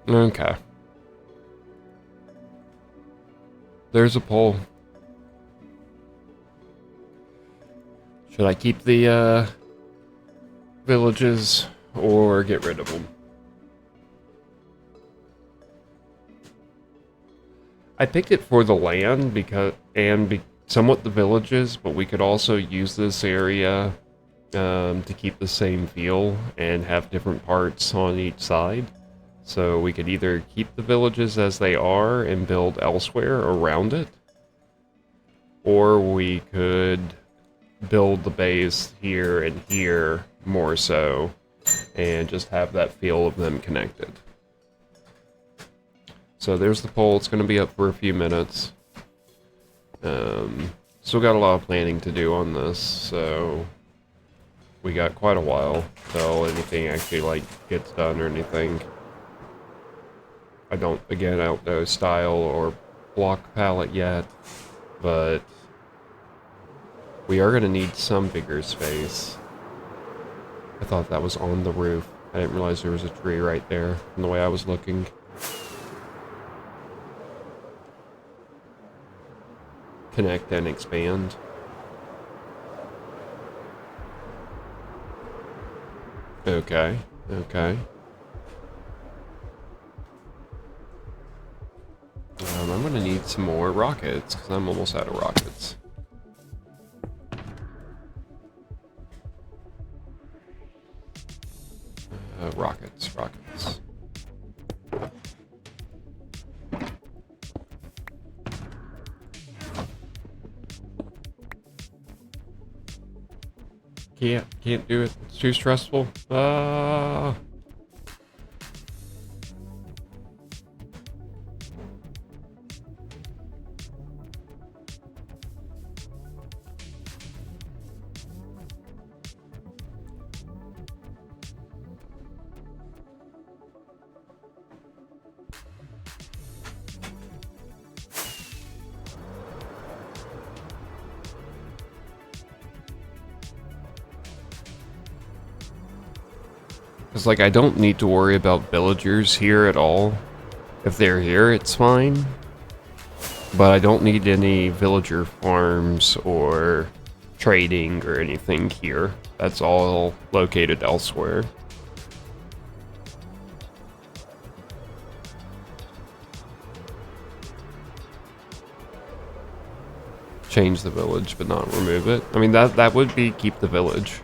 Okay. there's a pole. Should I keep the villages or get rid of them? I picked it for the land because somewhat the villages, but we could also use this area to keep the same feel and have different parts on each side. So we could either keep the villages as they are and build elsewhere around it, or we could build the base here and here more so and just have that feel of them connected. So there's the poll. It's going to be up for a few minutes. Still got a lot of planning to do on this, so we got quite a while till anything actually like gets done or anything. I don't know style or block palette yet, but we are going to need some bigger space. I thought that was on the roof. I didn't realize there was a tree right there from the way I was looking. Connect and expand. Okay, okay. I'm gonna need some more rockets, because I'm almost out of rockets. Rockets. Can't do it. It's too stressful. Because, like, I don't need to worry about villagers here at all. If they're here, it's fine. But I don't need any villager farms or trading or anything here. That's all located elsewhere. Change the village, but not remove it. I mean, that would be keep the village.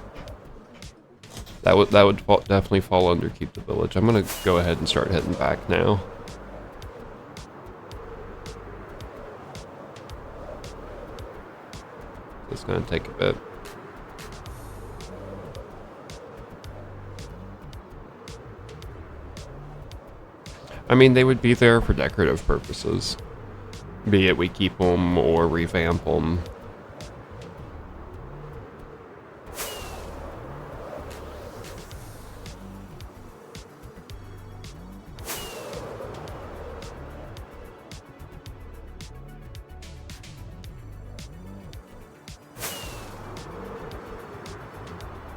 That would definitely fall under keep the village. I'm gonna go ahead and start heading back now. It's gonna take a bit. I mean, they would be there for decorative purposes. Be it we keep them or revamp them.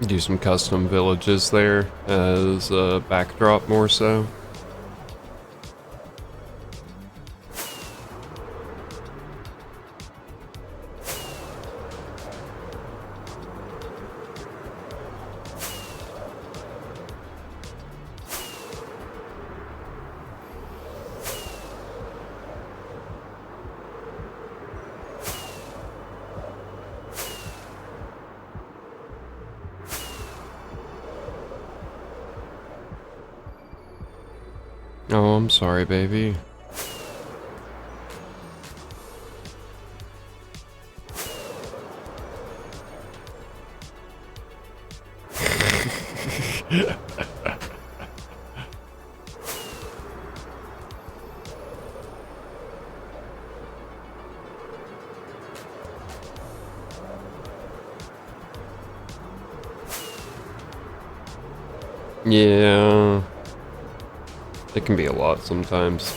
Do some custom villages there as a backdrop more so. Oh, I'm sorry, baby. Yeah. It can be a lot sometimes.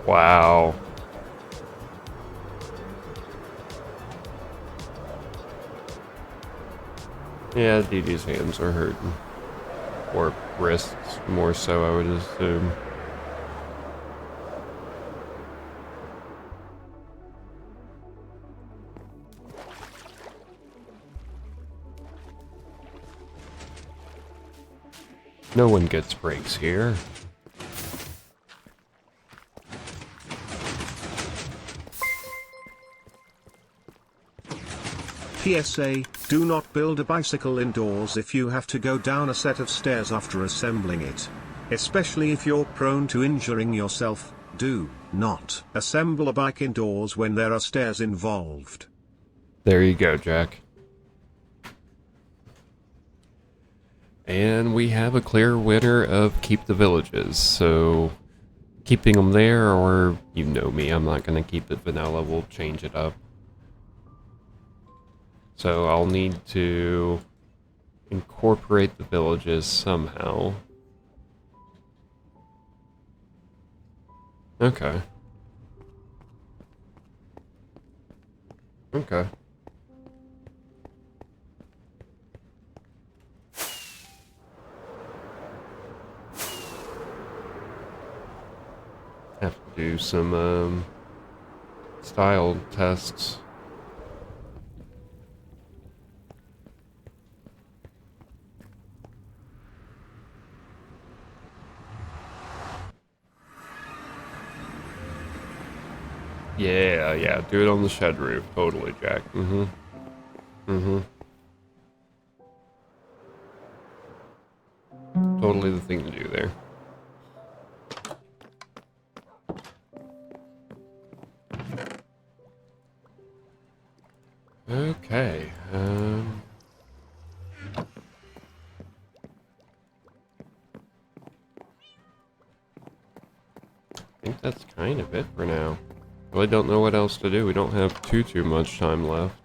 Wow. Yeah, Dee Dee's hands are hurting. Or wrists, more so, I would assume. No one gets breaks here. PSA, do not build a bicycle indoors if you have to go down a set of stairs after assembling it. Especially if you're prone to injuring yourself, do not assemble a bike indoors when there are stairs involved. There you go, Jack. And we have a clear winner of Keep the Villages, so keeping them there, or you know me, I'm not going to keep it vanilla, we'll change it up. So I'll need to incorporate the villages somehow. Okay. Okay. Have to do some style tests. Yeah, do it on the shed roof. Totally, Jack. Totally the thing to do there. Okay, I think that's kind of it for now. Really don't know what else to do. We don't have too much time left.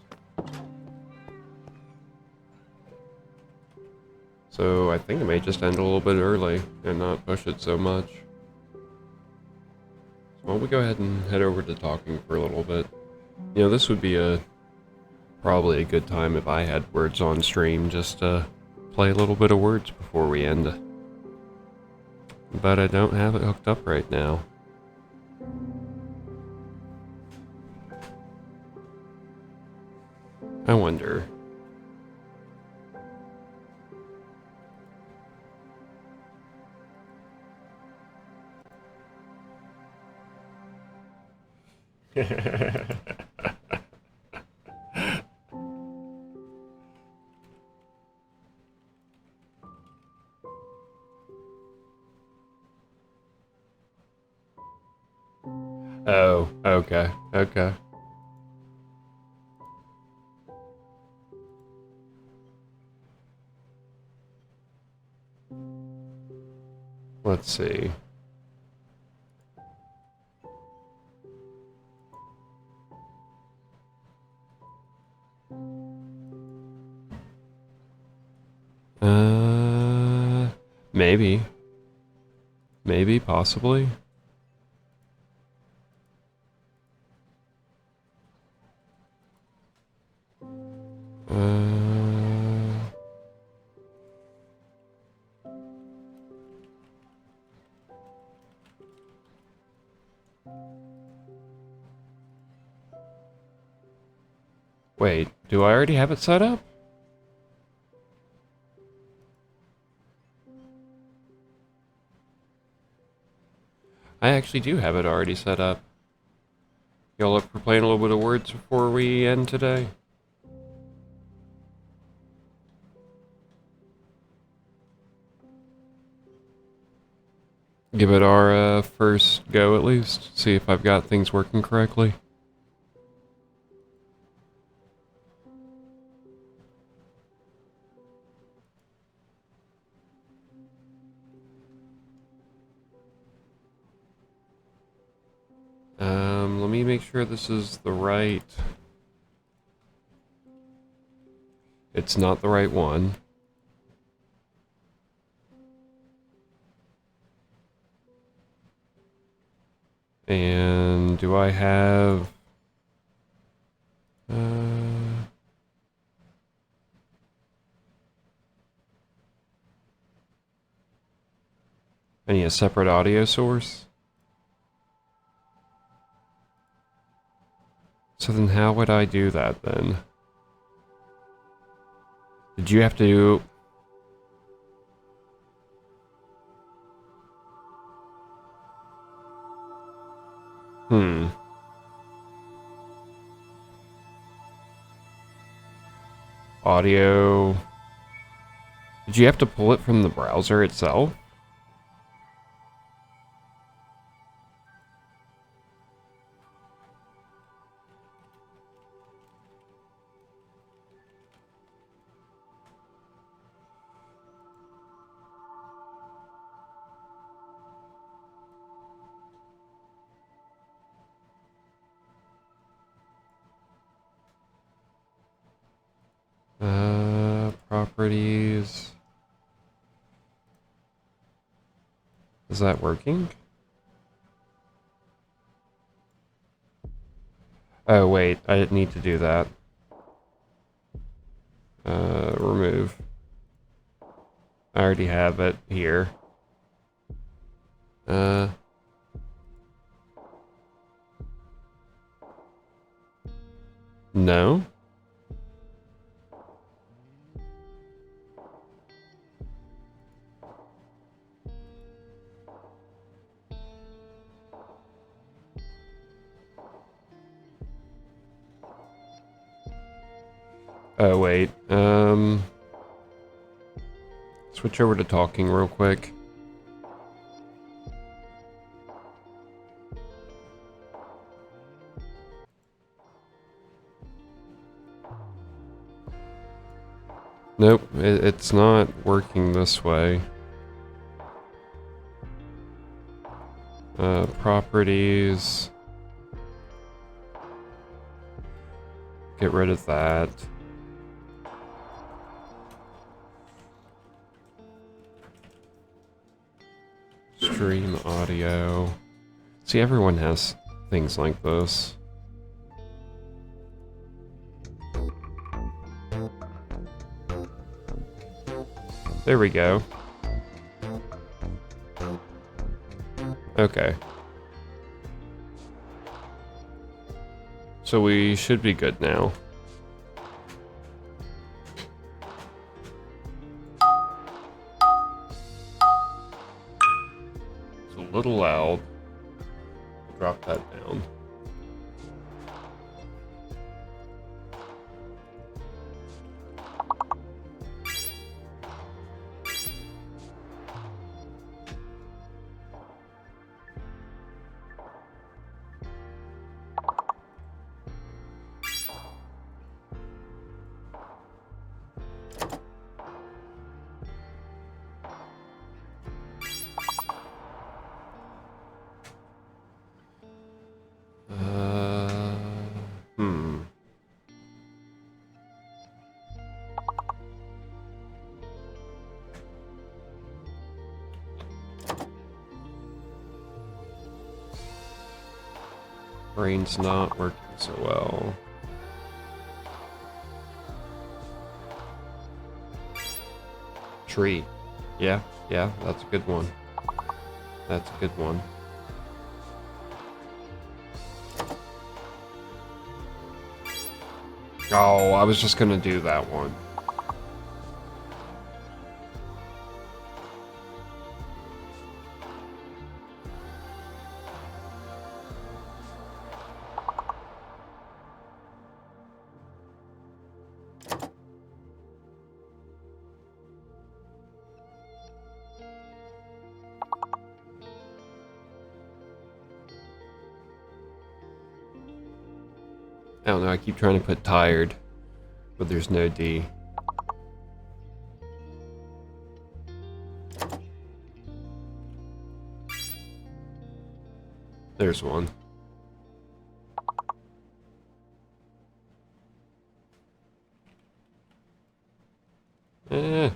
So I think I may just end a little bit early and not push it so much. So why don't we go ahead and head over to talking for a little bit. You know, this would be probably a good time if I had words on stream, just to play a little bit of words before we end. But I don't have it hooked up right now. I wonder. Oh, okay, okay. Let's see. Maybe. Maybe, possibly. Wait, do I already have it set up? I actually do have it already set up. Y'all up for playing a little bit of words before we end today? Give it our first go at least. See if I've got things working correctly. Let me make sure this is the right... It's not the right one. And do I have... I need a separate audio source. So then how would I do that then? Did you have to... Audio... Did you have to pull it from the browser itself? Properties... Is that working? Oh wait, I didn't need to do that. Remove. I already have it here. No? Oh wait, switch over to talking real quick. Nope, it's not working this way. Properties. Get rid of that. Stream audio. See, everyone has things like this. There we go. Okay. So we should be good now. It's a little loud. Drop that down. Brain's not working so well. Tree. Yeah, that's a good one. That's a good one. Oh, I was just gonna do that one. I don't know, I keep trying to put tired, but there's no D. There's one. Eh.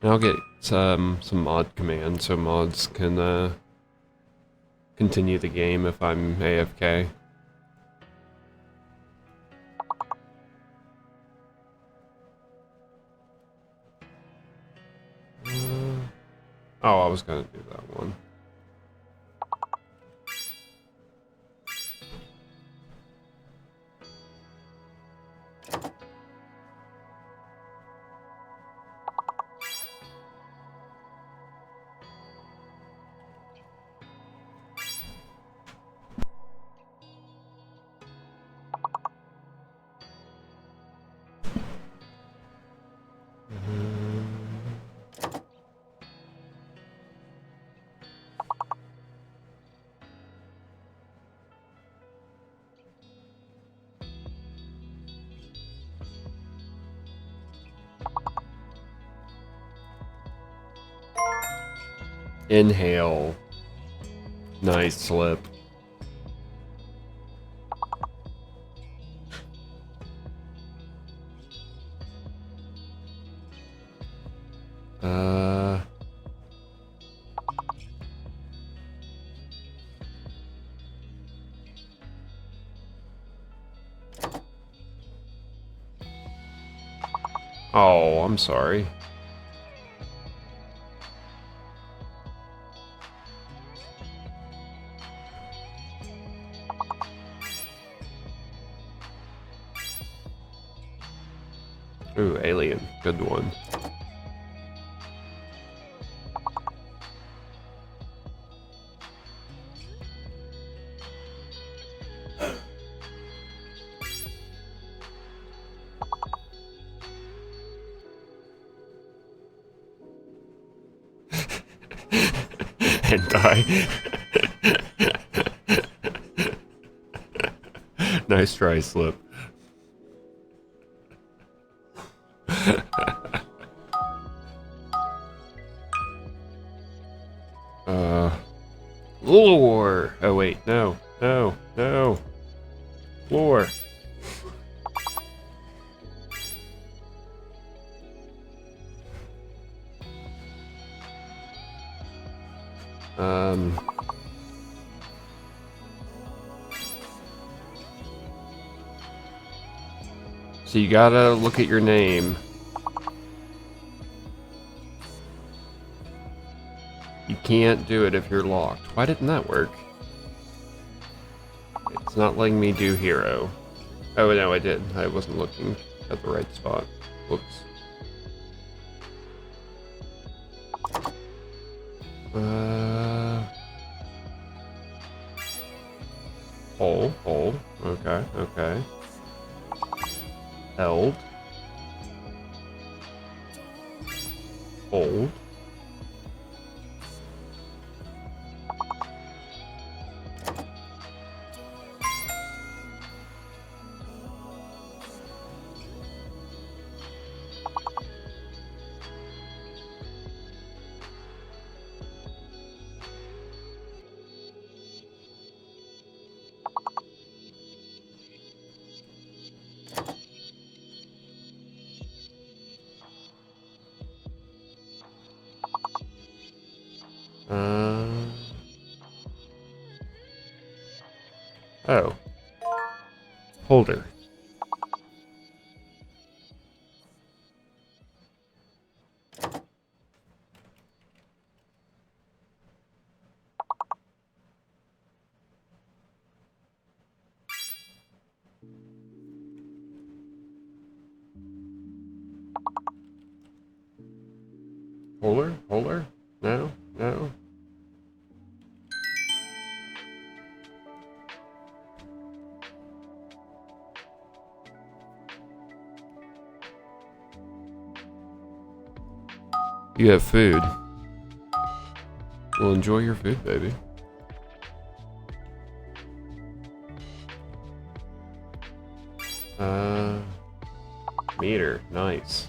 And I'll get some mod commands so mods can continue the game if I'm AFK. Oh, I was gonna do that one. Inhale. Nice slip. Oh, I'm sorry. Ooh, alien. Good one. And die. Nice try, Slip. Lure! Oh wait, no, no, no. Lure. So you gotta look at your name. You can't do it if you're locked. Why didn't that work? It's not letting me do hero. Oh no, I did. I wasn't looking at the right spot. Whoops. Hole. Okay, okay. Held. Hold. Oh. Holder. Holder? No? No? You have food. Well, enjoy your food, baby. Meter. Nice.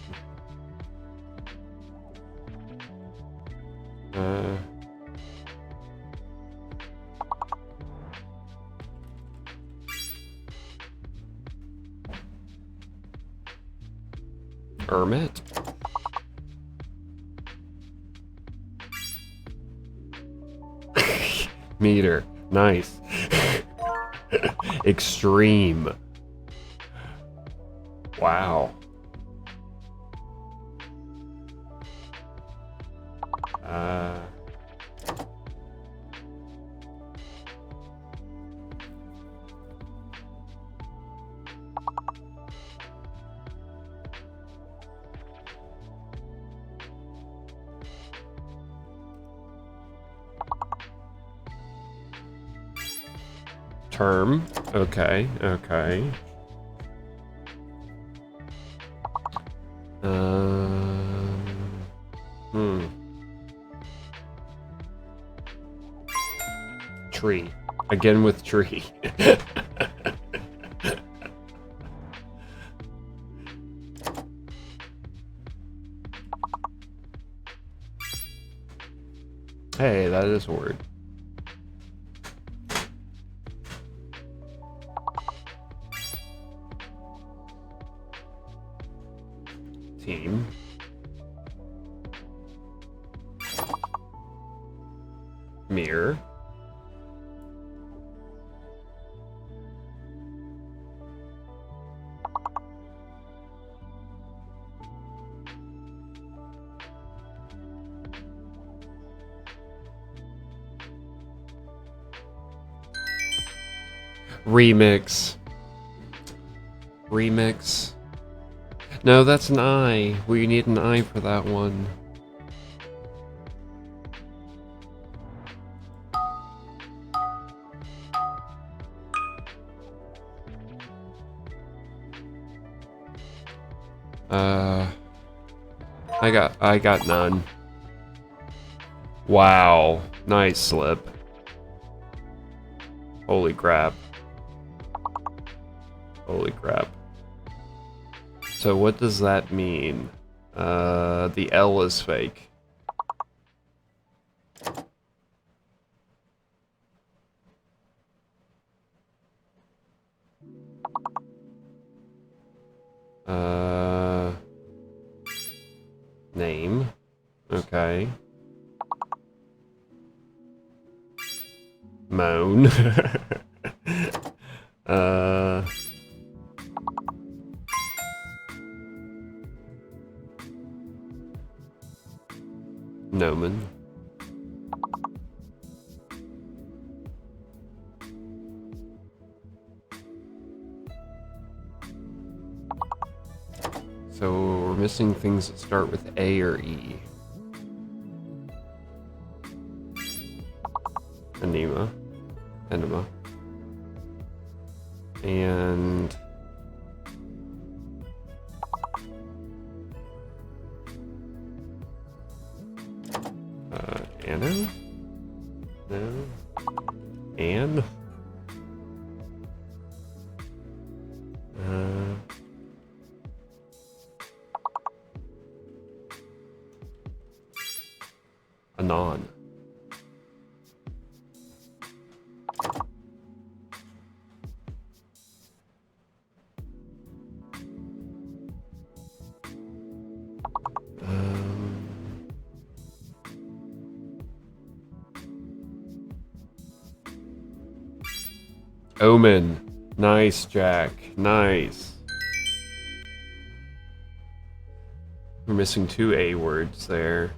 Hermit. Meter. Nice. Extreme. Wow. Term. Okay, okay. Tree. Again with tree. Hey, that is a word. Team. Mirror. Remix. Remix. No, that's an I. We need an I for that one. I got none. Wow. Nice slip. Holy crap. Holy crap. So what does that mean? The L is fake. Name. Okay. Moan. Nomen. So we're missing things that start with A or E. Enema. And Anna? No. Anne? Anon. Omen. Nice, Jack. Nice. We're missing 2 A words there.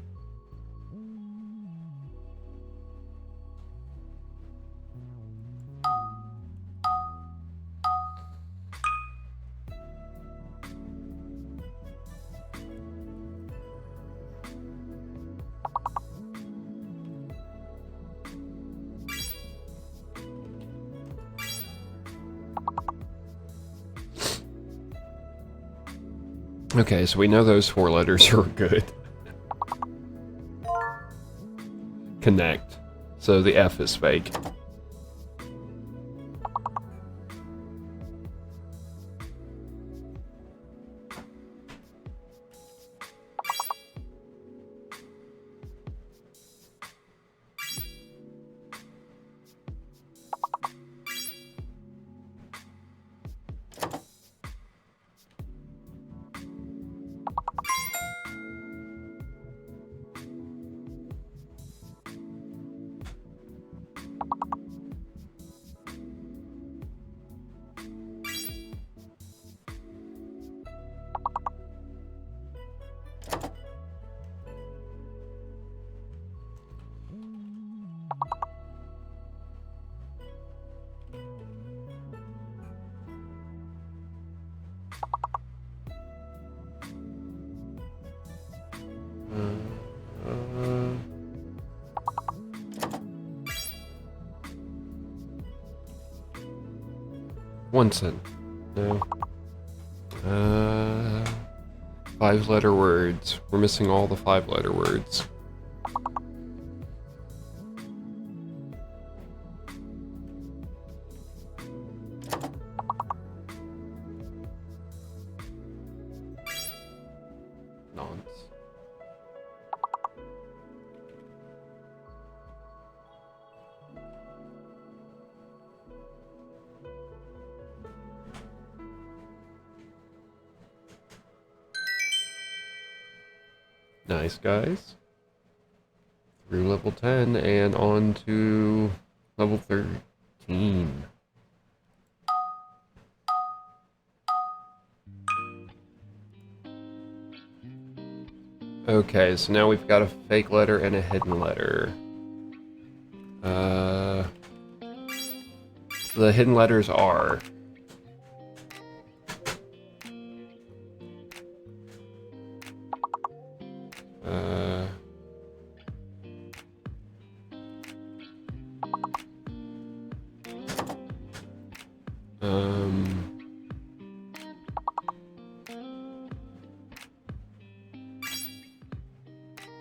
Okay, so we know those 4 letters are good. Connect. So the F is fake. 1 cent. No. 5-letter words. We're missing all the 5-letter words. Nonce. Nice, guys. Through level 10 and on to level 13. Okay, so now we've got a fake letter and a hidden letter. The hidden letters are...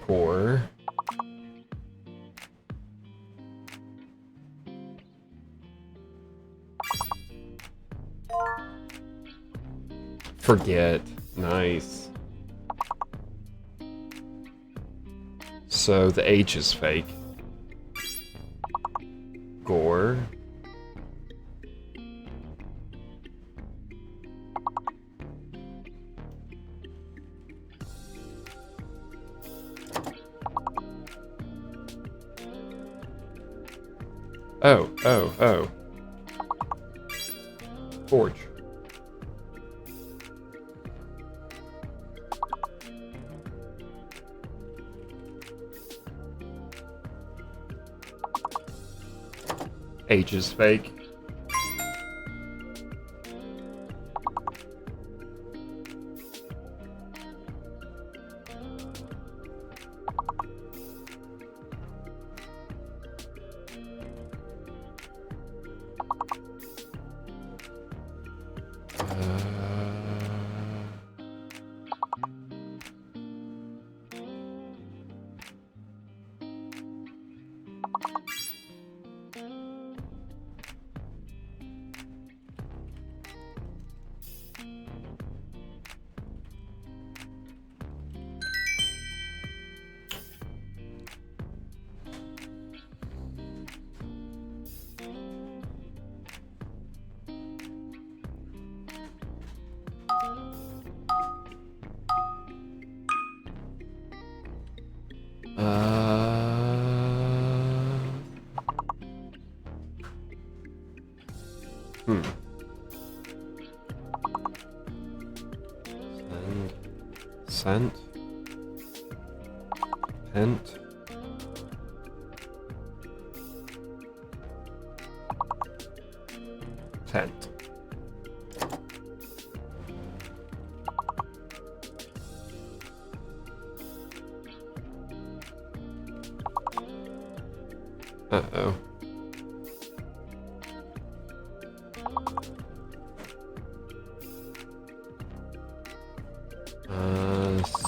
Poor. Forget. Nice. So the H is fake. Gore. Oh. Forge. H is fake. Cent. Pent. Tent. Uh-oh.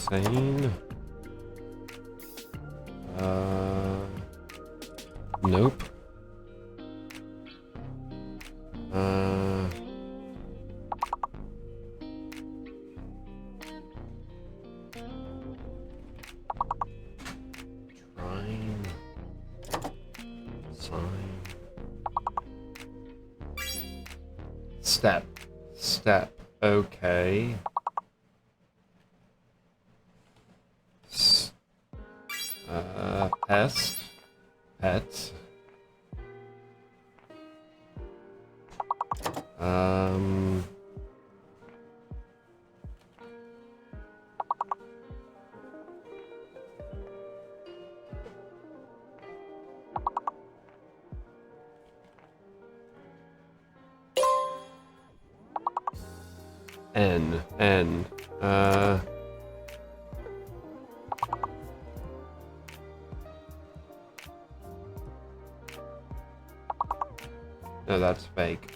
Sane? Nope. Trine. Sign. Step. Step. Okay. Pest. Pets. N. No, that's fake.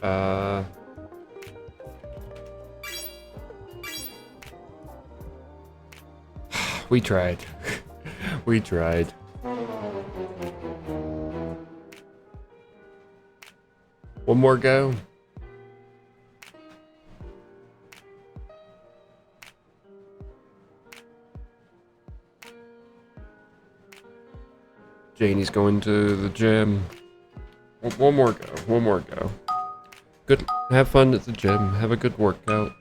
We tried. We tried. One more go. Janie's going to the gym. One more go. One more go. Good. Have fun at the gym. Have a good workout.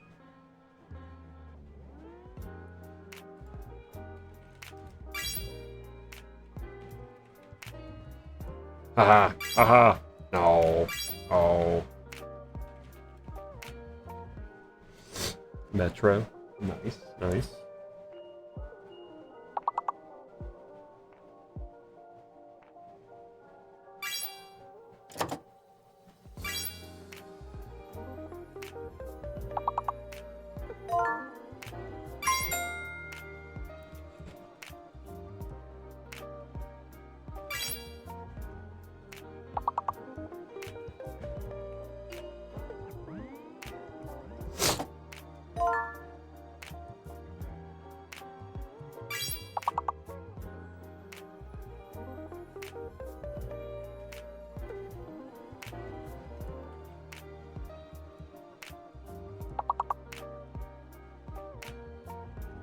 Haha. Haha. No. Oh. Metro. Nice. Nice.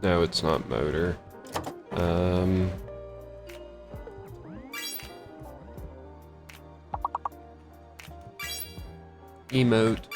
No, it's not motor. Emote.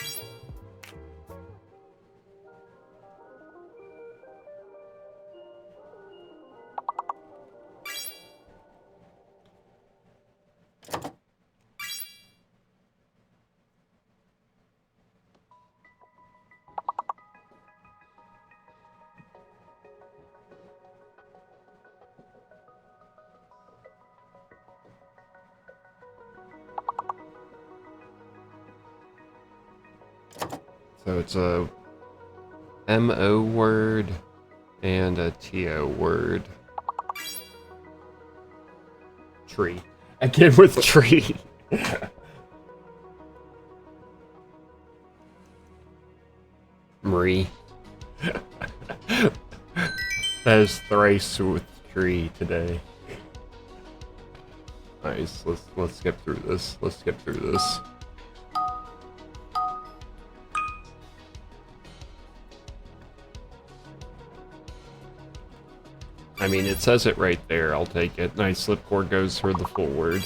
So it's a MO word and a TO word. Tree. Again with tree. Marie. That is thrice with tree today. Nice. Let's skip through this. Let's skip through this. I mean, it says it right there. I'll take it. Nice. Slipcore goes for the full word.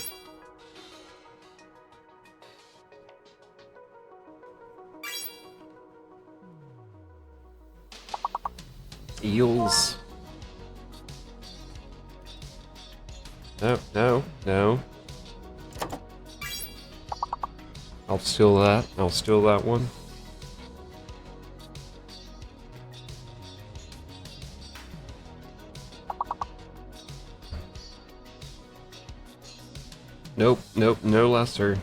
Eels. No, no, no. I'll steal that. I'll steal that one. Nope, nope, no lesser.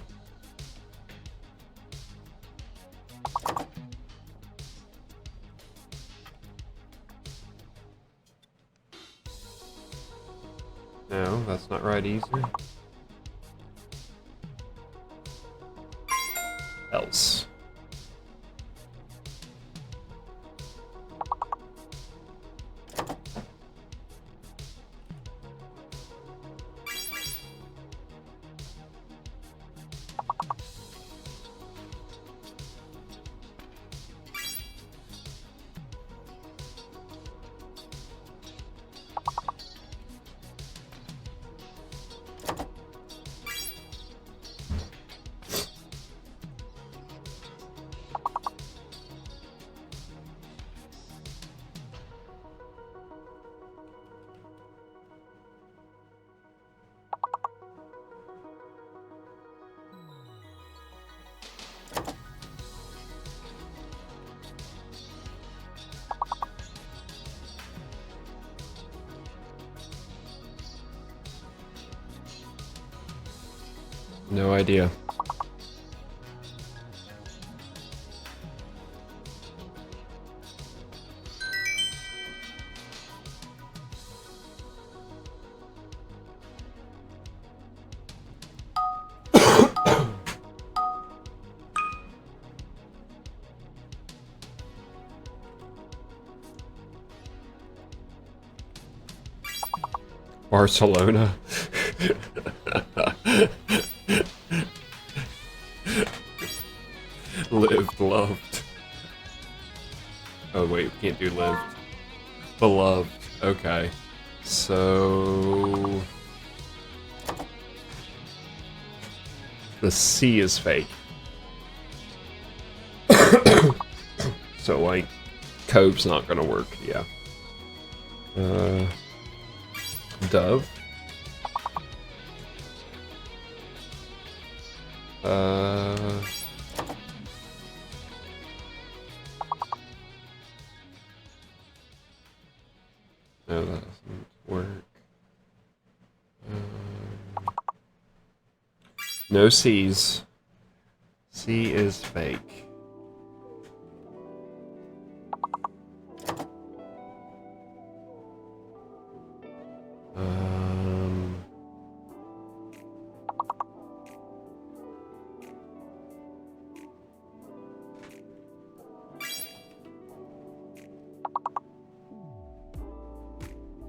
No, that's not right either. Else. No idea. Barcelona. Lived, loved. Oh wait, we can't do lived. Beloved. Okay. So... the C is fake. So, like, cove's not gonna work, yeah. Dove. No, that doesn't work. No C's. C is fake.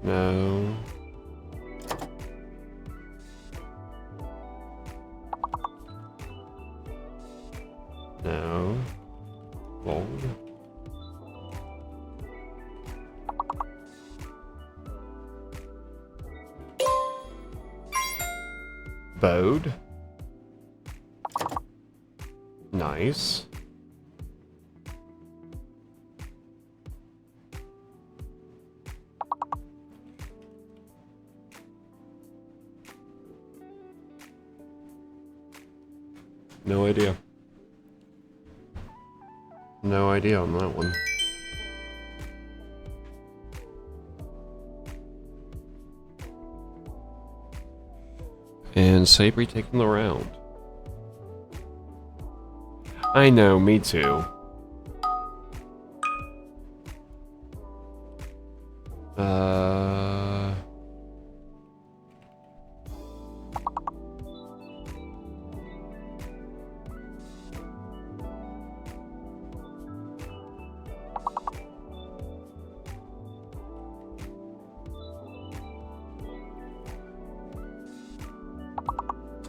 No. No. Bold. Bode. Nice. No idea. No idea on that one. And Sabri taking the round. I know, me too.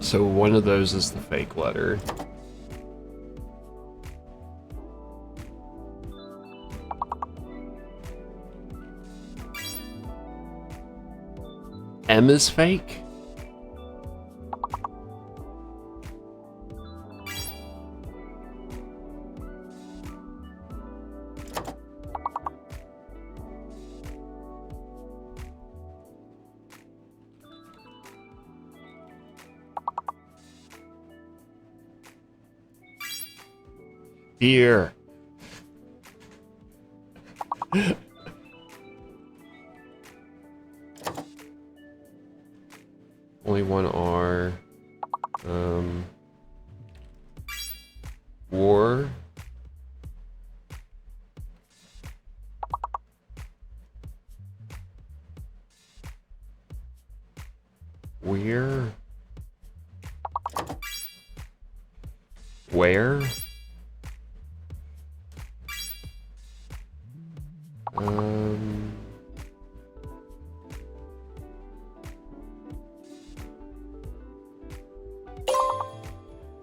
So one of those is the fake letter. M is fake? Here. Only one R. War. Where? Where?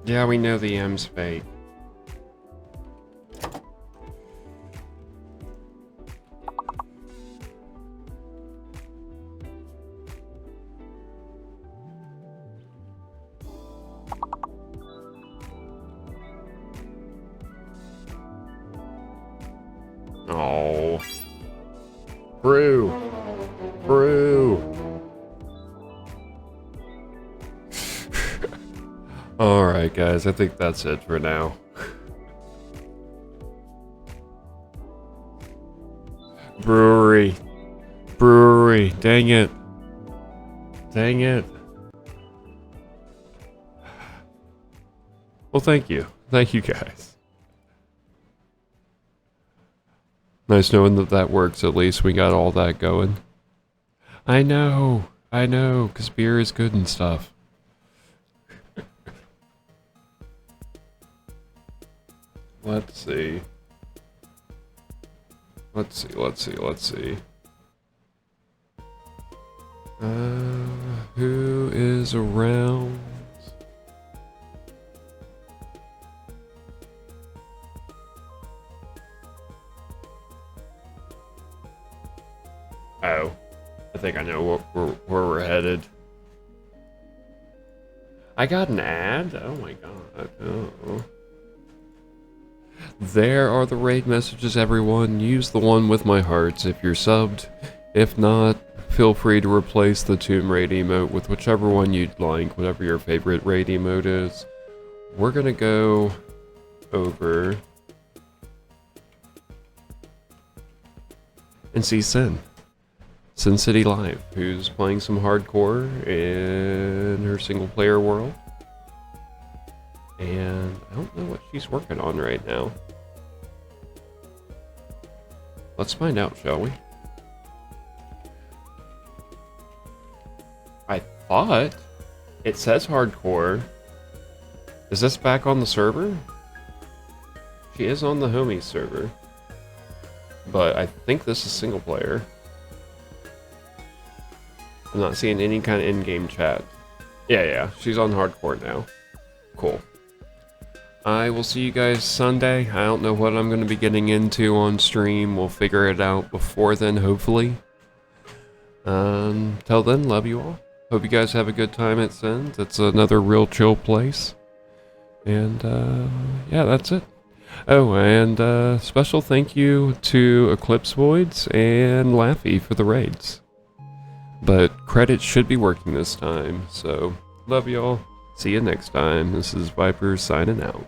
Yeah, we know the M's fake. Oh. Brew. Brew. Alright guys, I think that's it for now. Brewery. Brewery. Dang it. Dang it. Well, thank you. Thank you guys. Nice knowing that that works, at least we got all that going. I know, because beer is good and stuff. Let's see. Let's see. Who is around? Oh, I think I know where we're headed. I got an ad? Oh my god. Oh. There are the raid messages, everyone. Use the one with my hearts if you're subbed. If not, feel free to replace the Tomb Raid emote with whichever one you'd like, whatever your favorite raid emote is. We're gonna go over and see Sin City Live, who's playing some hardcore in her single player world. And I don't know what she's working on right now. Let's find out, shall we? I thought it says hardcore. Is this back on the server? She is on the homies server. But I think this is single player. I'm not seeing any kind of in-game chat. Yeah, she's on hardcore now. Cool. I will see you guys Sunday. I don't know what I'm going to be getting into on stream. We'll figure it out before then, hopefully. Till then, love you all. Hope you guys have a good time at Sins. It's another real chill place. And, yeah, that's it. Oh, and special thank you to Eclipse Voids and Laffy for the raids. But credits should be working this time, so love y'all. See you next time. This is Viper signing out.